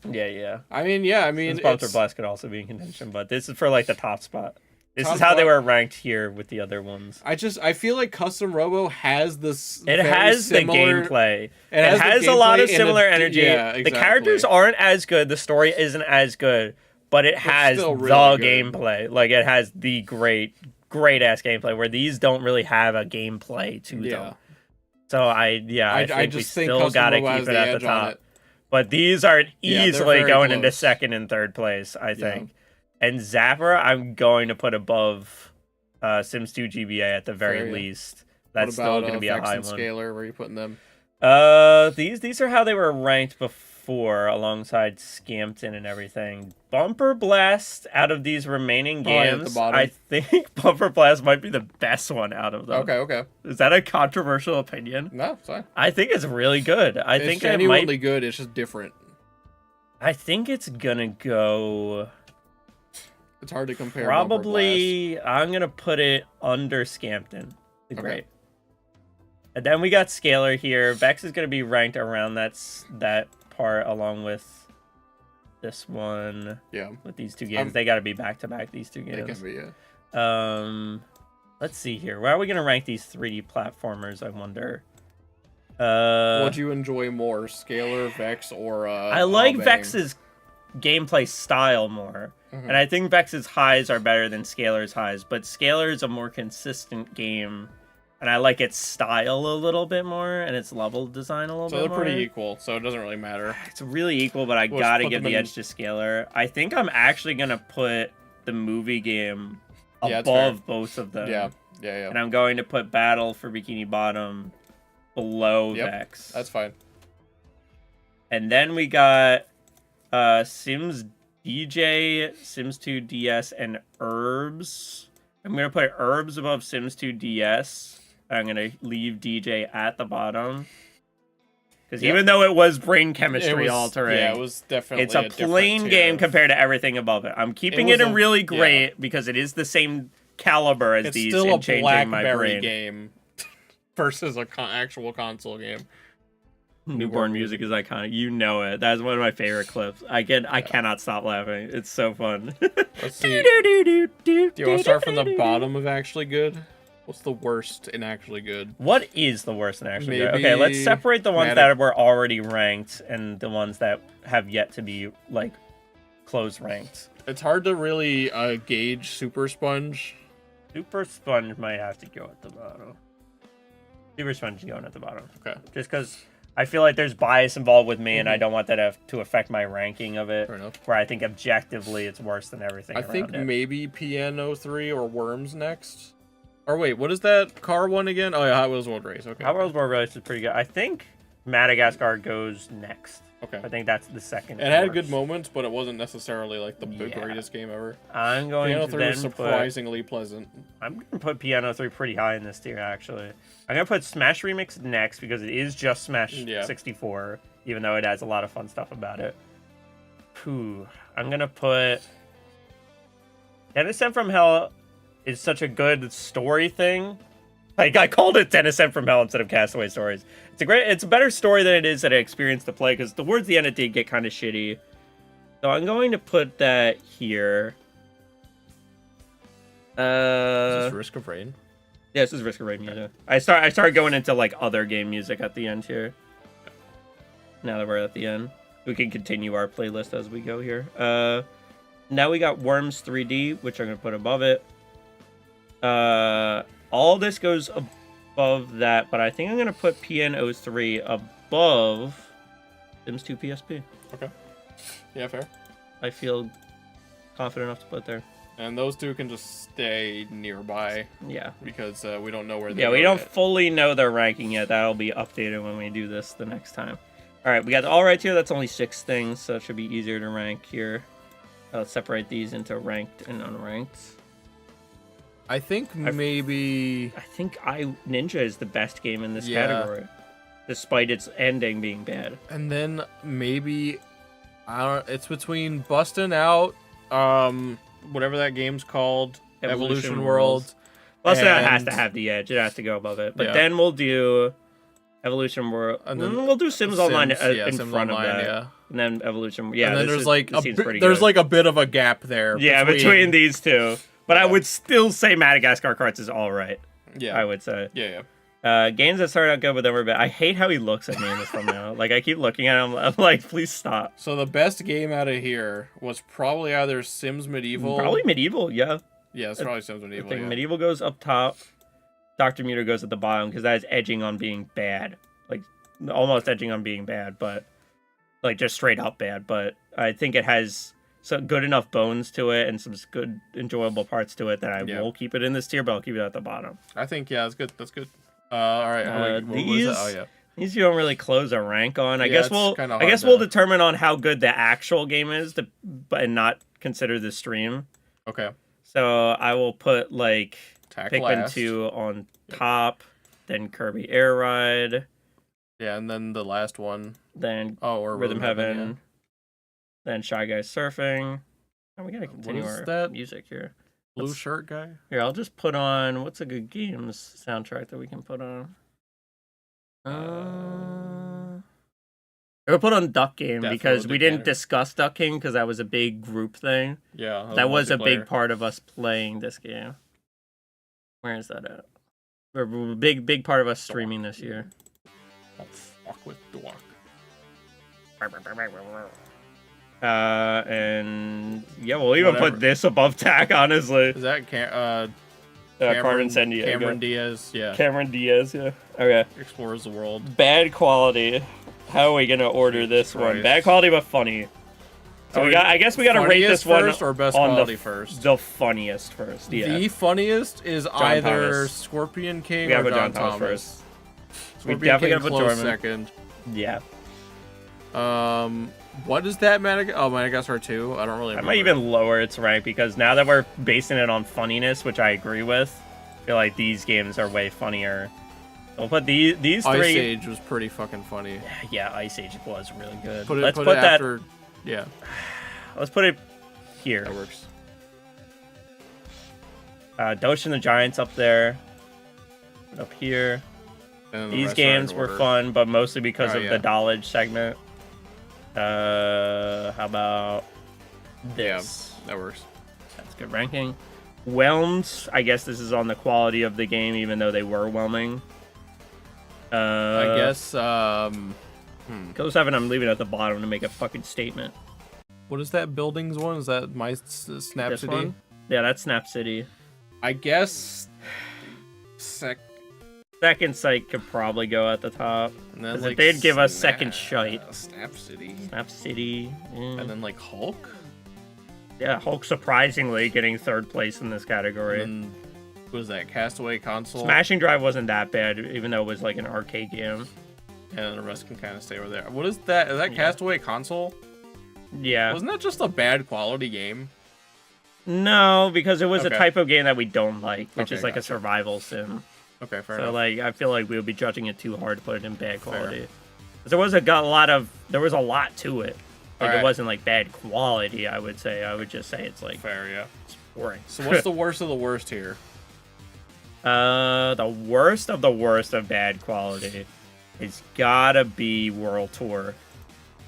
[SPEAKER 2] Okay.
[SPEAKER 1] Yeah.
[SPEAKER 2] I mean,
[SPEAKER 1] Sponsor Blast could also be in contention, but this is for like the top spot. This is how they were ranked here with the other ones.
[SPEAKER 2] I feel like Custom Robo has this.
[SPEAKER 1] It has the gameplay. It has a lot of similar energy.
[SPEAKER 2] Yeah, exactly.
[SPEAKER 1] The characters aren't as good. The story isn't as good, but it has the gameplay. Like it has the great ass gameplay. Where these don't really have a gameplay to them. So I think we still gotta keep it at the top. But these are easily going into second and third place, I think. Yeah. And Zapper, I'm going to put above Sims 2 GBA at the very least. That's still going to be a high one.
[SPEAKER 2] Scalar, where are you putting them?
[SPEAKER 1] These are how they were ranked before, alongside Scampton and everything. Bumper Blast, out of these remaining games, I think Bumper Blast might be the best one out of them.
[SPEAKER 2] Okay.
[SPEAKER 1] Is that a controversial opinion?
[SPEAKER 2] No, it's fine.
[SPEAKER 1] I think it's really good.
[SPEAKER 2] It's genuinely good. It's just different.
[SPEAKER 1] I think it's gonna go.
[SPEAKER 2] It's hard to compare.
[SPEAKER 1] Probably, I'm gonna put it under Scampton. Great. And then we got Scalar here. Vex is gonna be ranked around that part, along with this one.
[SPEAKER 2] Yeah.
[SPEAKER 1] With these two games, they got to be back to back. These two games.
[SPEAKER 2] They can be, yeah.
[SPEAKER 1] Let's see here. Where are we gonna rank these 3D platformers? I wonder.
[SPEAKER 2] What do you enjoy more, Scalar, Vex, or
[SPEAKER 1] I like Vex's gameplay style more. And I think Vex's highs are better than Scalar's highs, but Scalar is a more consistent game, and I like its style a little bit more, and its level design a little bit more.
[SPEAKER 2] So they're pretty equal, so it doesn't really matter.
[SPEAKER 1] It's really equal, but I gotta give the edge to Scalar. I think I'm actually gonna put the movie game above both of them.
[SPEAKER 2] Yeah.
[SPEAKER 1] And I'm going to put Battle for Bikini Bottom below Vex.
[SPEAKER 2] That's fine.
[SPEAKER 1] And then we got Sims DJ, Sims 2 DS, and Herbs. I'm going to put Herbs above Sims 2 DS. I'm going to leave DJ at the bottom. Because even though it was brain chemistry altering,
[SPEAKER 2] it was definitely
[SPEAKER 1] it's a plain game compared to everything above it. I'm keeping it in really great because it is the same caliber as these in changing my brain.
[SPEAKER 2] Game versus a actual console game.
[SPEAKER 1] Newborn music is iconic. You know it. That's one of my favorite clips. I cannot stop laughing. It's so fun.
[SPEAKER 2] Let's see. Do you want to start from the bottom of Actually Good? What's the worst in Actually Good?
[SPEAKER 1] What is the worst in Actually Good? Okay, let's separate the ones that were already ranked and the ones that have yet to be, like, close ranked.
[SPEAKER 2] It's hard to really gauge Super Sponge.
[SPEAKER 1] Super Sponge might have to go at the bottom. Super Sponge is going at the bottom.
[SPEAKER 2] Okay.
[SPEAKER 1] Just because I feel like there's bias involved with me, and I don't want that to affect my ranking of it.
[SPEAKER 2] Fair enough.
[SPEAKER 1] Where I think objectively it's worse than everything
[SPEAKER 2] I think maybe Piano 3 or Worms next. Or wait, what is that car one again? Oh yeah, Hot Wheels World Race. Okay.
[SPEAKER 1] Hot Wheels World Race is pretty good. I think Madagascar goes next.
[SPEAKER 2] Okay.
[SPEAKER 1] I think that's the second.
[SPEAKER 2] It had good moments, but it wasn't necessarily like the greatest game ever.
[SPEAKER 1] I'm going
[SPEAKER 2] Piano
[SPEAKER 1] to
[SPEAKER 2] 3 was surprisingly pleasant.
[SPEAKER 1] I'm going to put Piano 3 pretty high in this tier, actually. I'm going to put Smash Remix next because it is just Smash 64, even though it has a lot of fun stuff about it. I'm going to put... Descent from Hell is such a good story thing. Like, I called it Descent from Hell instead of Castaway Stories. It's a better story than it is that I experienced to play, because towards the end it did get kind of shitty. So I'm going to put that here.
[SPEAKER 2] Is this Risk of Rain?
[SPEAKER 1] Yeah, this is Risk of Rain music. I started going into, like, other game music at the end here. Now that we're at the end. We can continue our playlist as we go here. Now we got Worms 3D, which I'm going to put above it. All this goes above that, but I think I'm going to put PN03 above Sims 2 PSP.
[SPEAKER 2] Okay. Yeah, fair.
[SPEAKER 1] I feel confident enough to put there.
[SPEAKER 2] And those two can just stay nearby.
[SPEAKER 1] Yeah.
[SPEAKER 2] Because we don't know where they are.
[SPEAKER 1] Yeah, we don't fully know their ranking yet. That'll be updated when we do this the next time. All right, we got the all right here. That's only 6 things, so it should be easier to rank here. I'll separate these into ranked and unranked.
[SPEAKER 2] I think maybe...
[SPEAKER 1] I think Ninja is the best game in this category, despite its ending being bad.
[SPEAKER 2] And then maybe... it's between Bustin' Out, whatever that game's called, Evolution World.
[SPEAKER 1] Bustin' Out has to have the edge. It has to go above it. But then we'll do Evolution World. And then we'll do Sims Online in
[SPEAKER 2] Sims
[SPEAKER 1] front
[SPEAKER 2] Online,
[SPEAKER 1] of that. And then Evolution. Yeah,
[SPEAKER 2] and then there's like a bit of a gap there.
[SPEAKER 1] Yeah, between these two. But I would still say Madagascar Carts is all right.
[SPEAKER 2] Yeah.
[SPEAKER 1] I would say.
[SPEAKER 2] Yeah.
[SPEAKER 1] Games that started out good with them were bad. I hate how he looks at me in this thumbnail. Like, I keep looking at him. I'm like, please stop.
[SPEAKER 2] So the best game out of here was probably either Sims Medieval.
[SPEAKER 1] Probably Medieval, yeah.
[SPEAKER 2] Yeah, it's probably Sims Medieval.
[SPEAKER 1] I think Medieval goes up top. Dr. Muter goes at the bottom because that is edging on being bad. Like, almost edging on being bad, but... Like, just straight up bad. But I think it has... some good enough bones to it and some good enjoyable parts to it that I will keep it in this tier, but I'll keep it at the bottom.
[SPEAKER 2] I think that's good. That's good. All right.
[SPEAKER 1] These you don't really close a rank on. I guess we'll determine on how good the actual game is, and not consider the stream.
[SPEAKER 2] Okay.
[SPEAKER 1] So I will put like Pikmin 2 on top, then Kirby Air Ride.
[SPEAKER 2] Yeah, and then the last one.
[SPEAKER 1] Then Rhythm Heaven. Then Shy Guys Surfing. And we gotta continue our music here.
[SPEAKER 2] Blue shirt guy?
[SPEAKER 1] Here, I'll just put on... What's a good games soundtrack that we can put on? We'll put on Duck Game because we didn't discuss Duck King because that was a big group thing.
[SPEAKER 2] Yeah.
[SPEAKER 1] That was a big part of us playing this game. Where is that at? A big part of us streaming this year.
[SPEAKER 2] Oh, fuck with Duck.
[SPEAKER 1] And yeah, we'll even put this above TAC, honestly.
[SPEAKER 2] Is that Carmen
[SPEAKER 1] Sandiego?
[SPEAKER 2] Cameron Diaz, yeah.
[SPEAKER 1] Cameron Diaz, yeah. Okay.
[SPEAKER 2] Explores the world.
[SPEAKER 1] Bad quality. How are we gonna order this one? Bad quality but funny. So I guess we gotta rate this one
[SPEAKER 2] or best quality first.
[SPEAKER 1] The funniest first. Yeah.
[SPEAKER 2] The funniest is either Scorpion King or John Thomas
[SPEAKER 1] first.
[SPEAKER 2] Scorpion King close second.
[SPEAKER 1] Yeah.
[SPEAKER 2] What is that Madagascar 2? I don't really remember.
[SPEAKER 1] I might even lower its rank because now that we're basing it on funniness, which I agree with, I feel like these games are way funnier. We'll put these three.
[SPEAKER 2] Ice Age was pretty fucking funny.
[SPEAKER 1] Yeah, Ice Age was really good.
[SPEAKER 2] Let's put that after, yeah.
[SPEAKER 1] Let's put it here.
[SPEAKER 2] That works.
[SPEAKER 1] Doshin the Giants up there. Up here. These games were fun, but mostly because of the knowledge segment. How about this?
[SPEAKER 2] Yeah, that works.
[SPEAKER 1] That's good ranking. Whelmed, I guess this is on the quality of the game, even though they were whelming.
[SPEAKER 2] I guess,
[SPEAKER 1] Go 7, I'm leaving it at the bottom to make a fucking statement.
[SPEAKER 2] What is that buildings one? Is that my Snap
[SPEAKER 1] This
[SPEAKER 2] City?
[SPEAKER 1] one? Yeah, that's Snap City.
[SPEAKER 2] I guess
[SPEAKER 1] Second Sight could probably go at the top. Because
[SPEAKER 2] like
[SPEAKER 1] if they'd give us Second Sight.
[SPEAKER 2] Snap City.
[SPEAKER 1] Snap City.
[SPEAKER 2] And then like Hulk?
[SPEAKER 1] Yeah, Hulk surprisingly getting 3rd place in this category.
[SPEAKER 2] And then, what was that? Castaway Console?
[SPEAKER 1] Smashing Drive wasn't that bad, even though it was like an arcade game.
[SPEAKER 2] And the rest can kind of stay over there. What is that? Is that Castaway Console?
[SPEAKER 1] Yeah.
[SPEAKER 2] Wasn't that just a bad quality game?
[SPEAKER 1] No, because it was a type of game that we don't like, which is like a survival sim.
[SPEAKER 2] Okay, fair
[SPEAKER 1] so
[SPEAKER 2] enough.
[SPEAKER 1] Like, I feel like we would be judging it too hard to put it in bad quality. There was a lot to it. Like, it wasn't like bad quality, I would say. I would just say it's like
[SPEAKER 2] fair, yeah.
[SPEAKER 1] It's boring.
[SPEAKER 2] So what's the worst of the worst here?
[SPEAKER 1] The worst of the worst of bad quality. It's gotta be World Tour.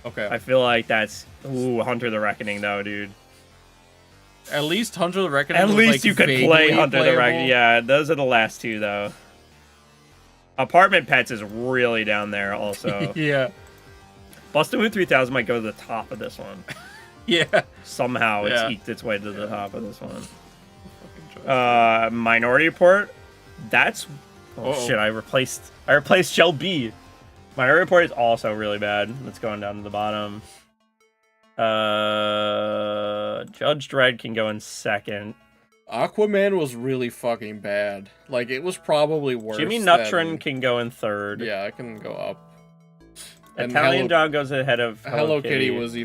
[SPEAKER 2] Okay.
[SPEAKER 1] I feel like that's Hunter the Reckoning though, dude.
[SPEAKER 2] At least Hunter the Reckoning.
[SPEAKER 1] At least
[SPEAKER 2] like
[SPEAKER 1] you could play Hunter
[SPEAKER 2] playable.
[SPEAKER 1] the Reckoning. Yeah, those are the last two though. Apartment Pets is really down there also.
[SPEAKER 2] Yeah.
[SPEAKER 1] Bustin' Move 3000 might go to the top of this one.
[SPEAKER 2] Yeah.
[SPEAKER 1] Somehow it's eked its way to the top of this one. Minority Report. That's shit. I replaced Shell B. Minority Report is also really bad. That's going down to the bottom. Judge Dredd can go in second.
[SPEAKER 2] Aquaman was really fucking bad. Like, it was probably worse.
[SPEAKER 1] Jimmy Neutron can go in third.
[SPEAKER 2] Yeah, it can go up.
[SPEAKER 1] Italian Dog goes ahead of
[SPEAKER 2] Hello Kitty was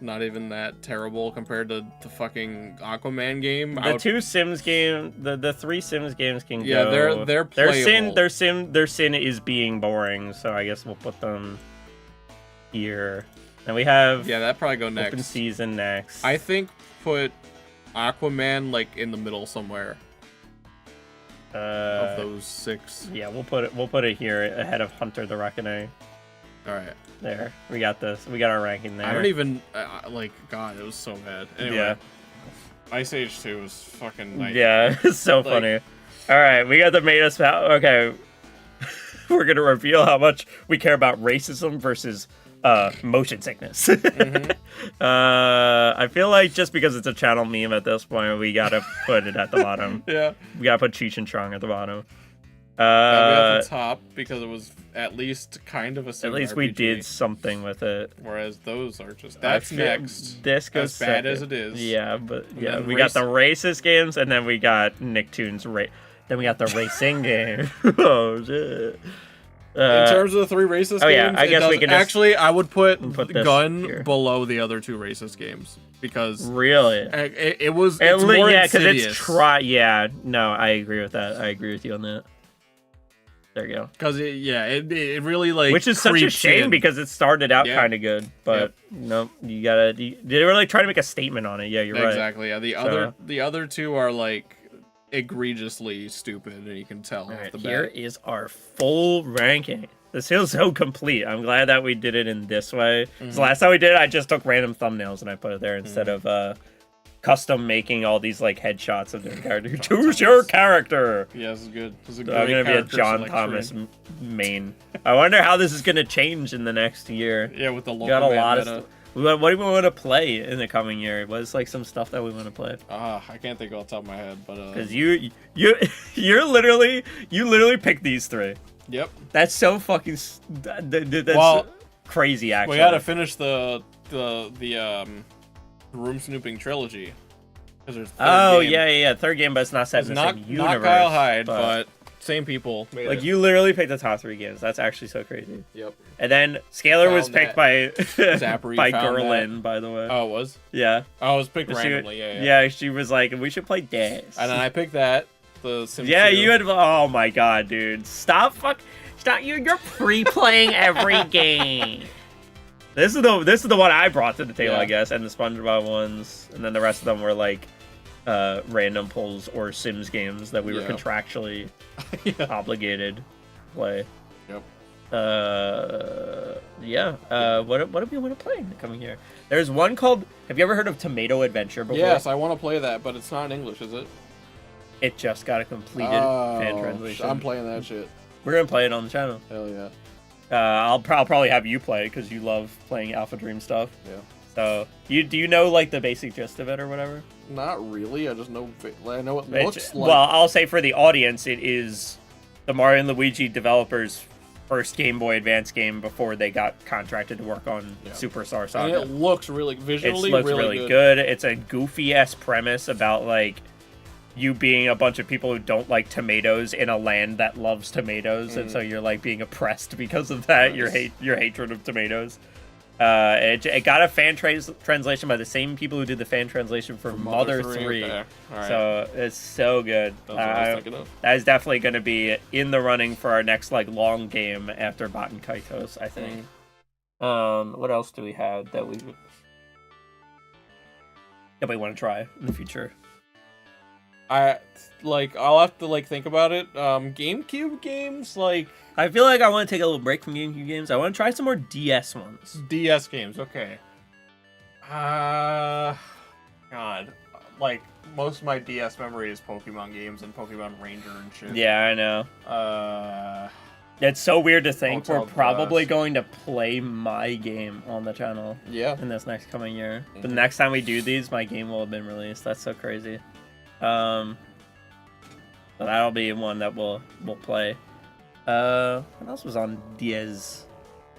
[SPEAKER 2] not even that terrible compared to the fucking Aquaman game.
[SPEAKER 1] The two Sims game, the 3 Sims games can go.
[SPEAKER 2] Yeah, they're playable.
[SPEAKER 1] Their sin is being boring, so I guess we'll put them here. And we have
[SPEAKER 2] that probably go next.
[SPEAKER 1] Open Season next.
[SPEAKER 2] I think put Aquaman like in the middle somewhere. Of those 6.
[SPEAKER 1] Yeah, we'll put it here ahead of Hunter the Reckoning.
[SPEAKER 2] All right.
[SPEAKER 1] There. We got this. We got our ranking there.
[SPEAKER 2] I don't even God, it was so bad. Anyway.
[SPEAKER 1] Yeah.
[SPEAKER 2] Ice Age 2 was fucking nice.
[SPEAKER 1] Yeah, it's so funny. All right, we got the made us okay. We're going to reveal how much we care about racism versus motion sickness. I feel like just because it's a channel meme at this point, we gotta put it at the bottom.
[SPEAKER 2] Yeah.
[SPEAKER 1] We gotta put Cheech and Chong at the bottom.
[SPEAKER 2] We at the top because it was at least kind of a
[SPEAKER 1] At least
[SPEAKER 2] RPG.
[SPEAKER 1] we did something with it.
[SPEAKER 2] Whereas those are just that's next.
[SPEAKER 1] This goes
[SPEAKER 2] as bad as it is.
[SPEAKER 1] Yeah, but yeah, we got the racist games, and then we got Nicktoons Then we got the racing game. Oh shit.
[SPEAKER 2] In terms of the 3 racist games,
[SPEAKER 1] I guess we can
[SPEAKER 2] actually. I would put Gun
[SPEAKER 1] here
[SPEAKER 2] below the other 2 racist games because
[SPEAKER 1] really
[SPEAKER 2] it was
[SPEAKER 1] it's
[SPEAKER 2] more
[SPEAKER 1] because
[SPEAKER 2] insidious.
[SPEAKER 1] Yeah, no, I agree with that. I agree with you on that. There you go.
[SPEAKER 2] Because it really like
[SPEAKER 1] which is such a shame because it started out kind of good, but no, you gotta. They were like trying to make a statement on it. Yeah, you're right.
[SPEAKER 2] Exactly. Yeah, the other 2 are like egregiously stupid, and you can tell.
[SPEAKER 1] All right, here is our full ranking. This feels so complete. I'm glad that we did it in this way. So last time we did it, I just took random thumbnails and I put it there instead of custom making all these like headshots of their character. Choose your character.
[SPEAKER 2] Yeah, this is good. This is
[SPEAKER 1] I'm gonna be a John Thomas main. I wonder how this is gonna change in the next year.
[SPEAKER 2] Yeah, with the local
[SPEAKER 1] got a lot
[SPEAKER 2] meta.
[SPEAKER 1] of. What do we want to play in the coming year? What's like some stuff that we want to play?
[SPEAKER 2] I can't think off the top of my head, but
[SPEAKER 1] because you literally picked these 3.
[SPEAKER 2] Yep.
[SPEAKER 1] That's so fucking. That's crazy. Actually,
[SPEAKER 2] we gotta finish the room snooping trilogy. There's
[SPEAKER 1] yeah. 3rd game, but it's not set in the same universe.
[SPEAKER 2] Not Kyle Hyde, but same people.
[SPEAKER 1] Like you literally picked the top 3 games. That's actually so crazy.
[SPEAKER 2] Yep.
[SPEAKER 1] And then Scalar was picked by
[SPEAKER 2] Zappery
[SPEAKER 1] by Gerlin, by the way.
[SPEAKER 2] Oh, it was?
[SPEAKER 1] Yeah.
[SPEAKER 2] Oh, it was picked randomly.
[SPEAKER 1] Yeah, she was like, we should play Dash.
[SPEAKER 2] And then I picked that. The Sims 2.
[SPEAKER 1] You had. Oh my god, dude! Stop! You're pre-playing every game. This is the one I brought to the table, I guess, and the SpongeBob ones, and then the rest of them were like random pulls or Sims games that we were contractually obligated to play.
[SPEAKER 2] Yep.
[SPEAKER 1] Yeah. What do we want to play in the coming year? There's one called. Have you ever heard of Tomato Adventure before?
[SPEAKER 2] Yes, I want to play that, but it's not in English, is it?
[SPEAKER 1] It just got a completed fan translation.
[SPEAKER 2] I'm playing that shit.
[SPEAKER 1] We're gonna play it on the channel.
[SPEAKER 2] Hell yeah.
[SPEAKER 1] I'll probably have you play because you love playing Alpha Dream stuff.
[SPEAKER 2] Yeah.
[SPEAKER 1] So do you know like the basic gist of it or whatever?
[SPEAKER 2] Not really. I just know. I know it looks like.
[SPEAKER 1] Well, I'll say for the audience, it is the Mario and Luigi developers' first Game Boy Advance game before they got contracted to work on Superstar Saga.
[SPEAKER 2] And it looks really visually.
[SPEAKER 1] It looks really good. It's a goofy ass premise about like you being a bunch of people who don't like tomatoes in a land that loves tomatoes, and so you're like being oppressed because of that. Nice. Your hatred of tomatoes. It got a fan translation by the same people who did the fan translation for Mother 3.
[SPEAKER 2] Okay. Right.
[SPEAKER 1] So it's so good.
[SPEAKER 2] That's what I was thinking of.
[SPEAKER 1] That is definitely going to be in the running for our next like long game after Baten Kaitos, I think. What else do we have that we want to try in the future?
[SPEAKER 2] I'll have to think about it. GameCube games,
[SPEAKER 1] I feel like I want to take a little break from GameCube games. I want to try some more DS ones.
[SPEAKER 2] DS games, okay. God, most of my DS memory is Pokemon games and Pokemon Ranger and shit.
[SPEAKER 1] Yeah, I know. It's so weird to think we're probably going to play my game on the channel.
[SPEAKER 2] Yeah.
[SPEAKER 1] In this next coming year. The next time we do these, my game will have been released. That's so crazy. So that'll be one that we'll play. What else was on DS?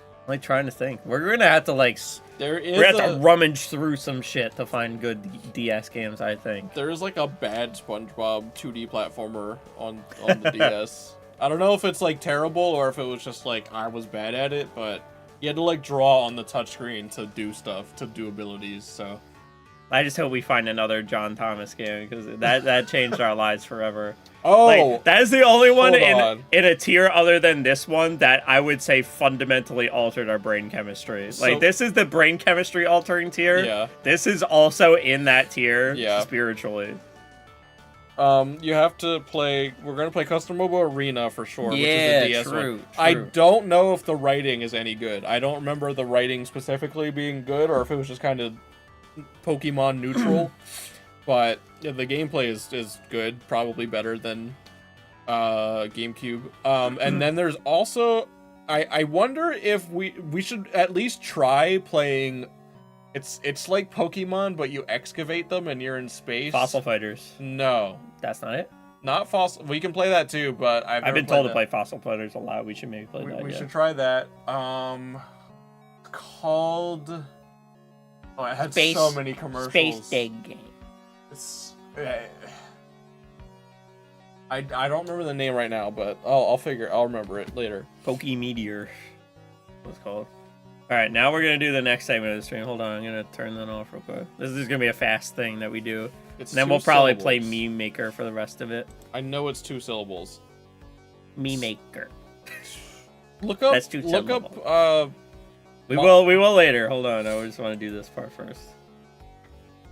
[SPEAKER 1] I'm like trying to think. We're gonna have to to rummage through some shit to find good DS games. I think
[SPEAKER 2] there is a bad SpongeBob 2D platformer on the DS. I don't know if it's terrible or if it was just I was bad at it, but you had to draw on the touchscreen to do stuff, to do abilities. So
[SPEAKER 1] I just hope we find another John Thomas game because that changed our lives forever.
[SPEAKER 2] Oh,
[SPEAKER 1] that is the only one in a tier other than this one that I would say fundamentally altered our brain chemistry. This is the brain chemistry altering tier.
[SPEAKER 2] Yeah.
[SPEAKER 1] This is also in that tier spiritually.
[SPEAKER 2] You have to play. We're gonna play Custom Mobile Arena for sure.
[SPEAKER 1] Yeah,
[SPEAKER 2] which is the DS
[SPEAKER 1] true.
[SPEAKER 2] One. I don't know if the writing is any good. I don't remember the writing specifically being good, or if it was just kind of Pokemon neutral. But the gameplay is good, probably better than GameCube. And then there's also, I wonder if we should at least try playing. It's like Pokemon, but you excavate them and you're in space.
[SPEAKER 1] Fossil Fighters.
[SPEAKER 2] No,
[SPEAKER 1] that's not it.
[SPEAKER 2] Not Fossil. We can play that too, but I've
[SPEAKER 1] been told to play Fossil Fighters a lot. We should maybe play that.
[SPEAKER 2] We should try that. Called. Oh, it had so many commercials.
[SPEAKER 3] Space Dig Game.
[SPEAKER 2] I don't remember the name right now, but I'll remember it later.
[SPEAKER 1] Pokemeteor. What's it called? Alright, now we're gonna do the next segment of the stream. Hold on, I'm gonna turn that off real quick. This is gonna be a fast thing that we do. And then we'll probably play Meme Maker for the rest of it.
[SPEAKER 2] I know it's 2 syllables.
[SPEAKER 1] Meme Maker.
[SPEAKER 2] Look up.
[SPEAKER 1] That's 2 syllables.
[SPEAKER 2] Look up.
[SPEAKER 1] We will later. Hold on, I just want to do this part first.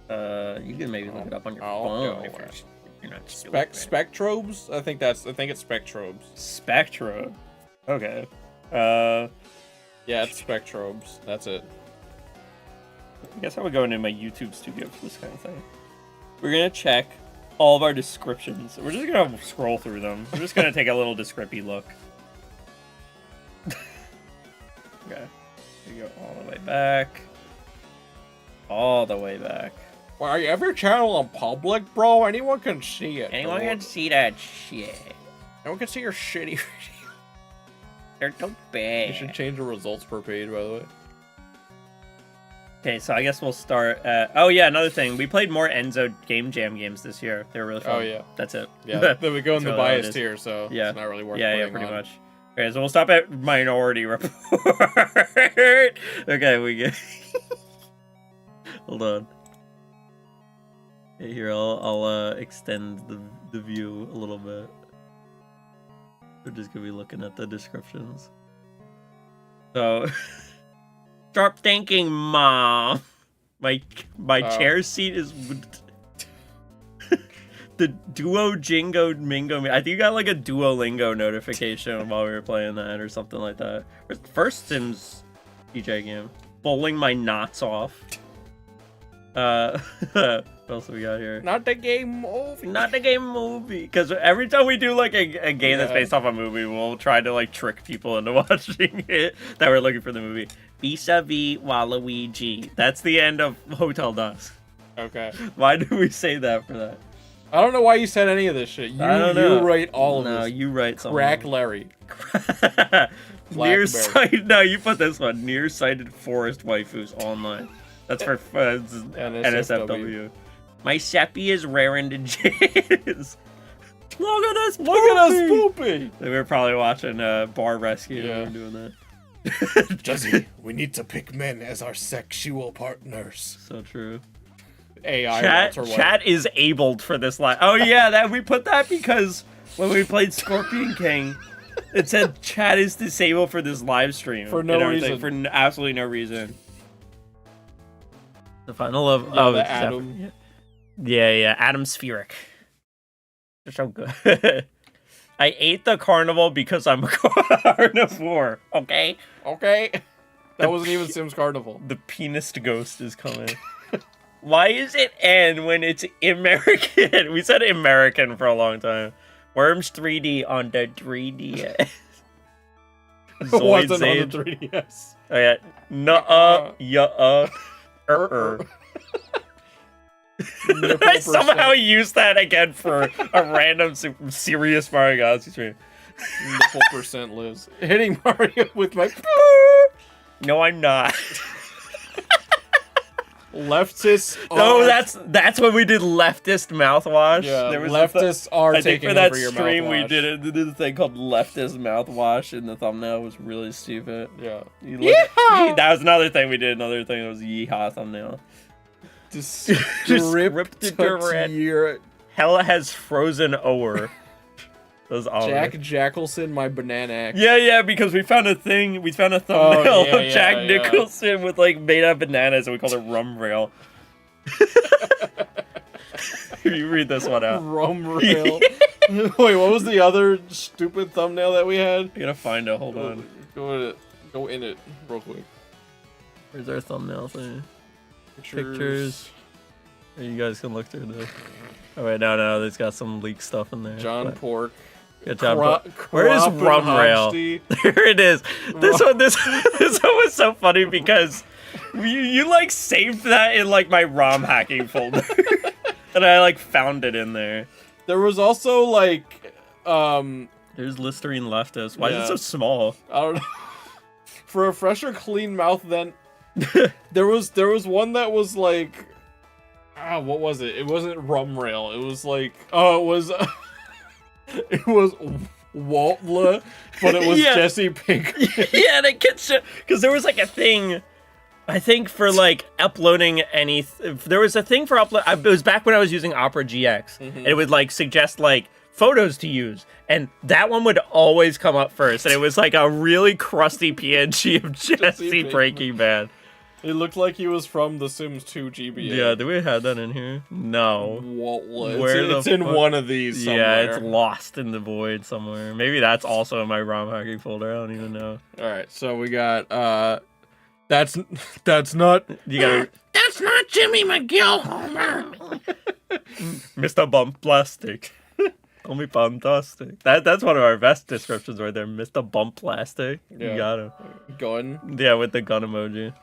[SPEAKER 1] You can maybe look it up on your phone if you're not stupid.
[SPEAKER 2] Spectrobes? I think it's Spectrobes.
[SPEAKER 1] Spectrobe. Okay.
[SPEAKER 2] Yeah, it's Spectrobes. That's it.
[SPEAKER 1] I guess I would go into my YouTube studio for this kind of thing. We're gonna check all of our descriptions. We're just gonna scroll through them. We're just gonna take a little descripy look. Okay. You go all the way back. All the way back.
[SPEAKER 2] Well, you have your channel on public, bro? Anyone can see it.
[SPEAKER 3] Anyone can see that shit.
[SPEAKER 2] Anyone can see your shitty video.
[SPEAKER 3] They're so bad.
[SPEAKER 2] You should change the results per page, by the way.
[SPEAKER 1] Okay, so I guess we'll start at... Oh, yeah, another thing. We played more Enzo Game Jam games this year. They were really fun.
[SPEAKER 2] Oh, yeah.
[SPEAKER 1] That's it.
[SPEAKER 2] Yeah, then we go in the bias tier, so
[SPEAKER 1] yeah.
[SPEAKER 2] It's not really worth
[SPEAKER 1] Yeah, pretty much. Okay, so we'll stop at Minority Report. Okay, we get... Hold on. Okay, here, I'll extend the view a little bit. We're just gonna be looking at the descriptions. So, stop thinking, Mom. My chair seat is the Duolingo Mingo. I think you got like a Duolingo notification while we were playing that or something like that. First Sims DJ game. Bowling my knots off. What else we got here?
[SPEAKER 2] Not the game movie.
[SPEAKER 1] Not the game movie. Because every time we do like a game that's based off a movie, we'll try to like trick people into watching it that we're looking for the movie. Vis-a-vis Waluigi. That's the end of Hotel Dusk.
[SPEAKER 2] Okay.
[SPEAKER 1] Why do we say that for that?
[SPEAKER 2] I don't know why you said any of this shit.
[SPEAKER 1] I don't know.
[SPEAKER 2] You write all of this.
[SPEAKER 1] No, you write something.
[SPEAKER 2] Crack Larry.
[SPEAKER 1] Nearsighted. No, you put this one. Nearsighted forest waifus online. That's for NSFW. My Seppi is raring to jizz. Look at us poopy!
[SPEAKER 2] Look at us poopy!
[SPEAKER 1] We were probably watching Bar Rescue when we were doing that.
[SPEAKER 2] Jesse, we need to pick men as our sexual partners.
[SPEAKER 1] So true.
[SPEAKER 2] AI
[SPEAKER 1] chat is abled for this live. Oh yeah, that we put that because when we played Scorpion King, it said chat is disabled for this live stream
[SPEAKER 2] for no reason.
[SPEAKER 1] For absolutely no reason. The final of
[SPEAKER 2] Adam.
[SPEAKER 1] Yeah, Adam Spheric. They're so good. I ate the carnival because I'm a carnivore. Okay.
[SPEAKER 2] That wasn't even Sims Carnival.
[SPEAKER 1] The penis ghost is coming. Why is it N when it's American? We said American for a long time. Worms 3D on the 3DS.
[SPEAKER 2] Wasn't on the 3DS.
[SPEAKER 1] Oh yeah. Nuh-uh. Yeah. I somehow used that again for a random serious Mario Galaxy stream.
[SPEAKER 2] Nipple percent lives. Hitting Mario with my...
[SPEAKER 1] No, I'm not.
[SPEAKER 2] Leftist.
[SPEAKER 1] No, that's when we did leftist mouthwash.
[SPEAKER 2] Yeah, leftists are taking over your mouthwash.
[SPEAKER 1] I think for that stream we did a thing called leftist mouthwash, and the thumbnail was really stupid.
[SPEAKER 2] Yeah.
[SPEAKER 1] That was another thing we did. Another thing was yeehaw thumbnail.
[SPEAKER 2] Just ripped to
[SPEAKER 1] Hella has frozen o'er.
[SPEAKER 2] Jack Jackelson, my banana axe.
[SPEAKER 1] Yeah, because we found a thing. We found a thumbnail of Jack Nicholson with like made out of bananas, and we called it Rum Rail. You read this one out.
[SPEAKER 2] Rum Rail. Wait, what was the other stupid thumbnail that we had?
[SPEAKER 1] I gotta find it. Hold on.
[SPEAKER 2] Go in it real quick.
[SPEAKER 1] Where's our thumbnail thing? Pictures. You guys can look through this. Oh wait, no, there's got some leaked stuff in there.
[SPEAKER 2] John Pork.
[SPEAKER 1] Good job. Where is Rum Rail? There it is. This one was so funny because you like saved that in like my ROM hacking folder, and I like found it in there.
[SPEAKER 2] There was also like,
[SPEAKER 1] there's Listerine Leftist. Why is it so small?
[SPEAKER 2] I don't know. For a fresher, clean mouth, then there was one that was like, what was it? It wasn't Rum Rail. It was like, it was Waltla, but it was Jesse Pinkman.
[SPEAKER 1] Yeah, and it gets because there was like a thing, I think for like uploading there was a thing for upload. It was back when I was using Opera GX. And it would like suggest like photos to use, and that one would always come up first. And it was like a really crusty PNG of Jesse Breaking Bad.
[SPEAKER 2] It looked like he was from The Sims 2 GBA.
[SPEAKER 1] Yeah, do we have that in here? No.
[SPEAKER 2] It's in one of these somewhere.
[SPEAKER 1] Yeah, it's lost in the void somewhere. Maybe that's also in my ROM hacking folder. I don't even know.
[SPEAKER 2] Alright, so we got, that's not...
[SPEAKER 1] You gotta...
[SPEAKER 3] That's not Jimmy McGill, Homer.
[SPEAKER 1] Mr. Bumplastic. Call me fantastic. That's one of our best descriptions right there. Mr. Bumplastic.
[SPEAKER 2] Yeah.
[SPEAKER 1] You got him.
[SPEAKER 2] Gun.
[SPEAKER 1] Yeah, with the gun emoji.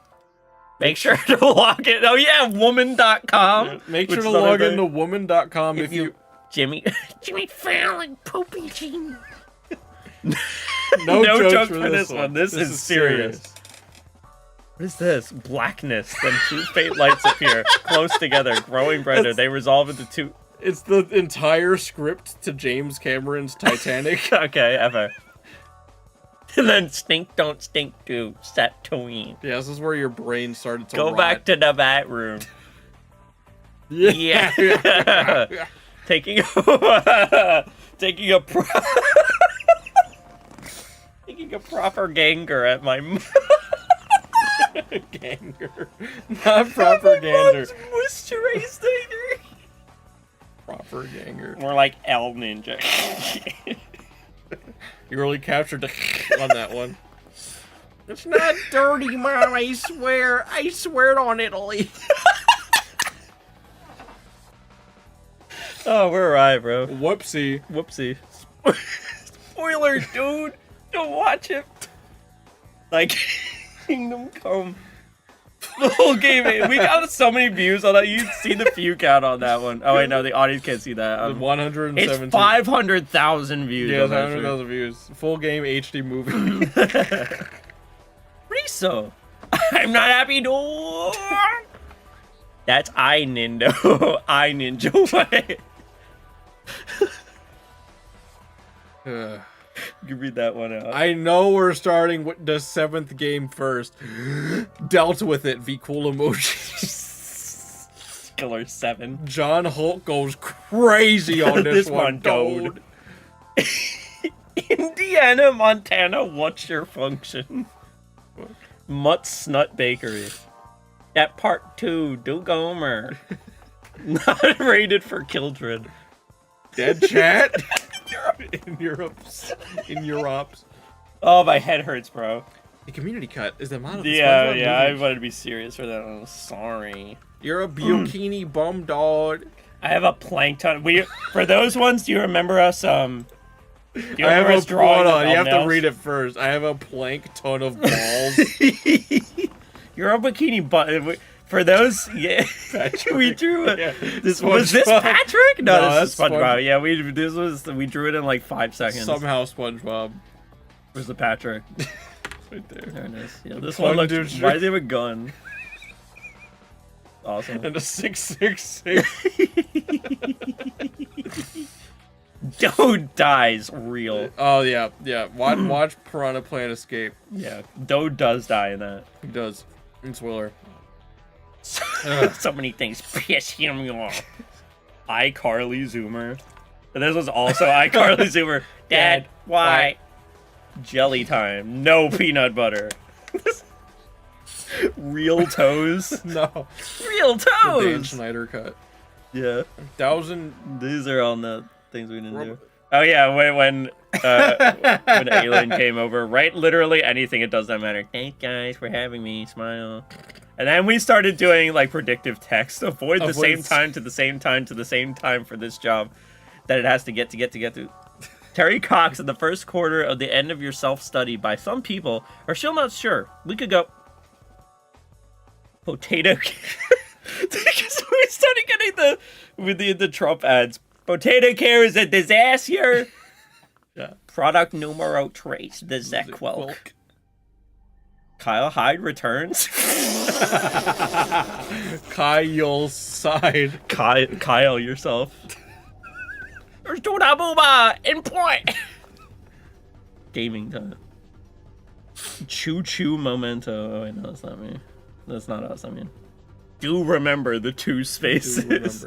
[SPEAKER 1] Make sure to log in. Oh yeah, woman.com.
[SPEAKER 2] Yeah, make sure to log into woman.com if you...
[SPEAKER 3] Jimmy Fallon, Poopy Gene.
[SPEAKER 1] No joke for this one. This is serious. What is this? Blackness. Then two faint lights appear, close together, growing brighter. They resolve into two...
[SPEAKER 2] It's the entire script to James Cameron's Titanic.
[SPEAKER 1] Okay, ever. And then stink don't stink to Tatooine.
[SPEAKER 2] Yeah, this is where your brain started to
[SPEAKER 1] go
[SPEAKER 2] rot.
[SPEAKER 1] back to the bat room. Yeah. taking a proper ganger at my
[SPEAKER 2] ganger, not proper gander.
[SPEAKER 1] Moisturizer.
[SPEAKER 2] ganger.
[SPEAKER 1] More like El Ninja.
[SPEAKER 2] You really captured the on that one. It's not dirty, Mom, I swear. I swear on Italy.
[SPEAKER 1] Oh, we're right, bro.
[SPEAKER 2] Whoopsie.
[SPEAKER 1] Whoopsie. Spoiler, dude. Don't watch it. Like, Kingdom Come. The whole game. We got so many views on that. You see the view count on that one. Oh, wait, no. The audience can't see that.
[SPEAKER 2] 117.
[SPEAKER 1] It's 500,000 views.
[SPEAKER 2] Yeah, 500,000 views. Full game HD movie.
[SPEAKER 1] Riso. I'm not happy, no. That's I Nindo. I Ninja way. You read that one out.
[SPEAKER 2] I know we're starting with the 7th game first. Dealt with it, V cool emojis.
[SPEAKER 1] Killer 7.
[SPEAKER 2] John Holt goes crazy on this one, dude.
[SPEAKER 1] Indiana, Montana, what's your function? Mutt Snut Bakery. At part 2, do Gomer. Not rated for children.
[SPEAKER 2] Dead chat? In Europe.
[SPEAKER 1] Oh, my head hurts, bro.
[SPEAKER 2] The community cut is the amount of
[SPEAKER 1] Yeah, I wanted to be serious for that. I'm sorry.
[SPEAKER 2] You're a bikini bum dog.
[SPEAKER 1] I have a plankton. For those ones, do you remember us?
[SPEAKER 2] I have a drawing on. You have to read it first. I have a plankton of balls.
[SPEAKER 1] You're a bikini butt. For those, yeah, we drew it. Yeah. Was this Patrick? No, this is SpongeBob. Yeah, we drew it in like 5 seconds.
[SPEAKER 2] Somehow SpongeBob.
[SPEAKER 1] Where's the Patrick?
[SPEAKER 2] Right there.
[SPEAKER 1] There it is. Yeah, this one looks. Why do they have a gun? Awesome.
[SPEAKER 2] And a 666.
[SPEAKER 1] Doe dies real.
[SPEAKER 2] Oh yeah. Watch Piranha Plant Escape.
[SPEAKER 1] Yeah, Doe does die in that.
[SPEAKER 2] He does. It's Willer.
[SPEAKER 1] So many things piss him off. iCarly Zoomer. And this was also iCarly Zoomer. Dad, why? Jelly time. No peanut butter. Real toes.
[SPEAKER 2] No.
[SPEAKER 1] Real toes.
[SPEAKER 2] The Dan Schneider cut.
[SPEAKER 1] Yeah.
[SPEAKER 2] 1,000.
[SPEAKER 1] These are all the things we didn't do. Oh yeah, when Alien came over, right? Literally anything, it does not matter. Thanks guys for having me. Smile. And then we started doing like predictive text. Avoid the same time to the same time to the same time for this job that it has to get to. Terry Cox in the first quarter of the end of your self-study by some people are still not sure. We could go potato. Because we started getting the Trump ads. Potato care is a disaster. Yeah. Product numero trace, the Zequelk. Kyle Hyde returns.
[SPEAKER 2] Kyle's side.
[SPEAKER 1] Kyle yourself. There's Tuna Booba in point. Gaming time. Choo Choo Memento. Oh wait, no, that's not me. That's not us, I mean. Do remember the 2 spaces.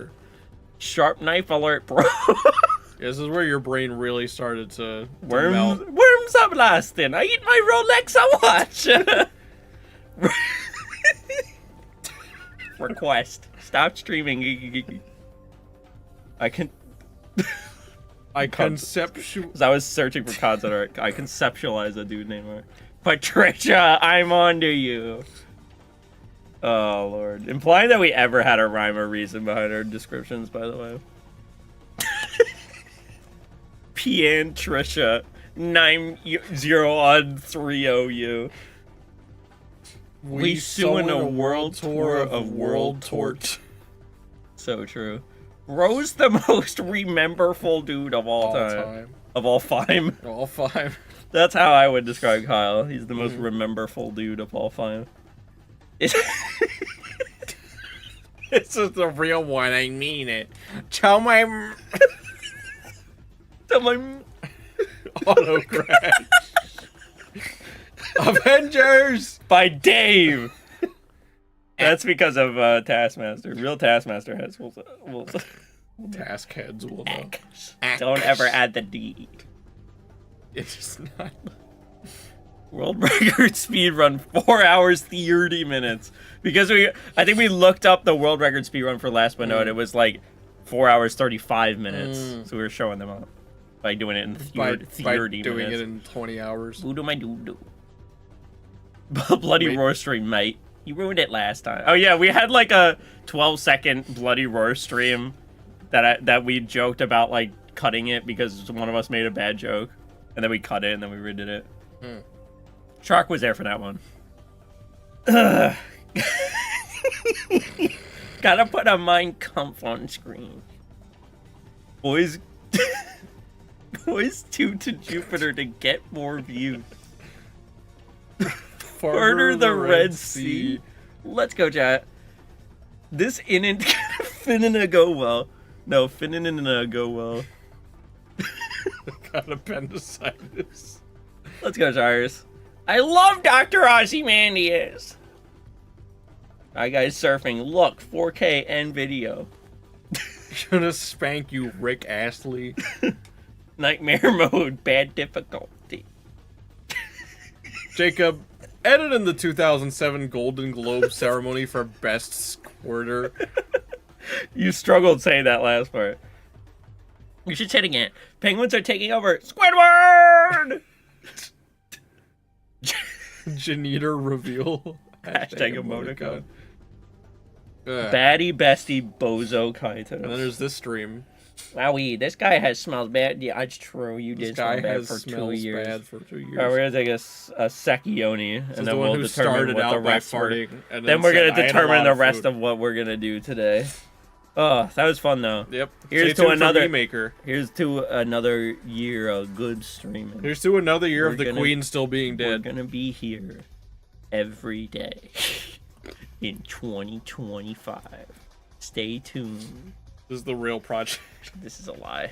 [SPEAKER 1] Sharp knife alert, bro.
[SPEAKER 2] This is where your brain really started to
[SPEAKER 1] melt. Worms are blasting. I eat my Rolex I watch. Request. Stop streaming. I conceptualize. I was searching for concept art. I conceptualize a dude named Patricia. I'm onto you. Oh lord. Implying that we ever had a rhyme or reason behind our descriptions, by the way. Pian Trisha 90-3-0U. We suing a world tour of World Tort. So true. Rose the most rememberful dude of all time. Of all time.
[SPEAKER 2] All 5.
[SPEAKER 1] That's how I would describe Kyle. He's the most rememberful dude of all time.
[SPEAKER 2] This is the real one, I mean it. Tell my auto crash. Avengers
[SPEAKER 1] by Dave. That's because of Taskmaster. Real Taskmaster heads will
[SPEAKER 2] Task heads will know.
[SPEAKER 1] Don't ever add the D.
[SPEAKER 2] It's not.
[SPEAKER 1] World record speed run 4 hours 30 minutes because I think we looked up the world record speed run for Last But Note. It was like 4 hours 35 minutes. So we were showing them up by doing it in 30
[SPEAKER 2] by doing it in 20 hours.
[SPEAKER 1] Who do my do? Bloody roar stream, mate. You ruined it last time. Oh yeah, we had like a 12-second bloody roar stream that we joked about like cutting it because one of us made a bad joke, and then we cut it and then we redid it. Shark was there for that one. Gotta put a Mein Kampf on screen. Boys tune to Jupiter to get more views. Order the Red Sea. Let's go, chat. This finna go well. No, finna go well.
[SPEAKER 2] Got appendicitis.
[SPEAKER 1] Let's go, Cyrus. I love Dr. Ozymandias. Alright, guys, surfing. Look, 4K and video.
[SPEAKER 2] Gonna spank you, Rick Astley.
[SPEAKER 1] Nightmare mode, bad difficulty.
[SPEAKER 2] Jacob, edit in the 2007 Golden Globe ceremony for Best Squirter.
[SPEAKER 1] You struggled saying that last part. You should say it again. Penguins are taking over. Squidward!
[SPEAKER 2] Janiter reveal.
[SPEAKER 1] Hashtag emoticon. Baddie bestie bozo Kaito.
[SPEAKER 2] And then there's this stream.
[SPEAKER 1] Wowie, this guy has smells bad. Yeah, it's true. You did smell bad for 2 years.
[SPEAKER 2] Bad for 2 years.
[SPEAKER 1] Alright, we're gonna take a Sekioni, and then we'll determine what the rest
[SPEAKER 2] farting,
[SPEAKER 1] then we're gonna determine the rest of what we're gonna do today. Oh, that was fun though.
[SPEAKER 2] Yep.
[SPEAKER 1] Here's to another maker. Here's to another year of good streaming.
[SPEAKER 2] Here's to another year of the Queen still being dead.
[SPEAKER 1] We're gonna be here every day in 2025. Stay tuned.
[SPEAKER 2] This is the real project.
[SPEAKER 1] This is a lie.